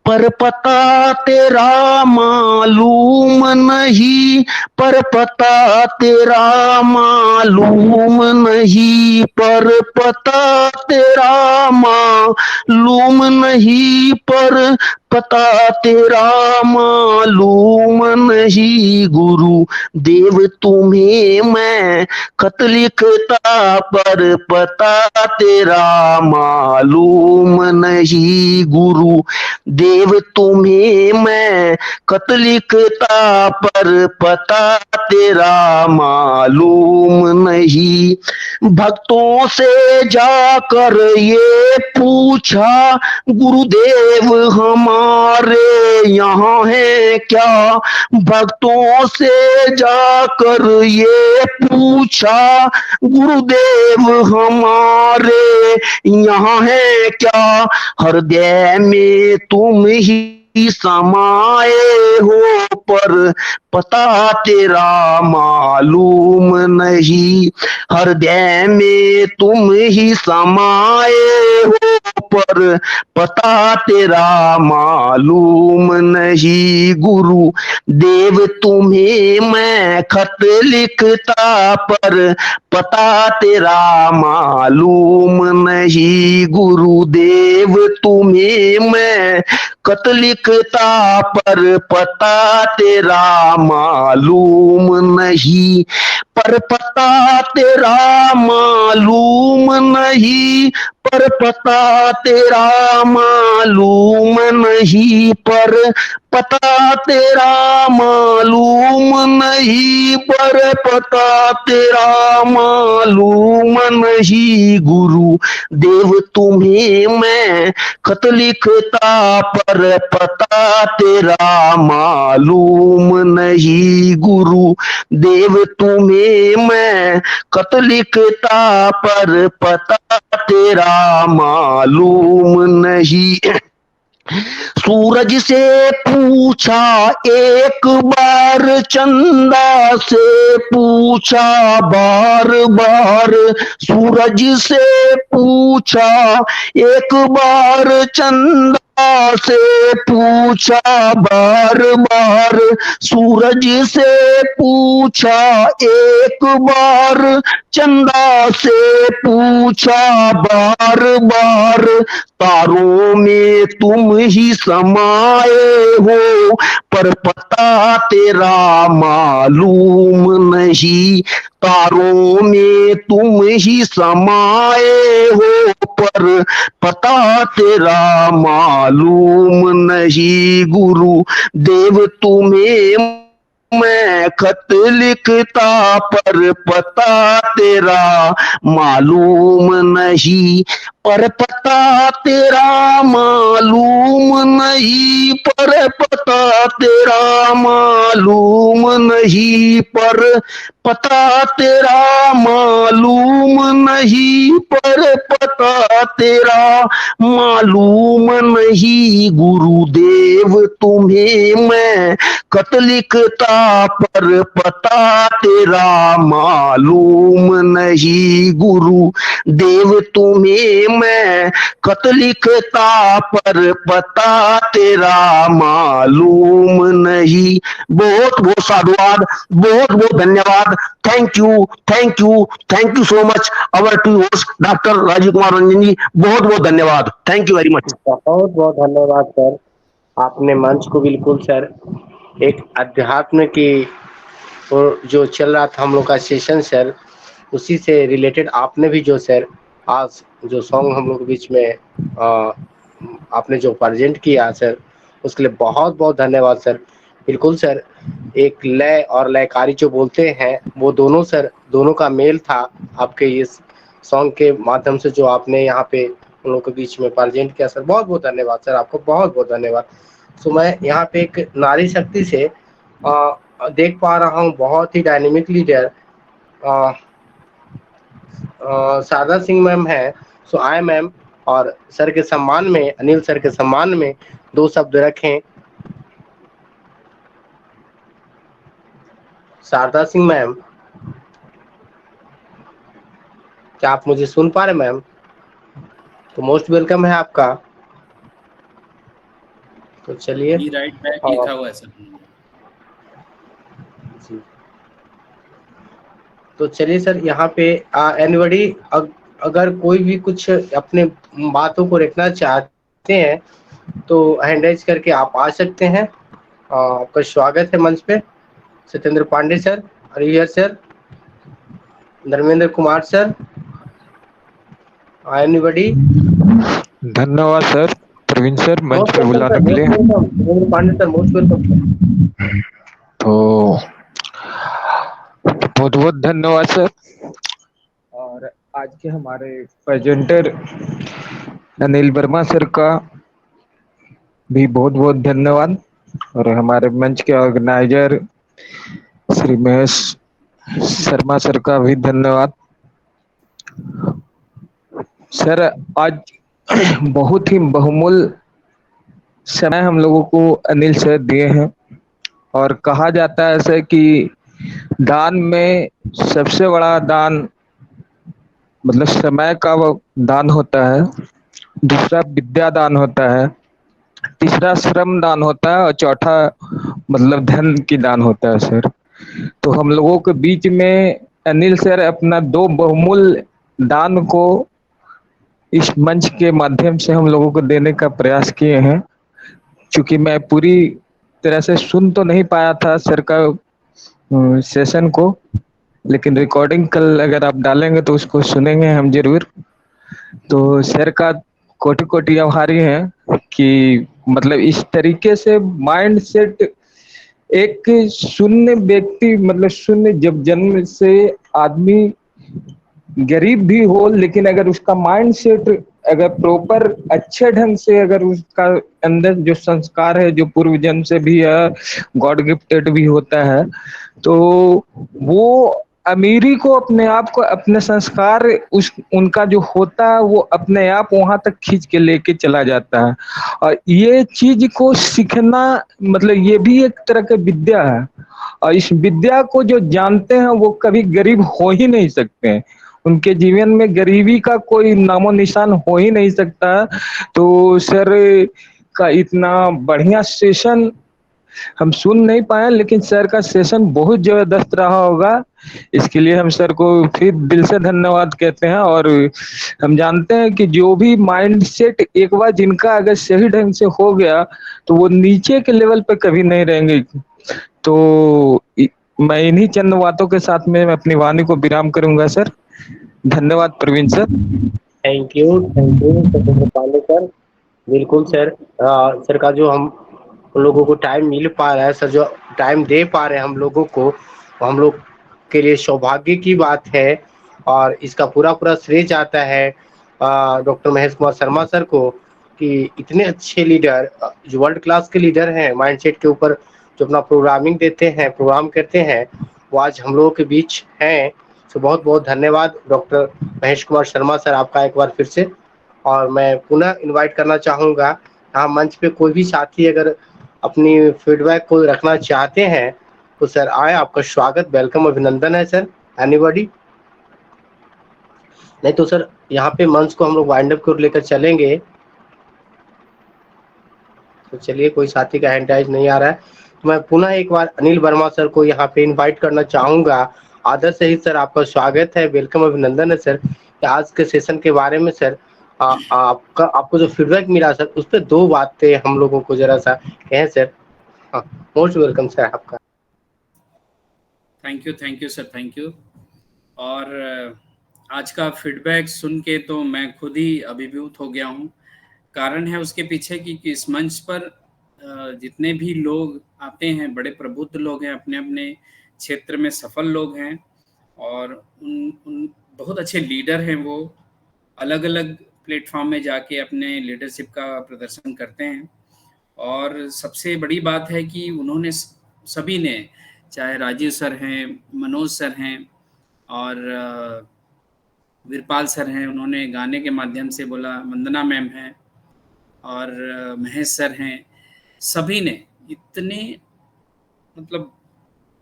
[SPEAKER 9] पर पता तेरा मालूम नहीं। पर पता तेरा मालूम नहीं। पर पता तेरा मालूम नहीं। पर पता तेरा मालूम नहीं। गुरु देव तुम्हें मैं खत लिखता पर पता तेरा मालूम नहीं। गुरु देव तुम्हें मैं खत लिखता पर पता तेरा मालूम नहीं। भक्तों से जाकर ये पूछा गुरुदेव हमारे यहाँ है क्या। भक्तों से जाकर ये पूछा गुरुदेव हमारे यहाँ है क्या। हृदय में तुम ही समाये हो पर पता तेरा मालूम नहीं। हृदय में तुम ही समाये हो पर पता तेरा मालूम नहीं। गुरु देव तुम्हें मैं खत लिखता पर पता तेरा मालूम नहीं। गुरु देव तुम्हें मैं खत लिखता पर पता तेरा मालूम नहीं। पर पता तेरा मालूम नहीं। पर पता तेरा मालूम नहीं। पर पता तेरा मालूम नहीं। पर पता तेरा मालूम नहीं। गुरु देव तुम्हें मैं खत लिखता पर पता तेरा मालूम नहीं। गुरु देव तुम्हें मैं खत लिखता पर पता तेरा मालूम नहीं। सूरज से पूछा एक बार चंदा से पूछा बार बार। सूरज से पूछा एक बार चंदा से पूछा बार बार। सूरज से पूछा एक बार चंदा से पूछा बार बार। तारों में तुम ही समाये हो पर पता तेरा मालूम नहीं। तारों में तुम ही समाये हो पर पता तेरा मालूम नहीं। गुरु देव तुम्हें मैं खत लिखता पर पता तेरा मालूम नहीं, पर पता तेरा मालूम नहीं, पर पता तेरा मालूम नहीं, पर पता तेरा मालूम नहीं, पर पता तेरा मालूम नहीं। गुरुदेव तुम्हें मैं खत लिखता पर पता तेरा मालूम नहीं। गुरु देव तुम्हें मैं खत लिखता पर पता तेरा मालूम नहीं। बहुत बहुत साधुवाद, बहुत बहुत धन्यवाद। Thank you, thank you, thank you so much our to host doctor Rajeev Kumar Ranjan ji. बहुत बहुत धन्यवाद, थैंक यू वेरी मच।
[SPEAKER 8] बहुत बहुत धन्यवाद सर, आपने मंच को बिल्कुल सर एक अध्यात्म की और जो चल रहा था हम लोग का सेशन सर, उसी से रिलेटेड आपने भी जो सर आज जो सॉन्ग हम लोग के बीच में आपने जो प्रेजेंट किया सर, उसके लिए बहुत बहुत धन्यवाद सर। बिल्कुल सर, एक लय और लयकारी जो बोलते हैं वो दोनों सर, दोनों का मेल था आपके इस सॉन्ग के माध्यम से जो आपने यहाँ पे उन लोगों के बीच में प्रेजेंट किया सर। बहुत बहुत धन्यवाद सर, आपको बहुत बहुत धन्यवाद। तो मैं यहाँ पे एक नारी शक्ति से देख पा रहा हूँ बहुत ही dynamic leader Sharda Singh ma'am है। सो आई मैम, और सर के सम्मान में, अनिल सर के सम्मान में 2 शब्द रखें। शारदा सिंह मैम, क्या आप मुझे सुन पा रहे मैम? तो मोस्ट वेलकम है आपका। तो चलिए,
[SPEAKER 2] राइट बैक लिखा हुआ है सर।
[SPEAKER 8] तो चलिए सर, यहाँ पे एनीबॉडी अगर कोई भी कुछ अपने बातों को रखना चाहते हैं तो हैंड राइज करके आप आ सकते हैं। आपका स्वागत है मंच पे। Satyendra Pandey sir, Harihar sir, Dharmendra Kumar sir, anybody.
[SPEAKER 5] धन्यवाद सर, प्रवीण सर, मंच पे बुलाने के लिए।
[SPEAKER 8] Dharmendra Pandey sir, most welcome.
[SPEAKER 5] तो बहुत बहुत धन्यवाद सर। और आज के हमारे प्रेजेंटर अनिल वर्मा सर का भी बहुत बहुत धन्यवाद, और हमारे मंच के ऑर्गेनाइजर श्री महेश शर्मा सर का भी धन्यवाद। सर, आज बहुत ही बहुमूल्य समय हम लोगों को अनिल सर दिए हैं, और कहा जाता है ऐसे कि दान में सबसे बड़ा दान मतलब समय का वो दान होता है, दूसरा विद्या दान होता है, तीसरा श्रम दान होता है, और चौथा मतलब धन की दान होता है सर। तो हम लोगों के बीच में अनिल सर अपना 2 बहुमूल्य दान को इस मंच के माध्यम से हम लोगों को देने का प्रयास किए हैं। क्योंकि मैं पूरी तरह से सुन तो नहीं पाया था सर का सेशन को, लेकिन रिकॉर्डिंग कल अगर आप डालेंगे तो उसको सुनेंगे हम जरूर। तो सर का कोटि कोटि आभारी हैं कि मतलब इस तरीके से माइंड सेट एक शून्य व्यक्ति, मतलब शून्य, जब जन्म से आदमी गरीब भी हो, लेकिन अगर उसका माइंड सेट अगर प्रॉपर अच्छे ढंग से, अगर उसका अंदर जो संस्कार है जो पूर्व जन्म से भी है, गॉड गिफ्टेड भी होता है, तो वो अमीरी को अपने आप को, अपने संस्कार उनका जो होता है वो अपने आप वहां तक खींच के लेके चला जाता है। और ये चीज को सीखना मतलब ये भी एक तरह की विद्या है, और इस विद्या को जो जानते हैं वो कभी गरीब हो ही नहीं सकते हैं, उनके जीवन में गरीबी का कोई नामो निशान हो ही नहीं सकता। तो सर का इतना बढ़िया सेशन हम सुन नहीं पाए, लेकिन सर का सेशन बहुत जबरदस्त रहा होगा। इसके लिए हम सर को फिर दिल से धन्यवाद कहते हैं। और हम जानते हैं कि जो भी माइंड सेट एक बार जिनका अगर सही ढंग से हो गया तो वो नीचे के लेवल पे कभी नहीं रहेंगे। तो मैं इन्हीं चंद बातों के साथ में मैं अपनी वाणी को विराम करूंगा सर। धन्यवाद Praveen sir.
[SPEAKER 8] Thank you Satyendra Pandey sir. बिल्कुल सर, सर का जो हम उन लोगों को टाइम मिल पा रहा है सर, जो टाइम दे पा रहे हैं हम लोगों को, वो हम लोग के लिए सौभाग्य की बात है। और इसका पूरा पूरा श्रेय जाता है डॉक्टर महेश कुमार शर्मा सर को, कि इतने अच्छे लीडर, जो वर्ल्ड क्लास के लीडर हैं माइंडसेट के ऊपर, जो अपना प्रोग्रामिंग देते हैं, प्रोग्राम करते हैं, वो आज हम लोगों के बीच हैं। तो बहुत बहुत धन्यवाद डॉक्टर महेश कुमार शर्मा सर आपका एक बार फिर से। और मैं पुनः इनवाइट करना चाहूँगा, यहाँ मंच पे कोई भी साथी अगर अपनी फीडबैक को रखना चाहते हैं तो सर आए, आपका स्वागत, वेलकम, अभिनंदन है सर। एनीबॉडी? नहीं तो सर यहाँ पे मंच को हम लोग वाइंड अप की ओर लेकर चलेंगे। तो चलिए, कोई साथी का हैंड राइज नहीं आ रहा है, तो मैं पुनः एक बार अनिल वर्मा सर को यहाँ पे इनवाइट करना चाहूँगा। आदर से ही सर आपका स्वागत है, वेलकम, अभिनंदन है सर। आज के सेशन के बारे में सर आपको जो फीडबैक मिला सर, उस पर 2 बातें हम लोगों को जरा सा कहें सर। हाँ, मोस्ट वेलकम सर आपका।
[SPEAKER 2] Thank you sir, thank you. और आज का फीडबैक सुन के तो मैं खुद ही अभिभूत हो गया हूँ। कारण है उसके पीछे कि इस मंच पर जितने भी लोग आते हैं, बड़े प्रबुद्ध लोग हैं, अपने अपने क्षेत्र में सफल लोग हैं, और उन बहुत अच्छे लीडर हैं। वो अलग अलग प्लेटफॉर्म में जाके अपने लीडरशिप का प्रदर्शन करते हैं। और सबसे बड़ी बात है कि उन्होंने सभी ने, चाहे राजीव सर हैं, मनोज सर हैं, और वीरपाल सर हैं, उन्होंने गाने के माध्यम से बोला, वंदना मैम हैं, और महेश सर हैं, सभी ने इतने मतलब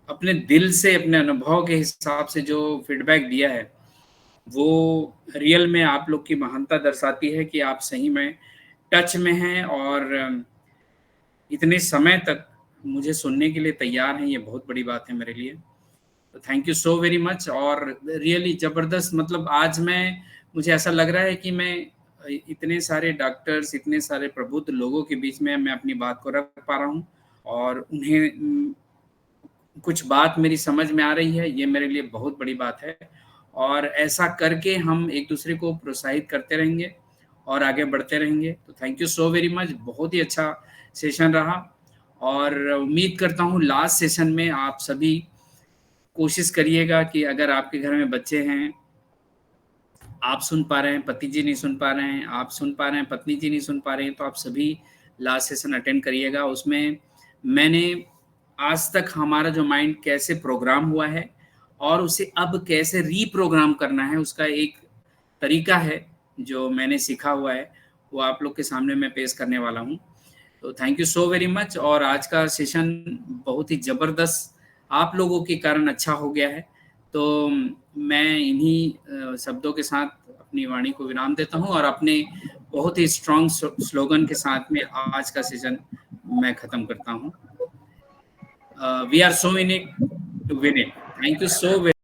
[SPEAKER 2] अपने दिल से, अपने अनुभव के हिसाब से जो फीडबैक दिया है, वो रियल में आप लोग की महानता दर्शाती है कि आप सही में टच में हैं और इतने समय तक मुझे सुनने के लिए तैयार हैं। ये बहुत बड़ी बात है मेरे लिए। तो thank you so very much. और रियली ज़बरदस्त, मतलब आज मुझे ऐसा लग रहा है कि मैं इतने सारे डॉक्टर्स, इतने सारे प्रबुद्ध लोगों के बीच में मैं अपनी बात को रख पा रहा हूँ, और उन्हें कुछ बात मेरी समझ में आ रही है। ये मेरे लिए बहुत बड़ी बात है, और ऐसा करके हम एक दूसरे को प्रोत्साहित करते रहेंगे और आगे बढ़ते रहेंगे। तो thank you so very much, बहुत ही अच्छा सेशन रहा, और उम्मीद करता हूँ लास्ट सेशन में आप सभी कोशिश करिएगा कि अगर आपके घर में बच्चे हैं, आप सुन पा रहे हैं, पति जी नहीं सुन पा रहे हैं, आप सुन पा रहे हैं, पत्नी जी नहीं सुन पा रहे हैं, तो आप सभी लास्ट सेशन अटेंड करिएगा। उसमें मैंने आज तक हमारा जो माइंड कैसे प्रोग्राम हुआ है और उसे अब कैसे रीप्रोग्राम करना है, उसका एक तरीका है जो मैंने सीखा हुआ है, वो आप लोग के सामने मैं पेश करने वाला हूँ। तो thank you so very much. और आज का सेशन बहुत ही ज़बरदस्त आप लोगों के कारण अच्छा हो गया है। तो मैं इन्हीं शब्दों के साथ अपनी वाणी को विराम देता हूँ, और अपने बहुत ही स्ट्रॉन्ग स्लोगन के साथ में आज का सेशन मैं ख़त्म करता हूँ। We are so in it to win it. Thank you so very